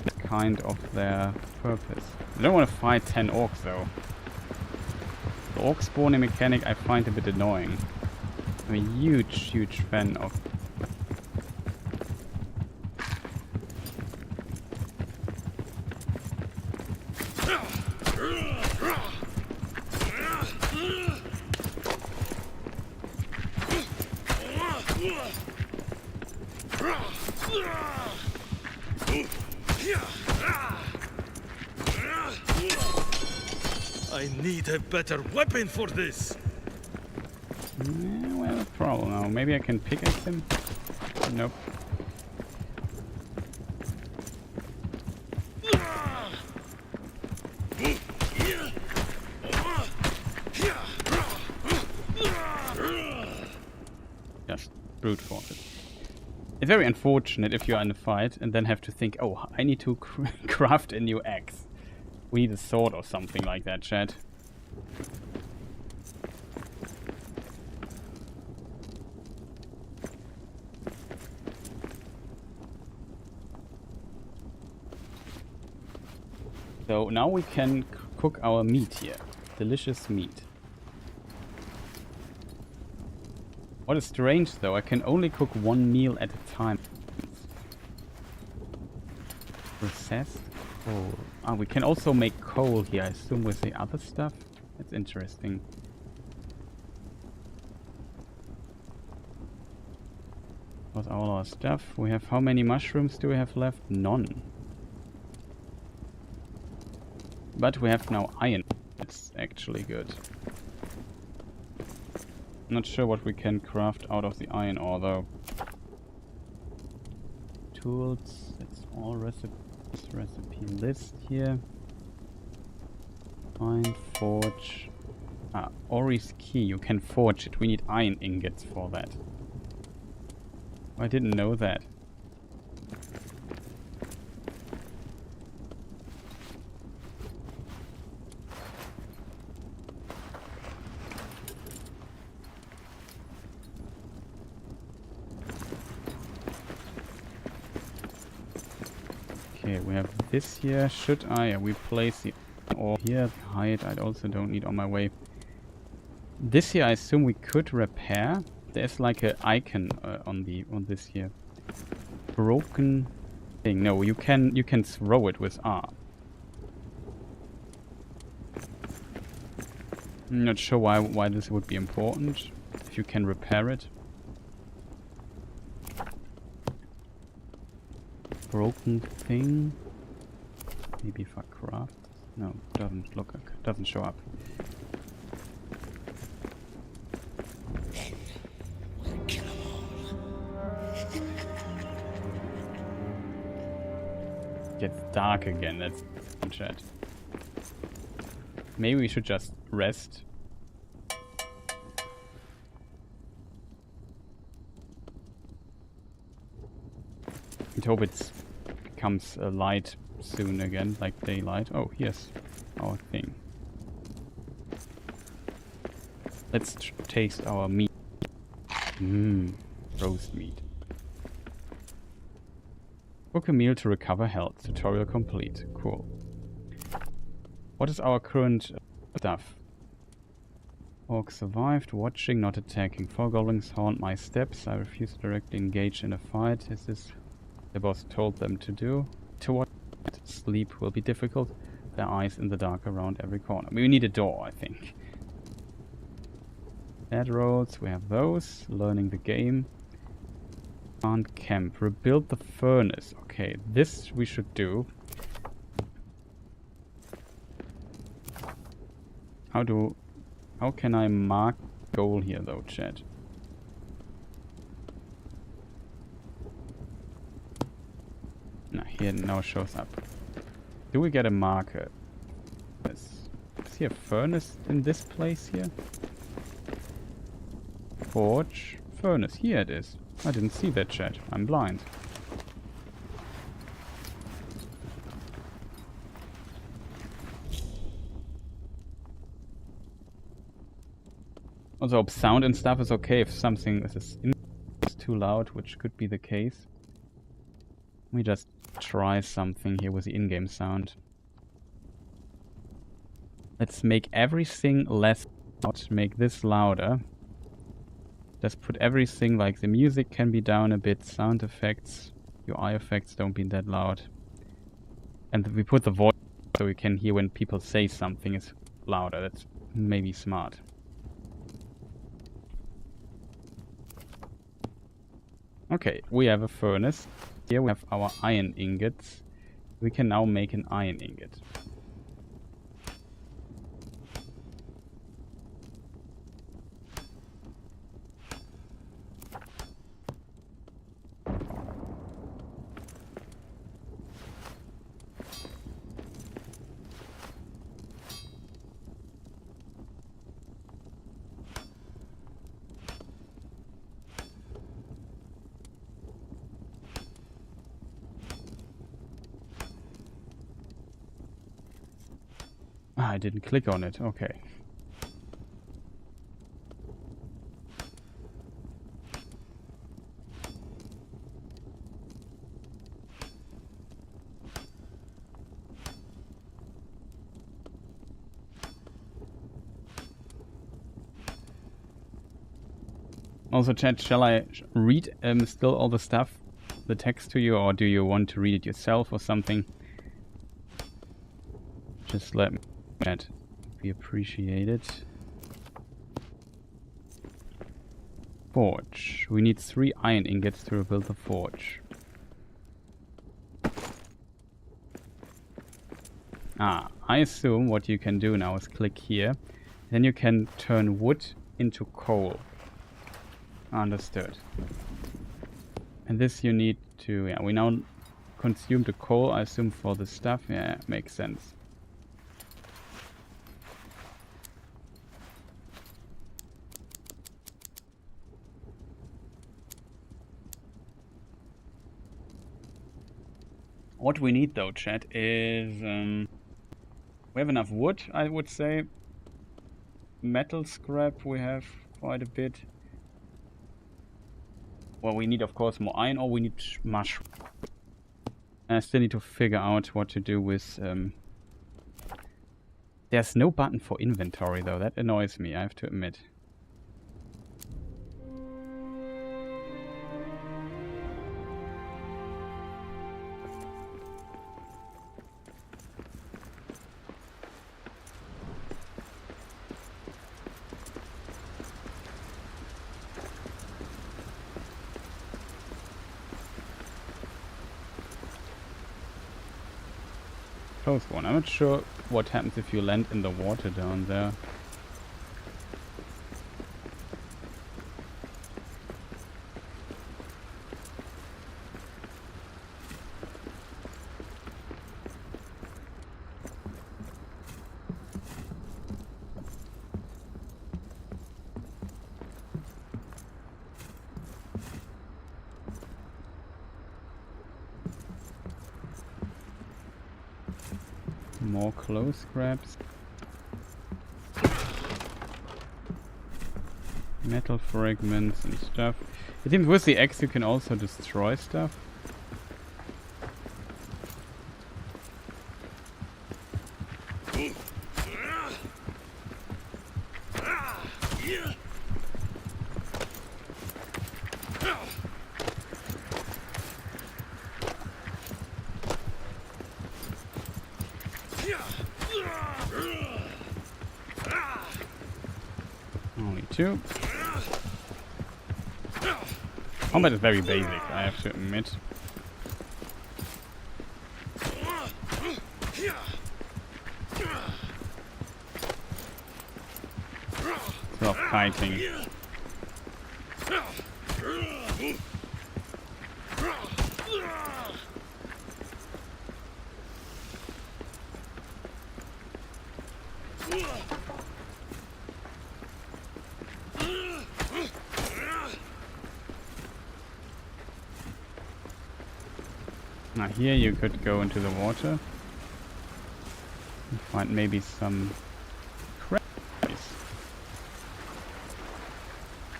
S1: that's kind of their purpose. I don't want to fight 10 orcs though. The orc spawning mechanic I find a bit annoying. I'm a huge fan of.
S8: I need a better weapon for this.
S1: Well, problem now. Maybe I can pickaxe him? Nope. Just brute force it. It's very unfortunate if you're in a fight and then have to think, oh, I need to craft a new axe. We need a sword or something like that, chat. So now we can cook our meat here. Delicious meat. What is strange though, I can only cook one meal at a time. Processed coal. Ah, we can also make coal here, I assume with the other stuff. That's interesting. What's all our stuff? We have how many mushrooms do we have left? None. But we have now iron. That's actually good. Not sure what we can craft out of the iron ore though. Tools, that's all recipe list here. Find, forge. Ah, Ori's key, you can forge it. We need iron ingots for that. I didn't know that. Okay, we have this here. Should I? Yeah, we place the ore here. Hide, I also don't need on my way. This here, I assume we could repair. There's like an icon on this here. Broken thing. No, you can throw it with R. I'm not sure why this would be important. If you can repair it. Broken thing. Maybe if I craft. No, doesn't show up.
S9: Then we'll kill them all.
S1: Gets dark again. That's chat. Maybe we should just rest. I hope it becomes light soon again, like daylight. Oh, here's our thing. Let's taste our meat. Roast meat. Cook a meal to recover health. Tutorial complete. Cool. What is our current stuff? Orc survived. Watching, not attacking. 4 goblins haunt my steps. I refuse to directly engage in a fight. Is this the boss told them to do? To what? Sleep will be difficult. Their eyes in the dark around every corner. We need a door, I think. Bad roads, we have those. Learning the game. Plant camp. Rebuild the furnace. Okay, this we should do. How can I mark goal here though, chat? Nah, here it now shows up. Do we get a marker? Is here a furnace in this place here? Forge. Furnace. Here it is. I didn't see that, chat. I'm blind. Also, sound and stuff is okay if something is too loud, which could be the case. We just try something here with the in-game sound. Let's make everything less loud, make this louder. Just put everything, like the music can be down a bit, sound effects, UI effects don't be that loud. And we put the voice so we can hear when people say something is louder. That's maybe smart. Okay, we have a furnace. Here we have our iron ingots. We can now make an iron ingot. I didn't click on it. Okay. Also, chat, shall I read still all the stuff, the text to you, or do you want to read it yourself or something? Just let me know. We appreciate it. Forge. We need 3 iron ingots to rebuild the forge. Ah, I assume what you can do now is click here. Then you can turn wood into coal. Understood. And this you need to... Yeah, we now consume the coal, I assume, for the stuff. Yeah, makes sense. What we need though, chat, is... we have enough wood, I would say. Metal scrap we have quite a bit. Well, we need, of course, more iron, or we need mushroom. I still need to figure out what to do with... There's no button for inventory, though. That annoys me, I have to admit. Close one. I'm not sure what happens if you land in the water down there. More close grabs. Metal fragments and stuff. It seems with the axe you can also destroy stuff. Only 2. Combat is very basic, I have to admit. It's a lot of kiting. Now here you could go into the water and find maybe some crabs.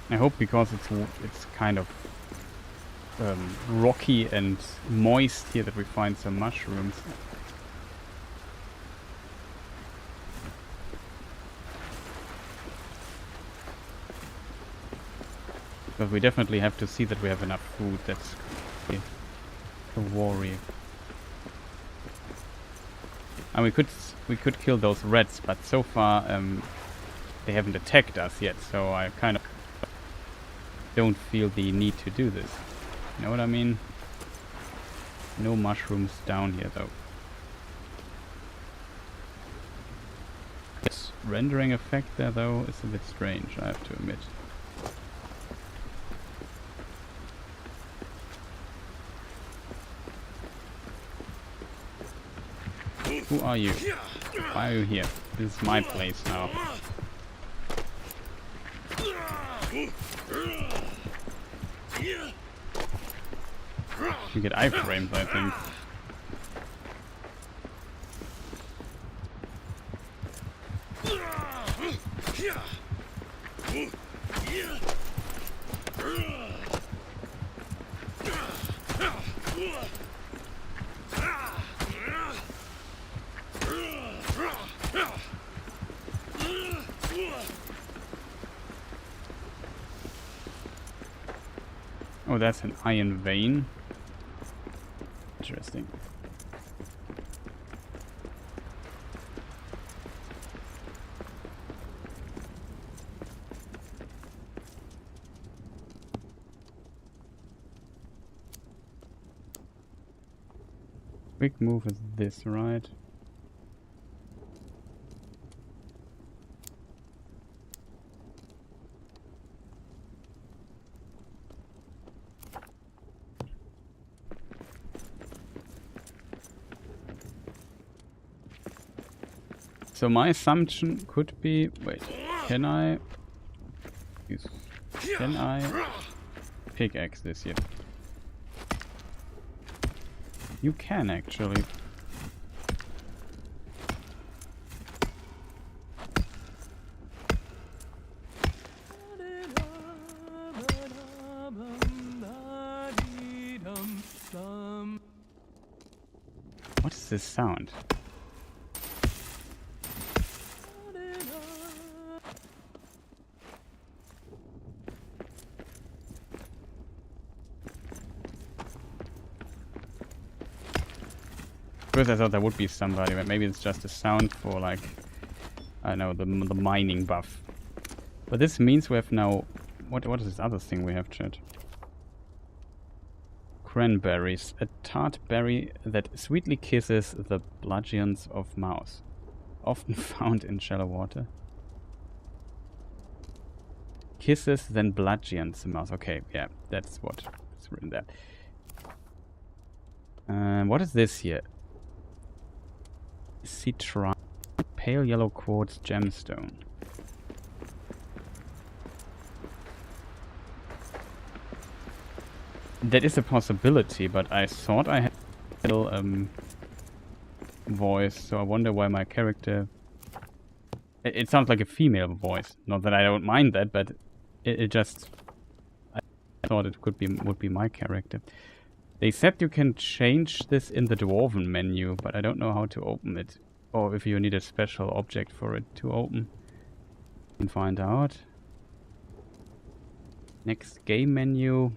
S1: I hope because it's kind of rocky and moist here that we find some mushrooms. But we definitely have to see that we have enough food. That's a worry. And we could kill those rats, but so far they haven't attacked us yet. So I kind of don't feel the need to do this. You know what I mean? No mushrooms down here though. This rendering effect there though is a bit strange, I have to admit. Who are you? Why are you here? This is my place now. You get iframes, I think. Oh, that's an iron vein. Interesting. Quick move is this, right? So my assumption could be, wait, can I pickaxe this here? You can actually. What is this sound? First I thought there would be somebody, but maybe it's just a sound for, like, I don't know, the mining buff. But this means we have now... What is this other thing we have, chat? Cranberries. A tart berry that sweetly kisses the bludgeons of mouse. Often found in shallow water. Kisses, then bludgeons the mouse. Okay, yeah, that's what is written there. What is this here? Citron, pale yellow quartz gemstone. That is a possibility, but I thought I had a little voice, so I wonder why my character... It sounds like a female voice. Not that I don't mind that, but It just... I thought it would be my character. They said you can change this in the Dwarven menu, but I don't know how to open it. Or if you need a special object for it to open. You can find out. Next game menu.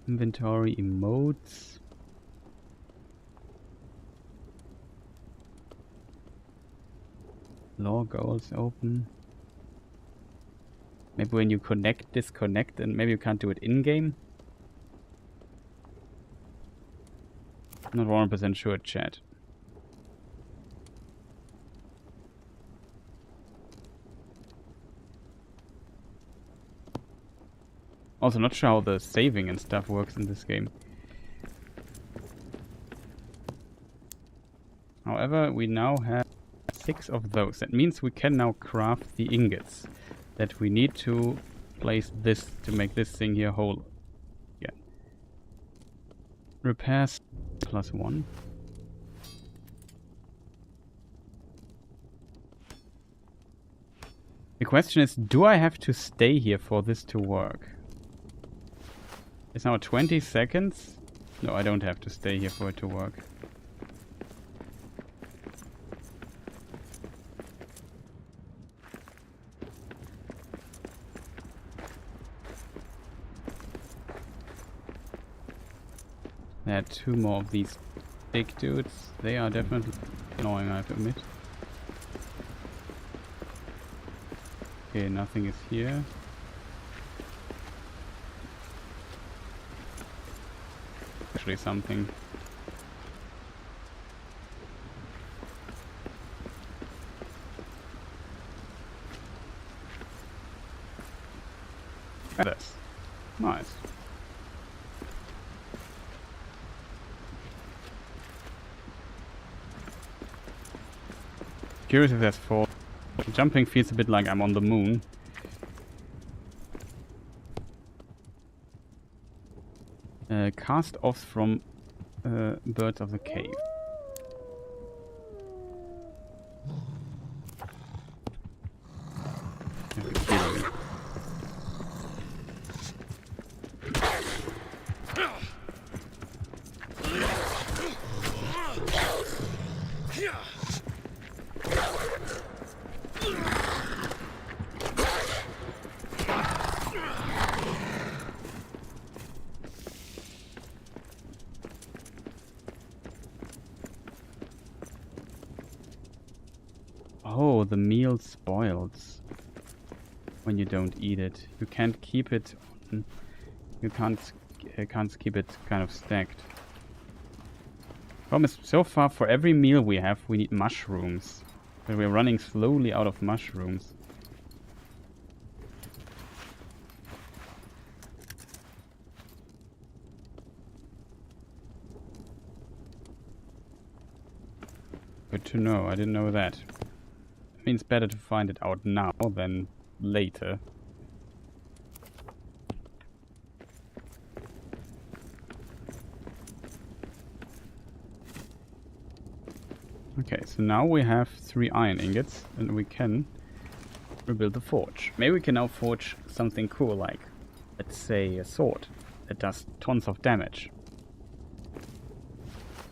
S1: Inventory, emotes. Lore goals open. Maybe when you connect, disconnect, and maybe you can't do it in-game. Not 100% sure, chat. Also not sure how the saving and stuff works in this game. However, we now have 6 of those. That means we can now craft the ingots that we need to place this to make this thing here whole. Yeah. Repairs +1. The question is, do I have to stay here for this to work? It's now 20 seconds. No, I don't have to stay here for it to work. There are 2 more of these big dudes. They are definitely annoying, I have to admit. Okay, nothing is here. Actually something. Feathers. Nice. Curious if that's 4. Jumping feels a bit like I'm on the moon. Cast offs from birds of the cave. Oh, the meal spoils when you don't eat it. You can't keep it. You can't keep it kind of stacked. Problem is, so far for every meal we have, we need mushrooms, but we're running slowly out of mushrooms. Good to know. I didn't know that. Means better to find it out now than later. Okay, so now we have 3 iron ingots and we can rebuild the forge. Maybe we can now forge something cool like, let's say, a sword that does tons of damage.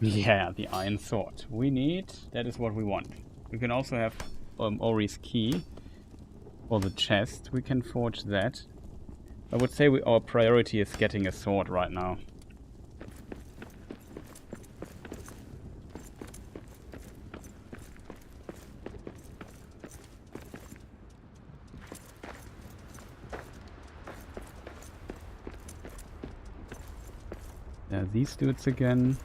S1: Yeah, the iron sword. That is what we want. We can also have Ori's key or the chest. We can forge that. I would say our priority is getting a sword right now. There are these dudes again.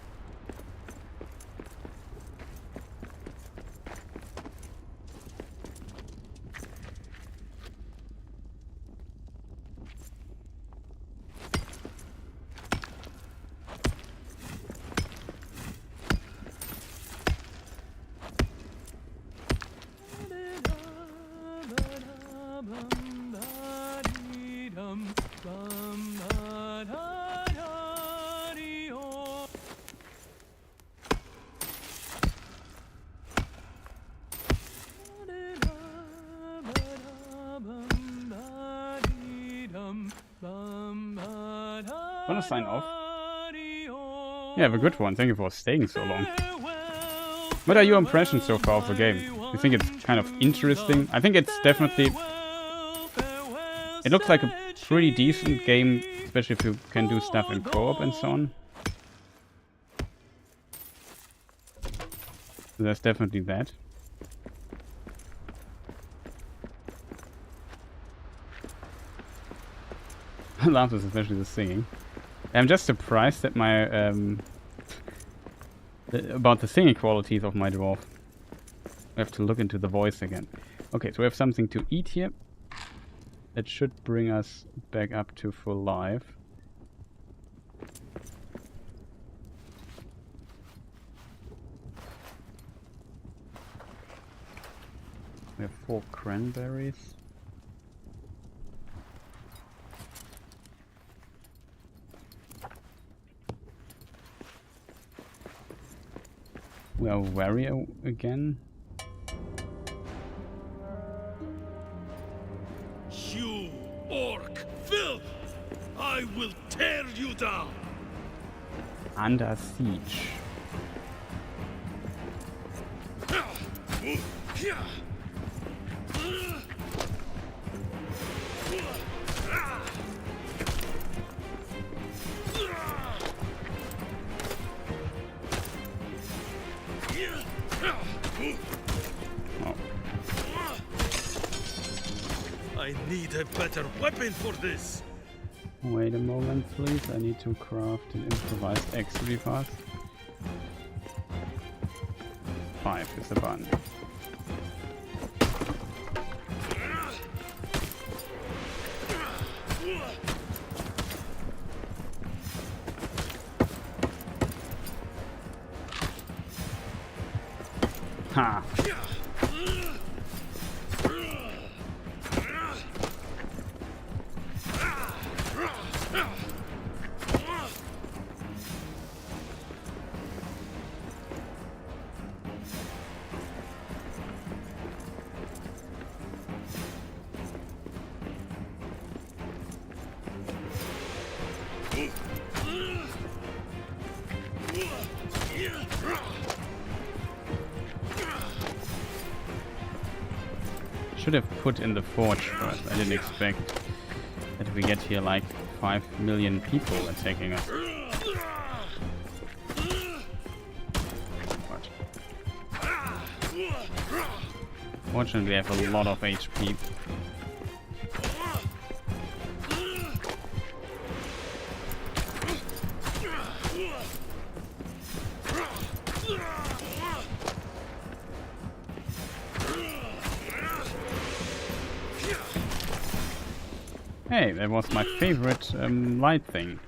S1: Wanna sign off? Yeah, have a good one. Thank you for staying so long. What are your impressions so far of the game? You think it's kind of interesting? I think it's definitely... It looks like a pretty decent game, especially if you can do stuff in co-op and so on. So there's definitely that. I love this, especially the singing. I'm just surprised at my about the singing qualities of my dwarf. I have to look into the voice again. Okay, so we have something to eat here. That should bring us back up to full life. We have 4 cranberries. We are Wario again.
S8: You orc filth! I will tear you down!
S1: Under siege.
S8: I need a better weapon for this!
S1: Wait a moment, please. I need to craft an improvised axe really fast. 5 is a button. Ha! Should have put in the forge first. I didn't expect that we get here like 5 million people attacking us. What? Fortunately, we have a lot of HP. Hey, that was my favorite light thing.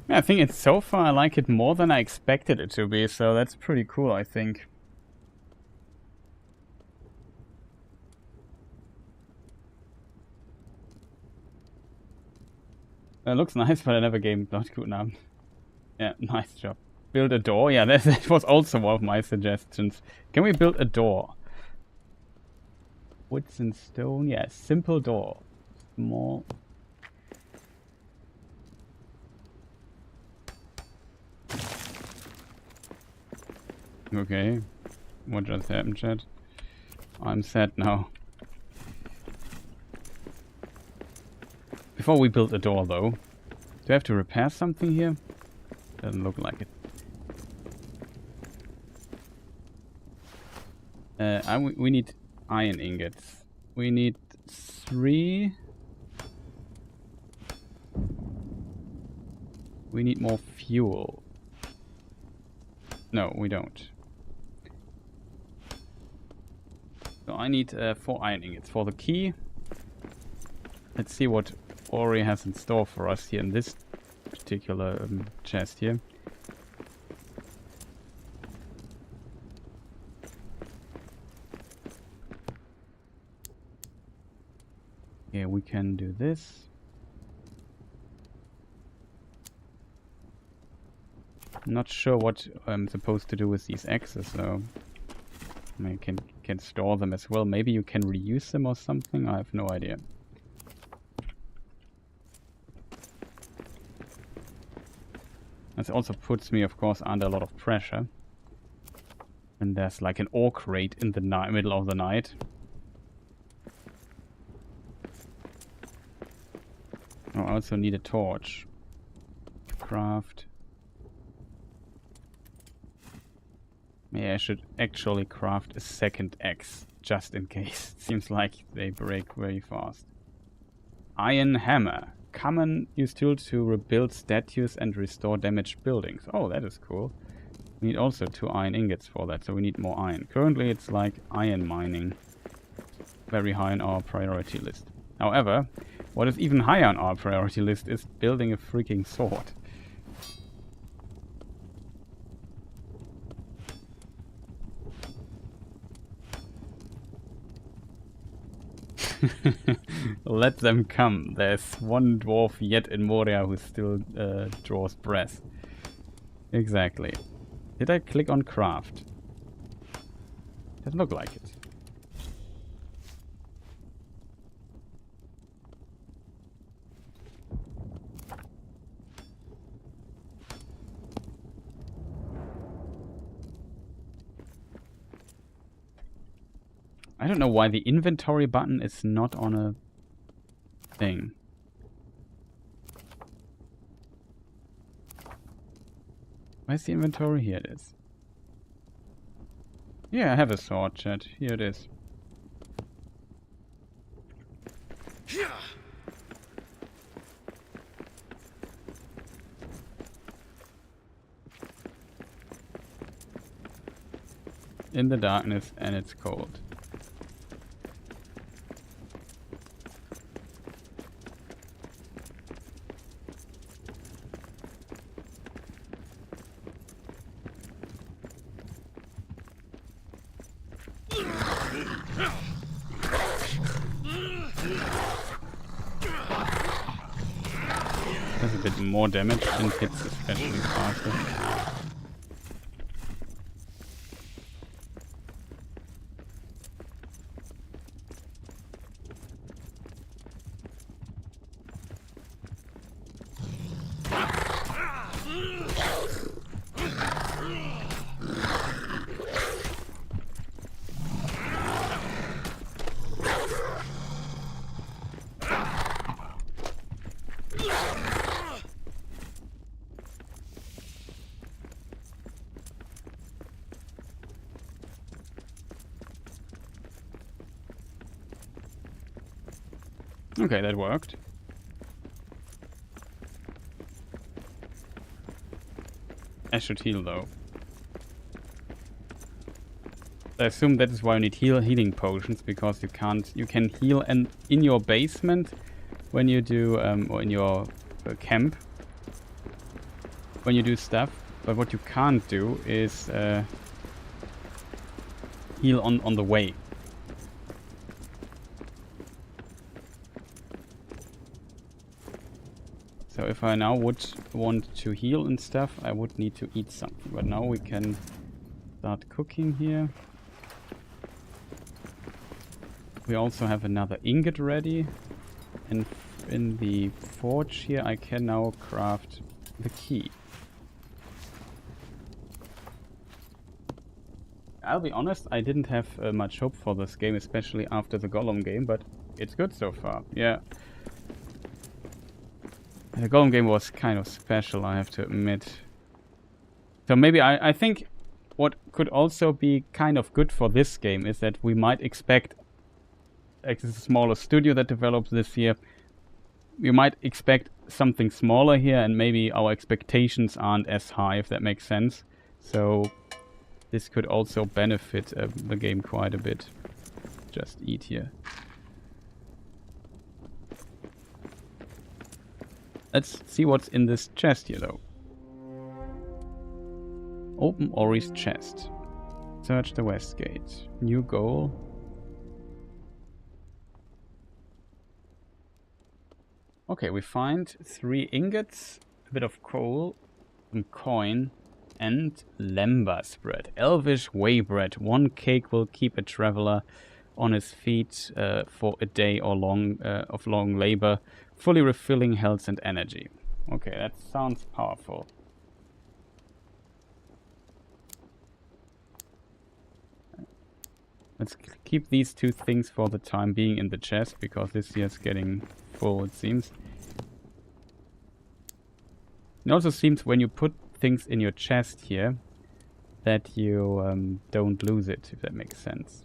S1: Yeah, I think it's so far I like it more than I expected it to be, so that's pretty cool, I think. It looks nice, but I never gave not good enough. Yeah, nice job. Build a door. Yeah, that was also one of my suggestions. Can we build a door? Woods and stone. Yeah, simple door. Small. Okay. What just happened, chat? I'm sad now. Before we build a door, though, do I have to repair something here? Doesn't look like it. We need iron ingots. We need 3. We need more fuel. No, we don't. So I need 4 iron ingots for the key. Let's see what Ori has in store for us here in this particular chest here. Yeah, we can do this. Not sure what I'm supposed to do with these axes, though. I mean, you can store them as well. Maybe you can reuse them or something? I have no idea. This also puts me, of course, under a lot of pressure. And there's like an orc raid in the middle of the night. Oh, I also need a torch. Craft. Maybe I should actually craft a second axe, just in case. It seems like they break very fast. Iron hammer. Common used tool to rebuild statues and restore damaged buildings. Oh, that is cool. We need also 2 iron ingots for that, so we need more iron. Currently it's like iron mining. Very high on our priority list. However, what is even higher on our priority list is building a freaking sword. Let them come. There's one dwarf yet in Moria who still draws breath. Exactly. Did I click on craft? Doesn't look like it. I don't know why the inventory button is not on a thing. Where's the inventory? Here it is. Yeah, I have a sword, chat. Here it is. In the darkness, and it's cold. Does a bit more damage and hits especially faster. Okay, that worked. I should heal though. I assume that is why you need healing potions, because you can heal in your basement when you do or in your camp when you do stuff, but what you can't do is heal on the way. So if I now would want to heal and stuff, I would need to eat something. But now we can start cooking here. We also have another ingot ready. And in the forge here I can now craft the key. I'll be honest, I didn't have much hope for this game, especially after the Golem game, but it's good so far. Yeah. The Golem game was kind of special, I have to admit. So maybe I think what could also be kind of good for this game is that we might expect, like this is a smaller studio that develops this year, we might expect something smaller here and maybe our expectations aren't as high, if that makes sense. So this could also benefit the game quite a bit. Just eat here. Let's see what's in this chest here, though. Open Ori's chest. Search the west gate. New goal. Okay, we find 3 ingots, a bit of coal, some coin, And lembas bread. Elvish whey bread. 1 cake will keep a traveler on his feet for a day or of long labor, fully refilling health and energy. Okay, that sounds powerful. Let's keep these 2 things for the time being in the chest, because this here is getting full, it seems. It also seems when you put things in your chest here, that you don't lose it, if that makes sense.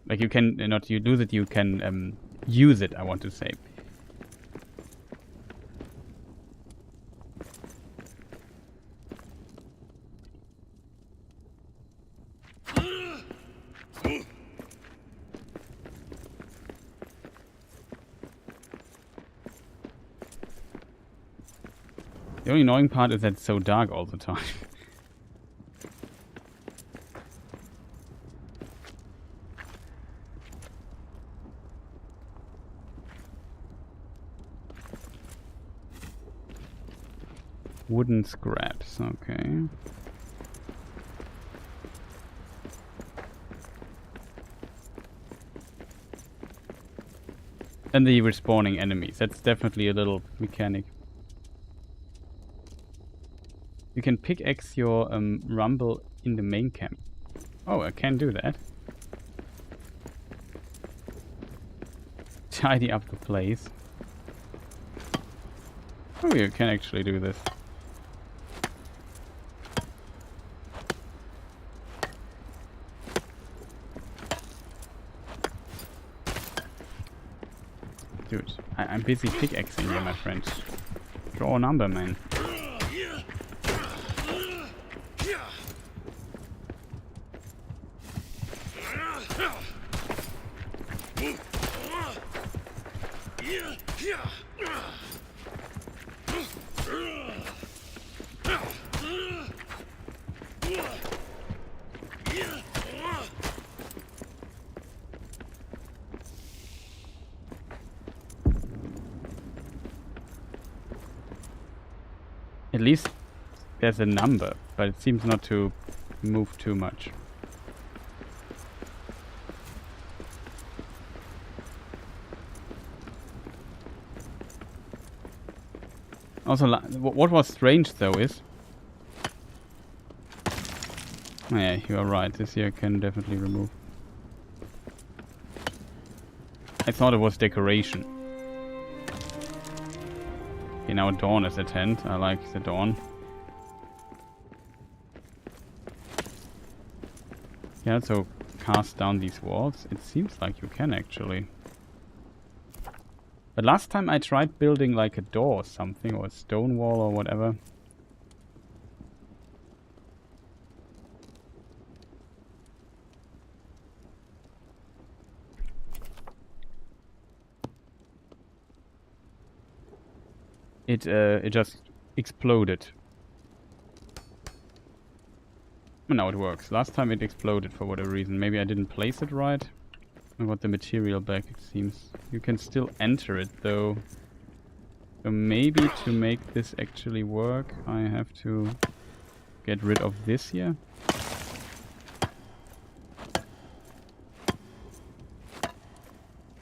S1: Like you can, not you lose it, you can use it, I want to say. The only annoying part is that it's so dark all the time. Wooden scraps, okay. And the respawning enemies, that's definitely a little mechanic. You can pickaxe your rumble in the main camp. Oh, I can do that. Tidy up the place. Oh, you can actually do this. Dude, I'm busy pickaxing here, my friend. Draw a number, man. At least there's a number, but it seems not to move too much. Also, what was strange though is... Oh yeah, you are right, this here I can definitely remove. I thought it was decoration. Okay, now dawn is a tent. I like the dawn. Yeah, so cast down these walls. It seems like you can actually. But last time I tried building like a door or something, or a stone wall or whatever. It just exploded. Now it works. Last time it exploded for whatever reason. Maybe I didn't place it right. I got the material back, it seems. You can still enter it though. So maybe to make this actually work, I have to get rid of this here.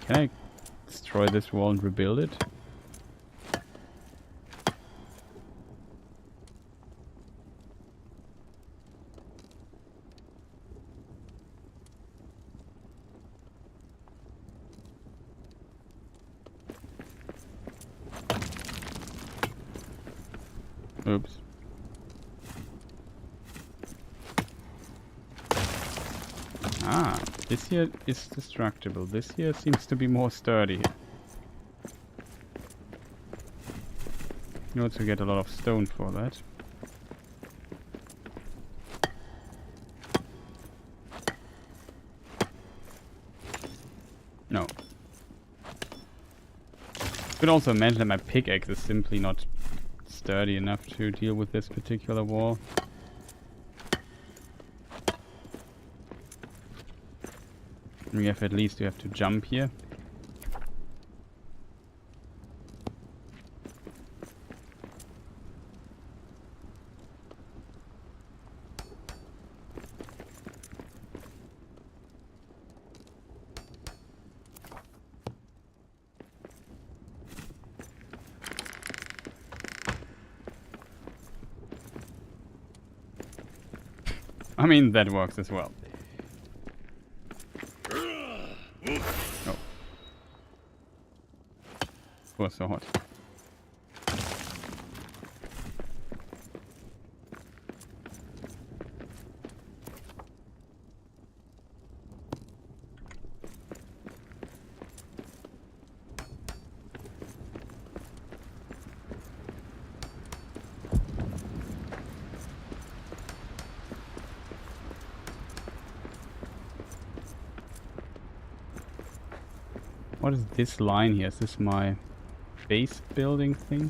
S1: Can I destroy this wall and rebuild it? Oops. Ah, this here is destructible. This here seems to be more sturdy. You also get a lot of stone for that. No. You could also imagine that my pickaxe is simply not sturdy enough to deal with this particular wall. We have at least, you have to jump here. I mean, that works as well. Oh. It was so hot. What is this line here? Is this my base building thing?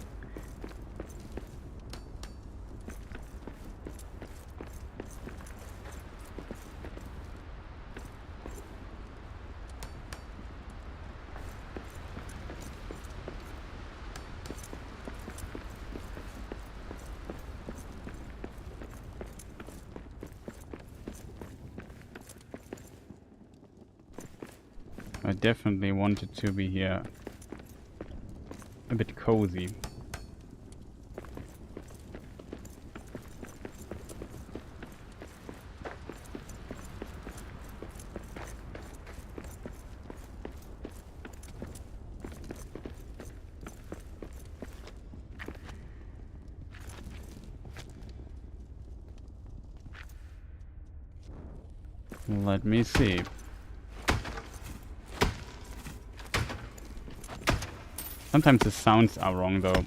S1: I definitely wanted to be here a bit cozy. Let me see. Sometimes the sounds are wrong though.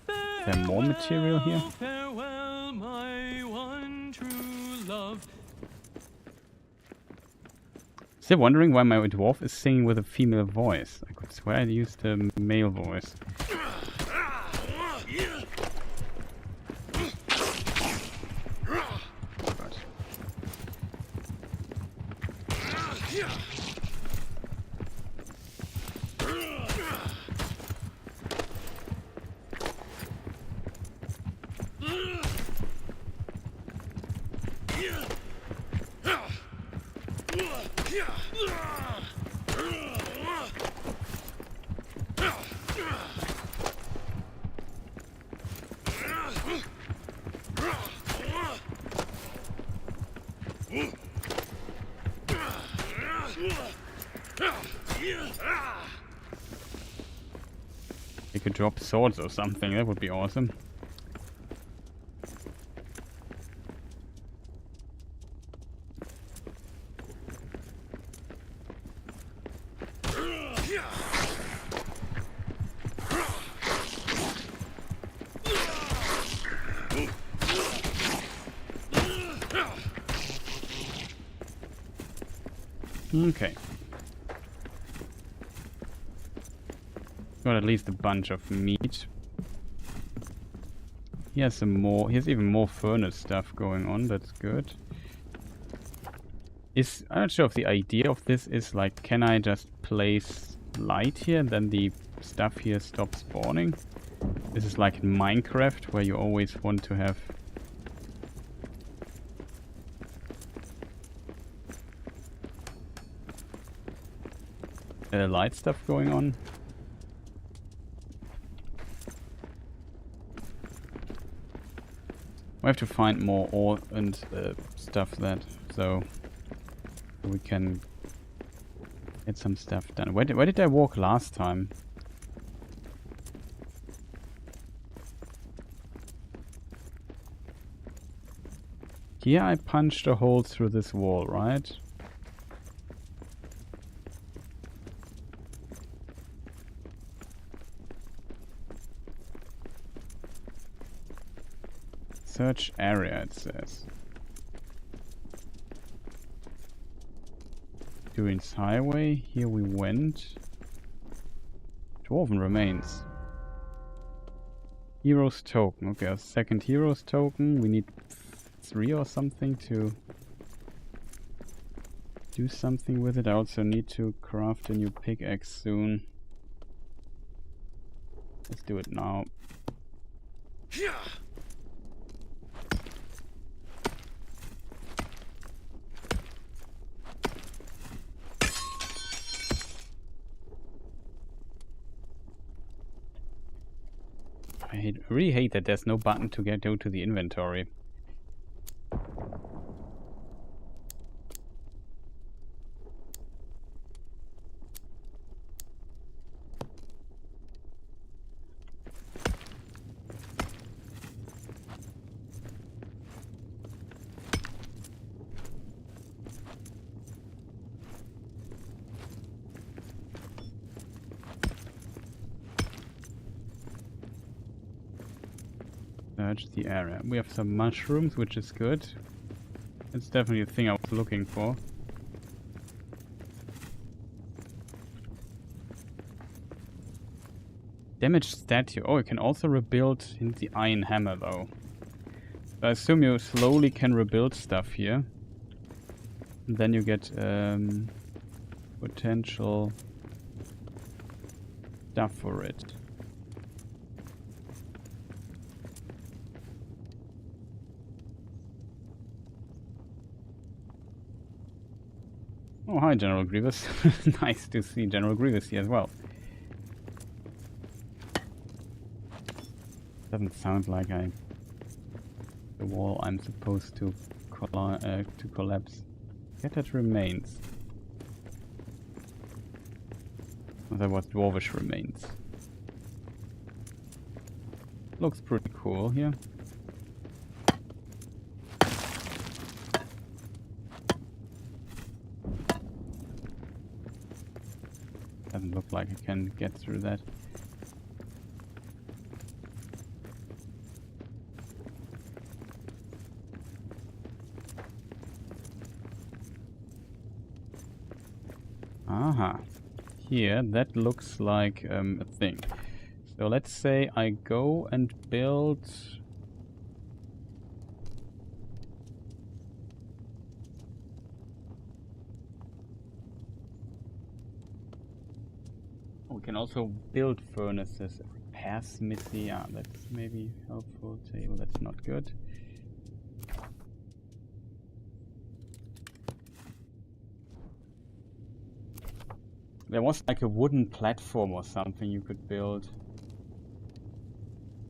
S1: Is there more material here?
S6: Farewell, my one true love.
S1: Still wondering why my dwarf is singing with a female voice. I could swear I used a male voice. They could drop swords or something, that would be awesome. Okay. Got at least a bunch of meat. He has some more. He has even more furnace stuff going on. That's good. I'm not sure if the idea of this is like, can I just place light here and then the stuff here stops spawning? This is like in Minecraft where you always want to have light stuff going on. We have to find more ore and stuff that so we can get some stuff done. Where did I walk last time? Here I punched a hole through this wall, right? Search area, it says. Durin's Highway, here we went. Dwarven Remains. Heroes Token. Okay, a second Heroes Token. We need 3 or something to do something with it. I also need to craft a new pickaxe soon. Let's do it now. I really hate that there's no button to go to the inventory. Search the area. We have some mushrooms, which is good. It's definitely a thing I was looking for. Damaged statue. Oh, you can also rebuild in the iron hammer, though. So I assume you slowly can rebuild stuff here. And then you get potential stuff for it. Oh, hi, General Grievous. Nice to see General Grievous here as well. Doesn't sound like the wall I'm supposed to collapse. Scattered remains. Oh, that was dwarvish remains. Looks pretty cool here. Doesn't look like I can get through that. Aha. Here, that looks like a thing. So let's say I go and build... We can also build furnaces, repair smithy. Yeah, that's maybe helpful. Table, that's not good. There was like a wooden platform or something you could build.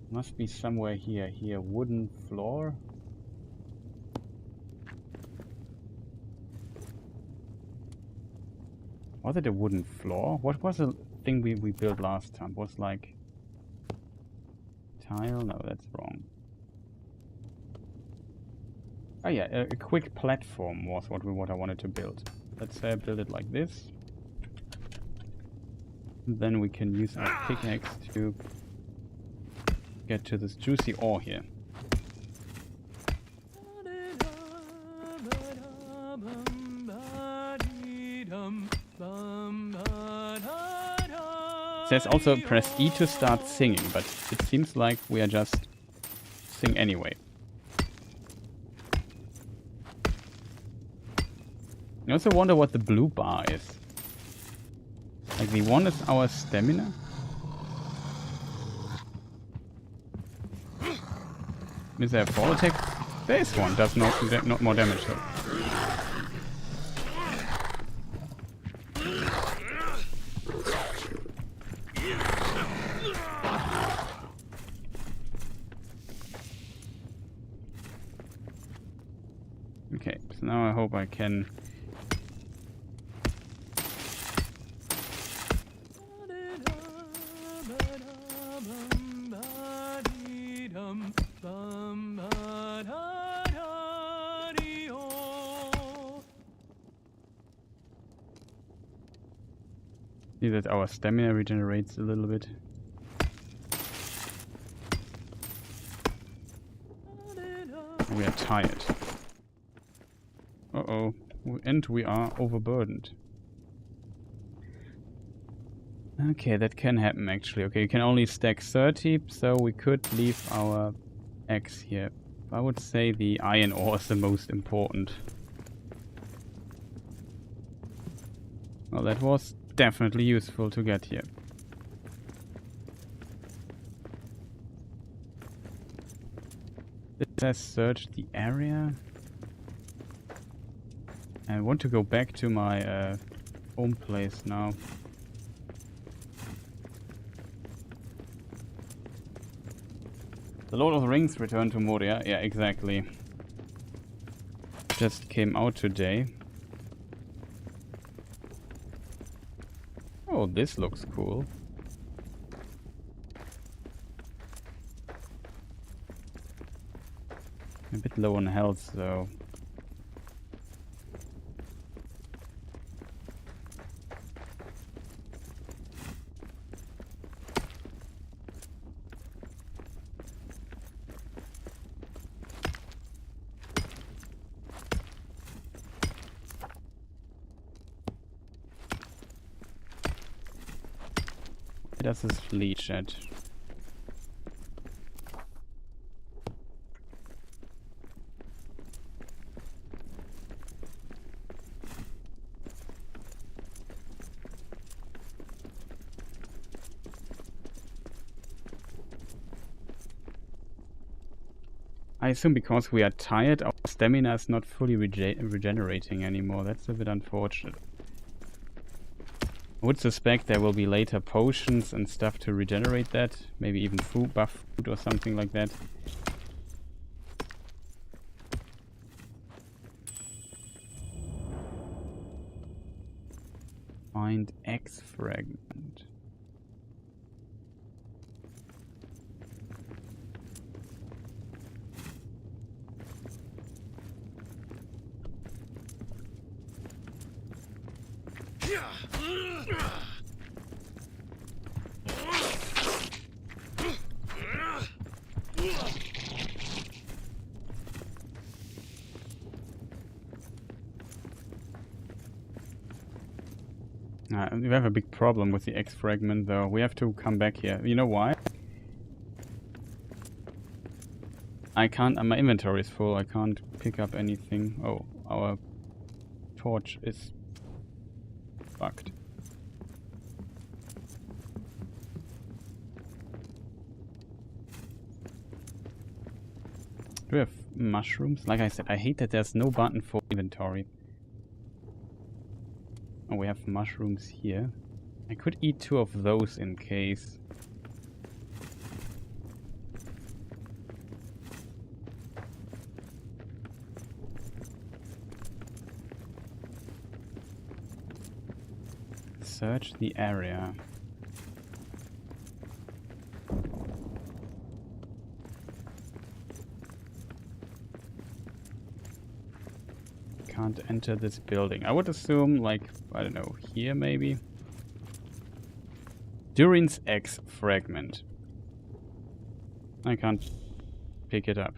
S1: Must be somewhere here. Here, wooden floor. Was it a wooden floor? What was the thing we built last time? Was like tile? No, that's wrong. Oh yeah, a quick platform was what I wanted to build. Let's say I build it like this. And then we can use our pickaxe to get to this juicy ore here. It says also press E to start singing, but it seems like we are just sing anyway. I also wonder what the blue bar is. Like the one is our stamina. Is there a fall attack? There is one, does not more damage though. Okay, so now I hope I can... See that our stamina regenerates a little bit. We are tired. Uh-oh. And we are overburdened. Okay, that can happen actually. Okay, you can only stack 30, so we could leave our axe here. I would say the iron ore is the most important. Well, that was definitely useful to get here. It says search the area. I want to go back to my home place now. The Lord of the Rings Return to Moria. Yeah, exactly. Just came out today. Oh, this looks cool. A bit low on health, though. Where does this leech at? I assume because we are tired, our stamina is not fully regenerating anymore. That's a bit unfortunate. I would suspect there will be later potions and stuff to regenerate that. Maybe even food, buff food or something like that. Find X fragment. We have a big problem with the X fragment, though. We have to come back here. You know why? I can't. My inventory is full. I can't pick up anything. Oh, our torch is fucked. Do we have mushrooms? Like I said, I hate that there's no button for inventory. Oh, we have mushrooms here. I could eat 2 of those in case. Search the area. Can't enter this building. I would assume, like, I don't know, here maybe? Durin's X fragment. I can't pick it up.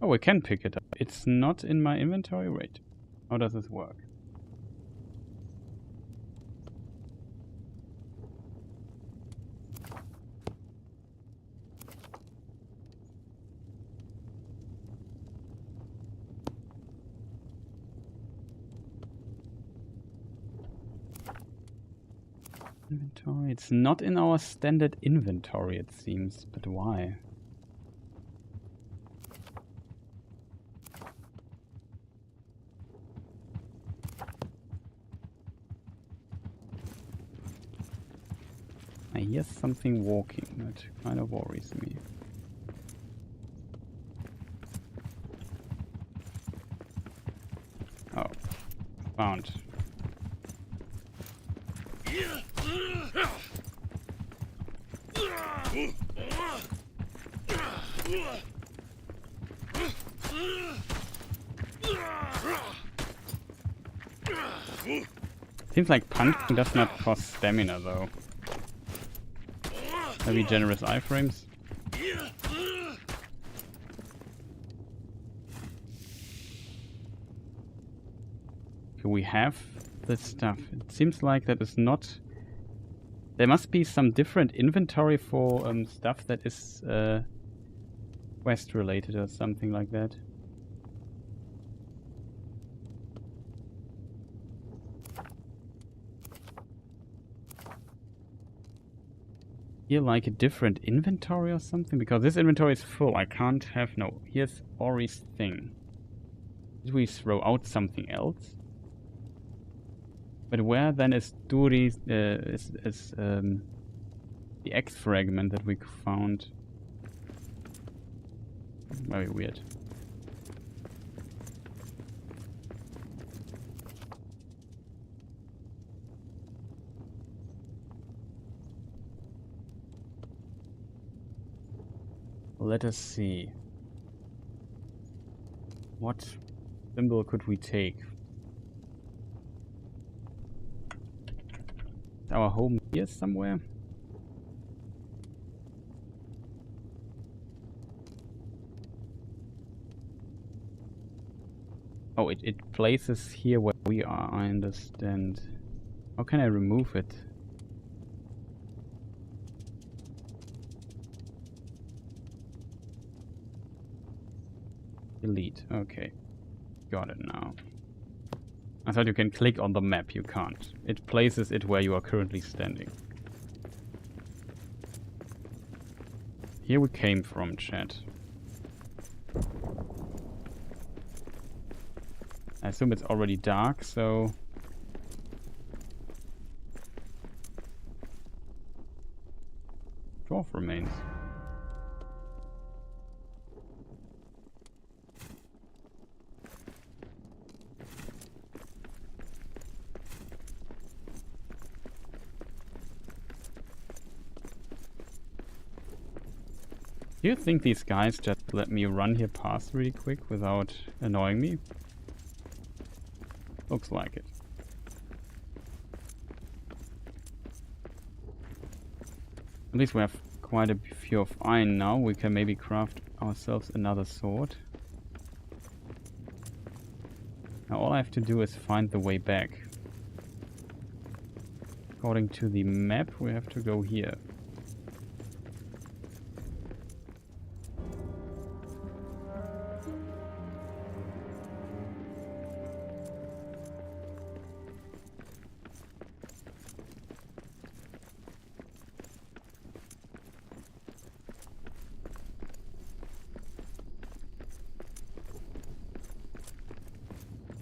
S1: Oh, I can pick it up. It's not in my inventory? Wait. How does this work? Inventory. It's not in our standard inventory, it seems. But why? I hear something walking. That kind of worries me. Oh. Found. Seems like punching does not cost stamina though. Maybe generous iframes. Okay, we have this stuff. It seems like that is not. There must be some different inventory for stuff that is quest related or something like that. Here, like a different inventory or something? Because this inventory is full. I can't have... No, here's Ori's thing. Did we throw out something else? But where then is Duri's... the X fragment that we found? Very weird. Let us see. What symbol could we take? Is our home here somewhere? Oh, it places here where we are, I understand. How can I remove it? Delete. Okay. Got it now. I thought you can click on the map. You can't. It places it where you are currently standing. Here we came from, chat. I assume it's already dark, so... Dwarf remains. Do you think these guys just let me run here past really quick without annoying me? Looks like it. At least we have quite a few of iron now. We can maybe craft ourselves another sword. Now all I have to do is find the way back. According to the map, we have to go here.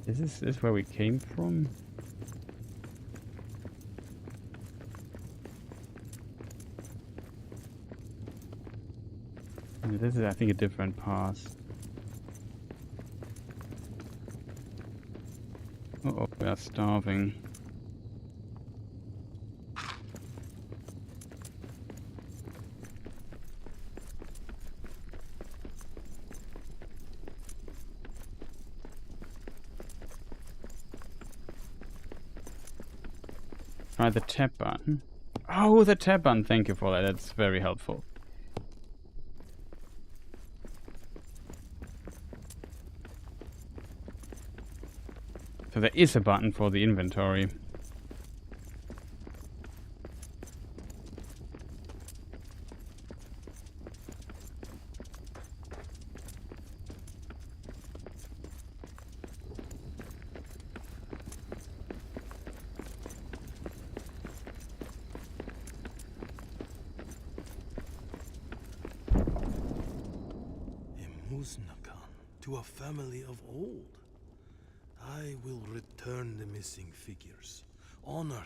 S1: Is this where we came from? This is, I think, a different path. Uh-oh, we are starving. Try the tab button. Oh, the tab button. Thank you for that. That's very helpful. So there is a button for the inventory.
S8: To a family of old. I will return the missing figures. Honor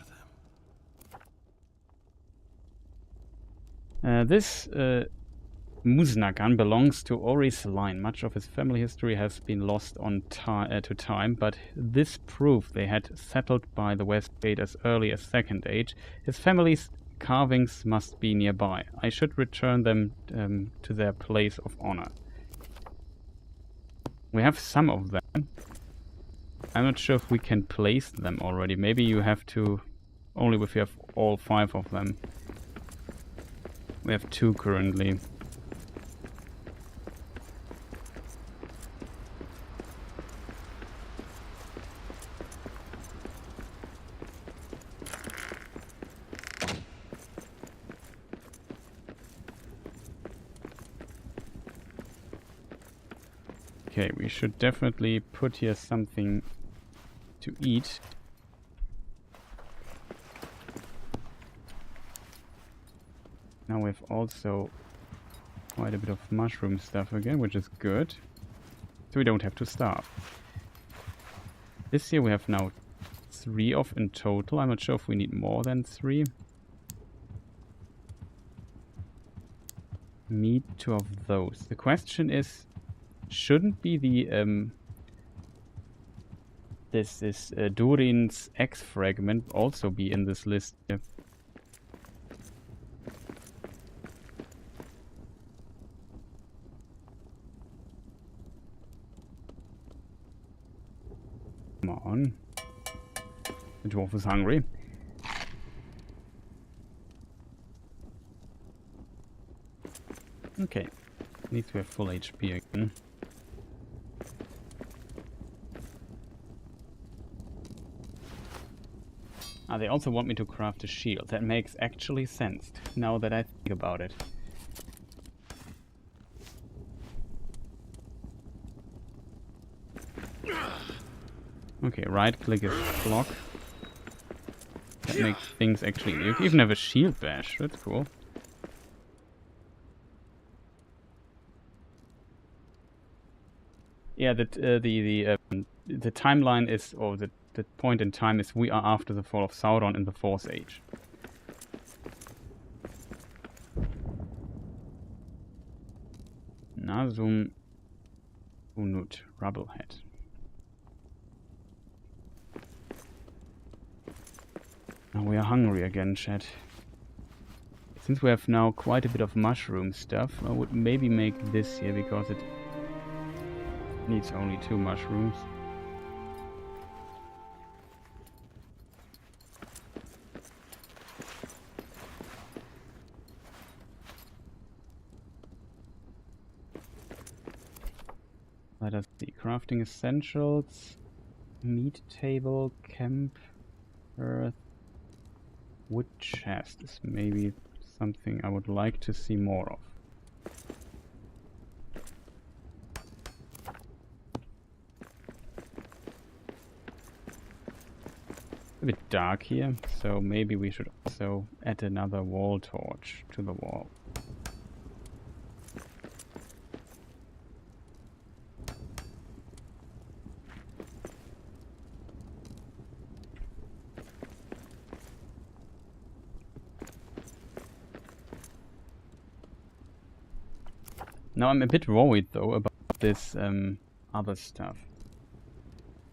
S8: them.
S1: This Muznagan belongs to Ori's line. Much of his family history has been lost on to time, but this proof they had settled by the West Gate as early as Second Age. His family's carvings must be nearby. I should return them to their place of honor. We have some of them. I'm not sure if we can place them already. Maybe you have to only if you have all 5 of them. We have 2 currently. Okay, we should definitely put here something to eat. Now we have also quite a bit of mushroom stuff again, which is good. So we don't have to starve. This here we have now 3 of in total. I'm not sure if we need more than 3. Meat 2 of those. The question is, shouldn't be the this Durin's X fragment also be in this list here? Come on. The dwarf is hungry. Okay. Needs to have full HP again. Ah, they also want me to craft a shield. That makes actually sense, now that I think about it. Okay, right click is block. That makes things actually... You even have a shield bash, that's cool. Yeah, the timeline is, or the point in time is we are after the fall of Sauron in the Fourth Age. Nazum Unut, Rubblehead. Now we are hungry again, chat. Since we have now quite a bit of mushroom stuff, I would maybe make this here because it needs only 2 mushrooms. Let us see. Crafting essentials, meat table, camp, earth, wood chest is maybe something I would like to see more of. A bit dark here, so maybe we should also add another wall torch to the wall. Now I'm a bit worried though about this other stuff.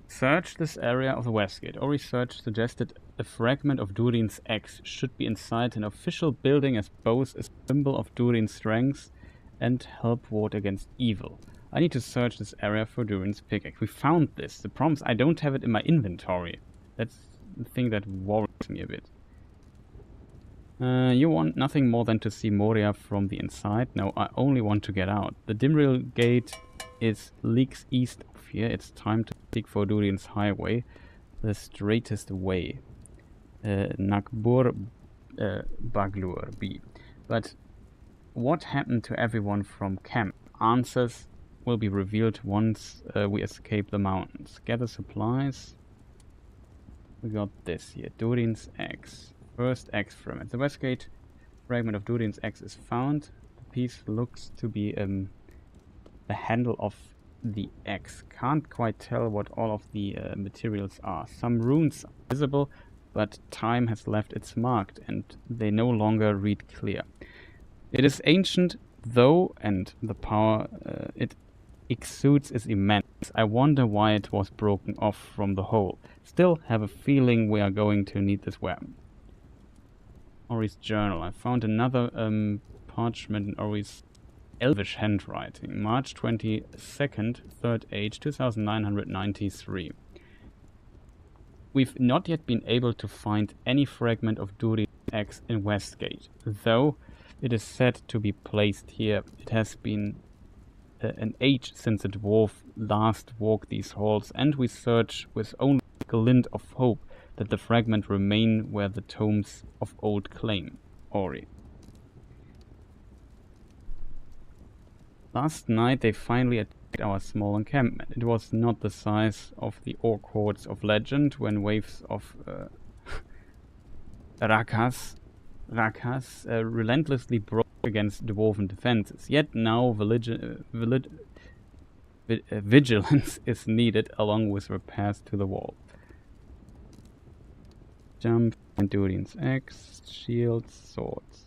S1: Search this area of the Westgate. Or research suggested a fragment of Durin's X should be inside an official building as both a symbol of Durin's strength and help ward against evil. I need to search this area for Durin's pickaxe. We found this. The problem is I don't have it in my inventory. That's the thing that worries me a bit. You want nothing more than to see Moria from the inside? No, I only want to get out. The Dimril Gate is leaks east of here. It's time to seek for Durin's highway, the straightest way. Nakbur Baglur B. But what happened to everyone from camp? Answers will be revealed once we escape the mountains. Gather supplies. We got this here. Durin's X. First X fragment. The Westgate fragment of Durin's X is found. The piece looks to be the handle of the X. Can't quite tell what all of the materials are. Some runes are visible, but time has left its mark and they no longer read clear. It is ancient though, and the power it exudes is immense. I wonder why it was broken off from the whole. Still have a feeling we are going to need this weapon. Ori's journal. I found another parchment in Ori's Elvish handwriting. March 22nd, 3rd Age, 2993. We've not yet been able to find any fragment of Durin's X in Westgate, though it is said to be placed here. It has been an age since a dwarf last walked these halls, and we search with only a glint of hope that the fragment remain where the tomes of old claim. Ori. Last night they finally attacked our small encampment. It was not the size of the orc hordes of legend when waves of Rakas relentlessly broke against dwarven defenses. Yet now vigilance is needed along with repairs to the wall. Jump, Durin's X, shields, swords.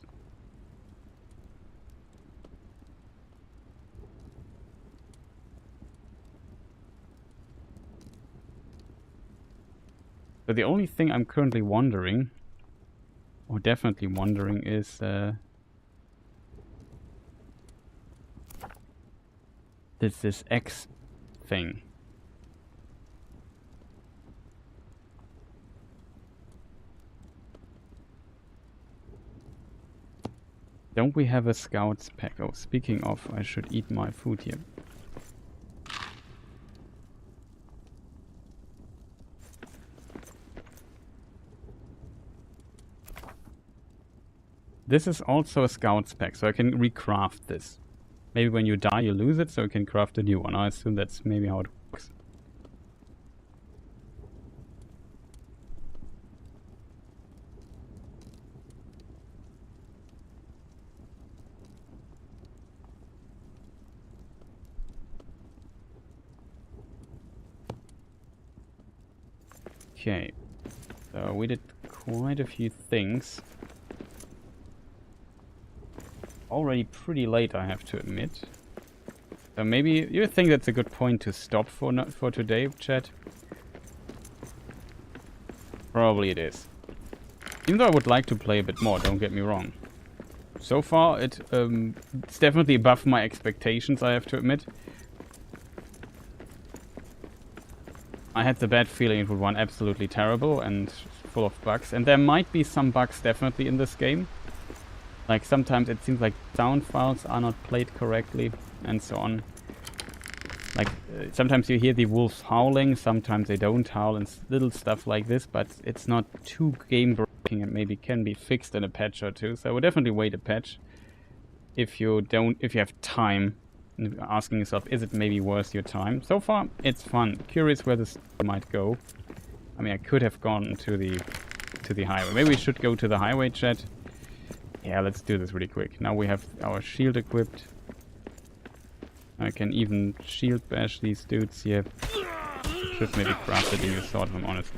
S1: But the only thing I'm currently wondering, or definitely wondering, is this X thing. Don't we have a scout's pack? Oh, speaking of, I should eat my food here. This is also a scout's pack, so I can recraft this. Maybe when you die you lose it, so you can craft a new one. I assume that's maybe how it works. Okay, so we did quite a few things. Already pretty late, I have to admit. So maybe you think that's a good point to stop for today, chat? Probably it is. Even though I would like to play a bit more, don't get me wrong. So far, it's definitely above my expectations, I have to admit. I had the bad feeling it would run absolutely terrible and full of bugs. And there might be some bugs definitely in this game. Like sometimes it seems like sound files are not played correctly and so on. Like sometimes you hear the wolves howling, sometimes they don't howl and little stuff like this, but it's not too game breaking and maybe can be fixed in a patch or two. So I would definitely wait a patch if you have time. Asking yourself, is it maybe worth your time? So far, it's fun. Curious where this might go. I mean, I could have gone to the highway. Maybe we should go to the highway, chat. Yeah, let's do this really quick. Now we have our shield equipped. I can even shield bash these dudes here. Should maybe craft a new sword, if I'm honest.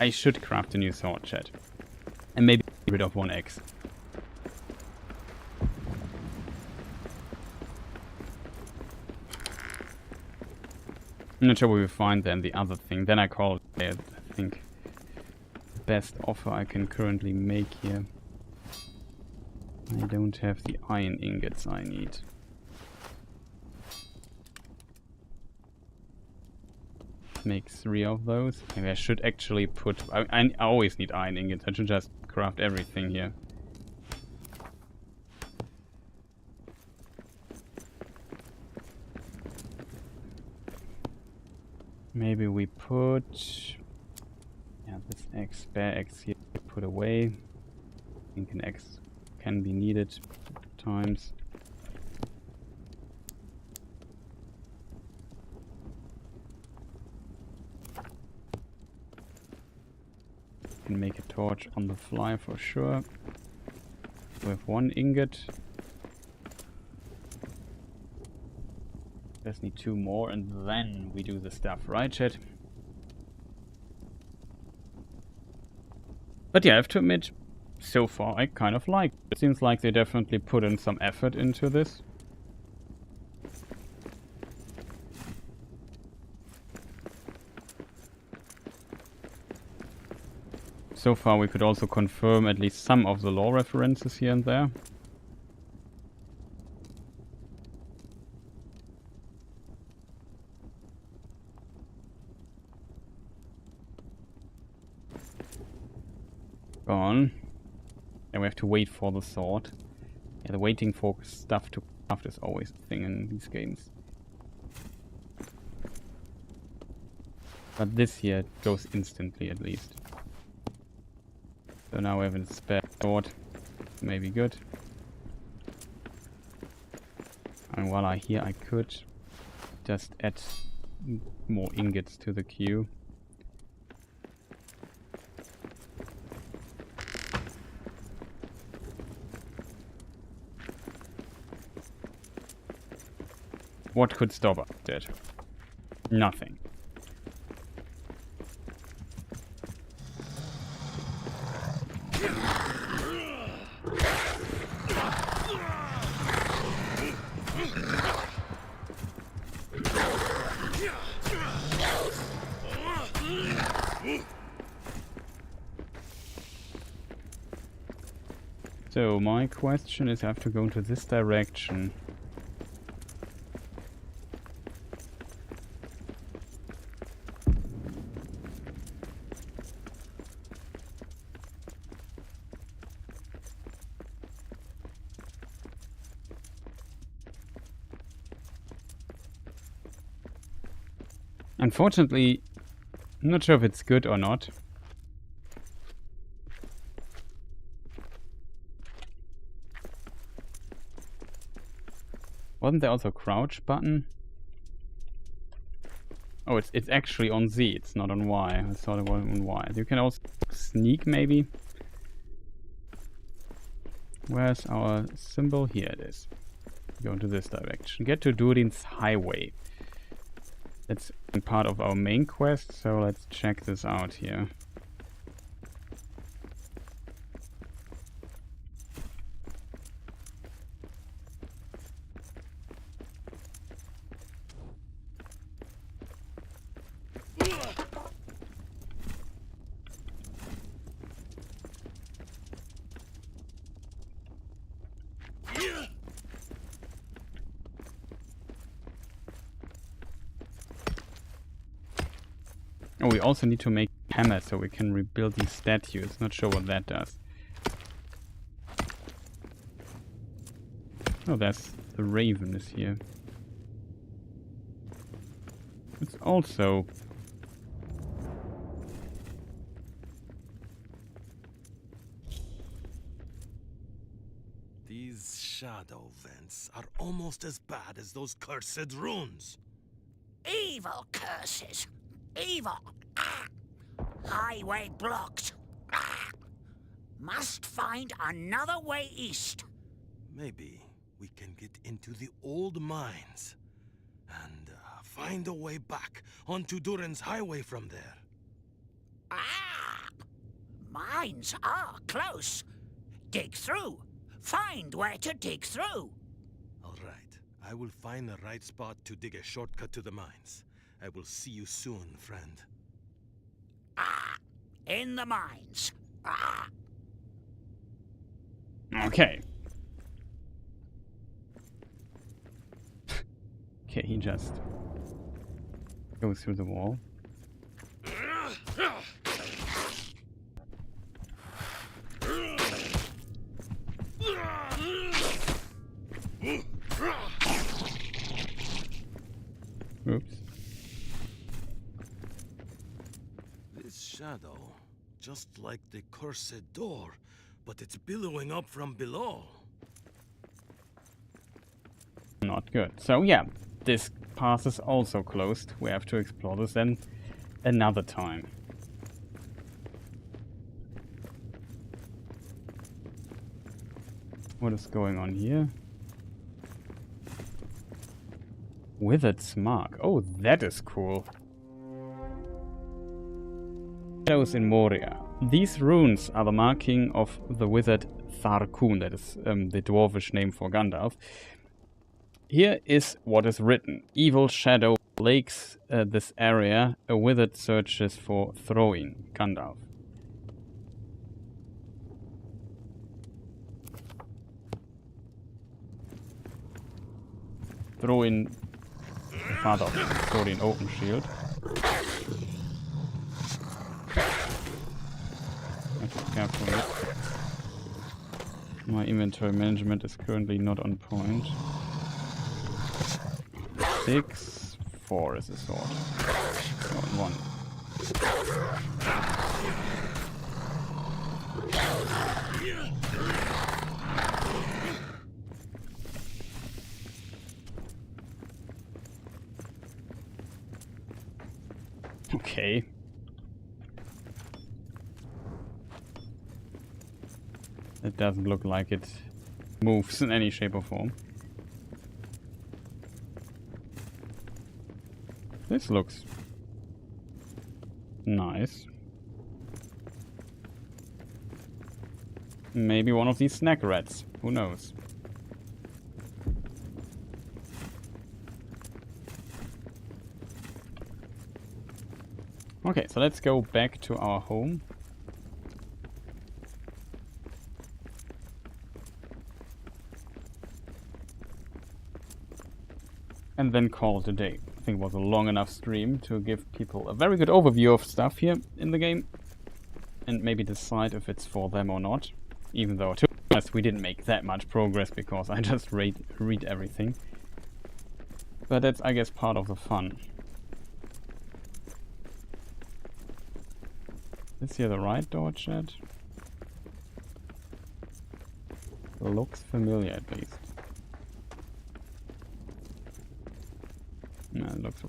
S1: I should craft a new sword, chat. And maybe get rid of 1x. I'm not sure where we find then the other thing. Then I call it, I think, the best offer I can currently make here. I don't have the iron ingots I need. Make 3 of those. Maybe I should actually put... I always need iron ingots. I should just craft everything here. Maybe we put... yeah, this X, spare X here, put away. I think an X can be needed at times. Can make a torch on the fly for sure. We have 1 ingot. Just need 2 more and then we do the stuff, right, chat? But yeah, I have to admit, so far I kind of like it. It seems like they definitely put in some effort into this. So far we could also confirm at least some of the lore references here and there. Gone. And we have to wait for the sword. Yeah, the waiting for stuff to craft is always a thing in these games. But this here goes instantly at least. So now we have a spare sword. Maybe good. And while I'm here, I could just add more ingots to the queue. What could stop us? That? Nothing. So my question is, I have to go into this direction. Unfortunately, I'm not sure if it's good or not. Wasn't there also a crouch button? Oh, it's actually on Z, it's not on Y. I thought it was on Y. You can also sneak, maybe? Where's our symbol? Here it is. Go into this direction. Get to Durin's Highway. That's part of our main quest, so let's check this out here. Oh, we also need to make a hammer so we can rebuild these statues. Not sure what that does. Oh, that's the raven is here. It's also...
S8: These shadow vents are almost as bad as those cursed runes.
S9: Evil curses. Evil. Highway blocked. Must find another way east.
S8: Maybe we can get into the old mines and find a way back onto Durin's Highway from there.
S9: Mines are close. Dig through. Find where to dig through.
S8: All right. I will find the right spot to dig a shortcut to the mines. I will see you soon, friend.
S9: In the mines.
S1: Okay. Okay, he just goes through the wall. Oops.
S8: This shadow, just like the cursed door, but it's billowing up from below.
S1: Not good. So yeah, this path is also closed. We have to explore this then another time. What is going on here? Withered's mark. Oh, that is cool. Shadows in Moria. These runes are the marking of the withered Tharkun, that is the dwarvish name for Gandalf. Here is what is written. Evil shadow plagues this area. A withered searches for Throwing Gandalf. Throw-in, the father of Thorin Oakenshield. I have to be careful with it. My inventory management is currently not on point. 6, 4 is a sword. Oh, 1. Okay. It doesn't look like it moves in any shape or form. This looks nice. Maybe one of these snack rats. Who knows? Okay, so let's go back to our home. And then call it a day. I think it was a long enough stream to give people a very good overview of stuff here in the game. And maybe decide if it's for them or not. Even though, to be honest, we didn't make that much progress because I just read everything. But that's, I guess, part of the fun. Is here the right door, chat? Looks familiar, at least. No, it looks...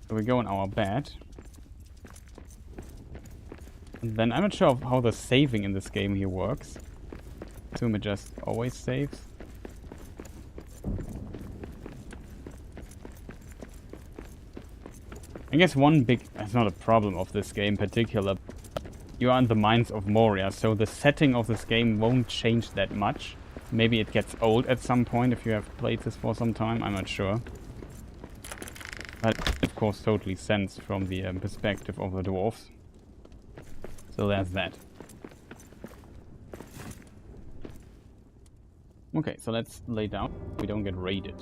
S1: So we go in our bed. And then I'm not sure how the saving in this game here works. I assume it just always saves. I guess one big... It's not a problem of this game in particular. You are in the mines of Moria, so the setting of this game won't change that much. Maybe it gets old at some point if you have played this for some time, I'm not sure. But it of course totally sense from the perspective of the dwarves. So there's that. Okay, so let's lay down. We don't get raided.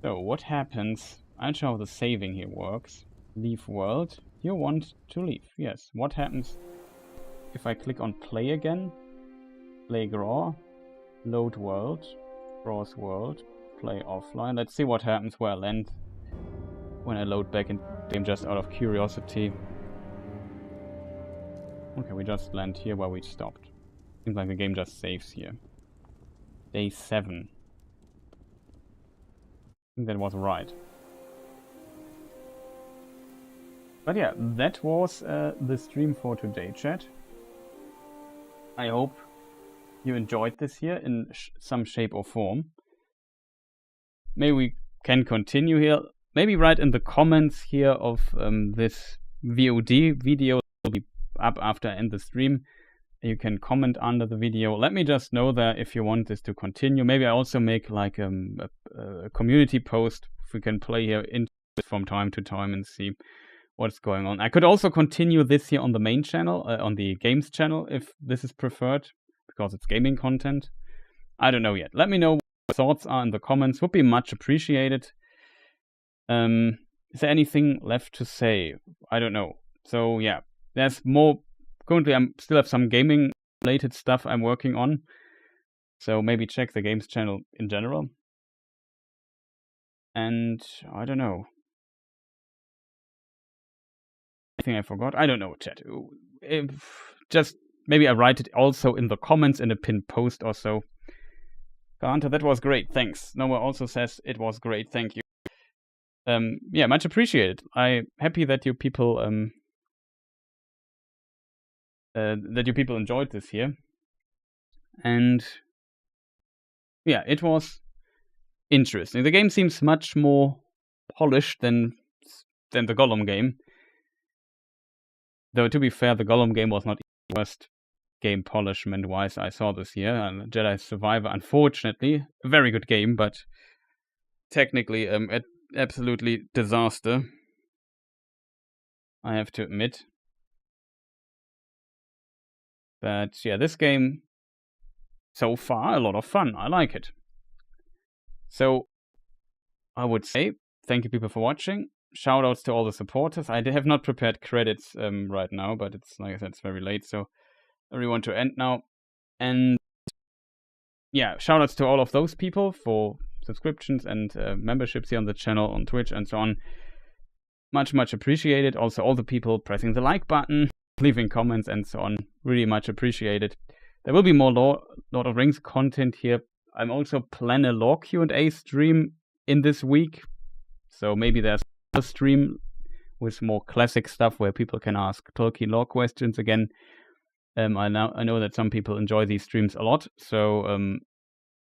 S1: So what happens? I'm not sure how the saving here works. Leave world. You want to leave. Yes. What happens if I click on play again? Play Graw. Load world. Browse world. Play offline. Let's see what happens where I land when I load back in game, just out of curiosity. Okay, we just land here where we stopped. Seems like the game just saves here. Day 7. I think that was right. But yeah, that was the stream for today, chat. I hope you enjoyed this here in some shape or form. Maybe we can continue here. Maybe write in the comments here of this VoD video will be up after I end the stream. You can comment under the video. Let me just know that if you want this to continue. Maybe I also make like a community post if we can play here in from time to time and see what's going on. I could also continue this here on the main channel, on the games channel, if this is preferred, because it's gaming content. I don't know yet. Let me know what your thoughts are in the comments. Would be much appreciated. Is there anything left to say? I don't know. So yeah, there's more. Currently, I still have some gaming-related stuff I'm working on. So maybe check the games channel in general. And I don't know. Anything I forgot? I don't know, chat. Just maybe I write it also in the comments in a pinned post or so. Carpenter, that was great. Thanks. Noah also says it was great. Thank you. Yeah, much appreciated. I'm happy that you people enjoyed this here. And yeah, it was interesting. The game seems much more polished than the Gollum game. Though to be fair, the Gollum game was not the worst game polishment-wise I saw this year. And Jedi Survivor, unfortunately, a very good game, but technically absolutely disaster, I have to admit. But yeah, this game, so far, a lot of fun. I like it. So, I would say, thank you people for watching. Shoutouts to all the supporters. I have not prepared credits right now, but it's, like I said, it's very late, so I really want to end now. And yeah, shoutouts to all of those people for subscriptions and memberships here on the channel, on Twitch, and so on. Much, much appreciated. Also, all the people pressing the like button, leaving comments, and so on. Really much appreciated. There will be more Lord of Rings content here. I'm also planning a lore Q&A stream in this week. So maybe there's stream with more classic stuff where people can ask Tolkien lore questions again. I know that some people enjoy these streams a lot, so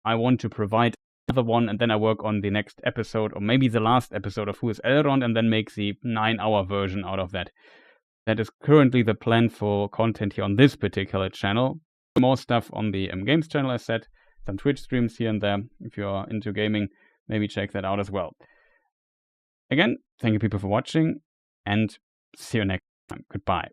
S1: I want to provide another one, and then I work on the next episode, or maybe the last episode of Who is Elrond, and then make the 9-hour version out of that. That is currently the plan for content here on this particular channel. More stuff on the games channel, as said. Some Twitch streams here and there. If you are into gaming, maybe check that out as well. Again, thank you people for watching, and see you next time. Goodbye.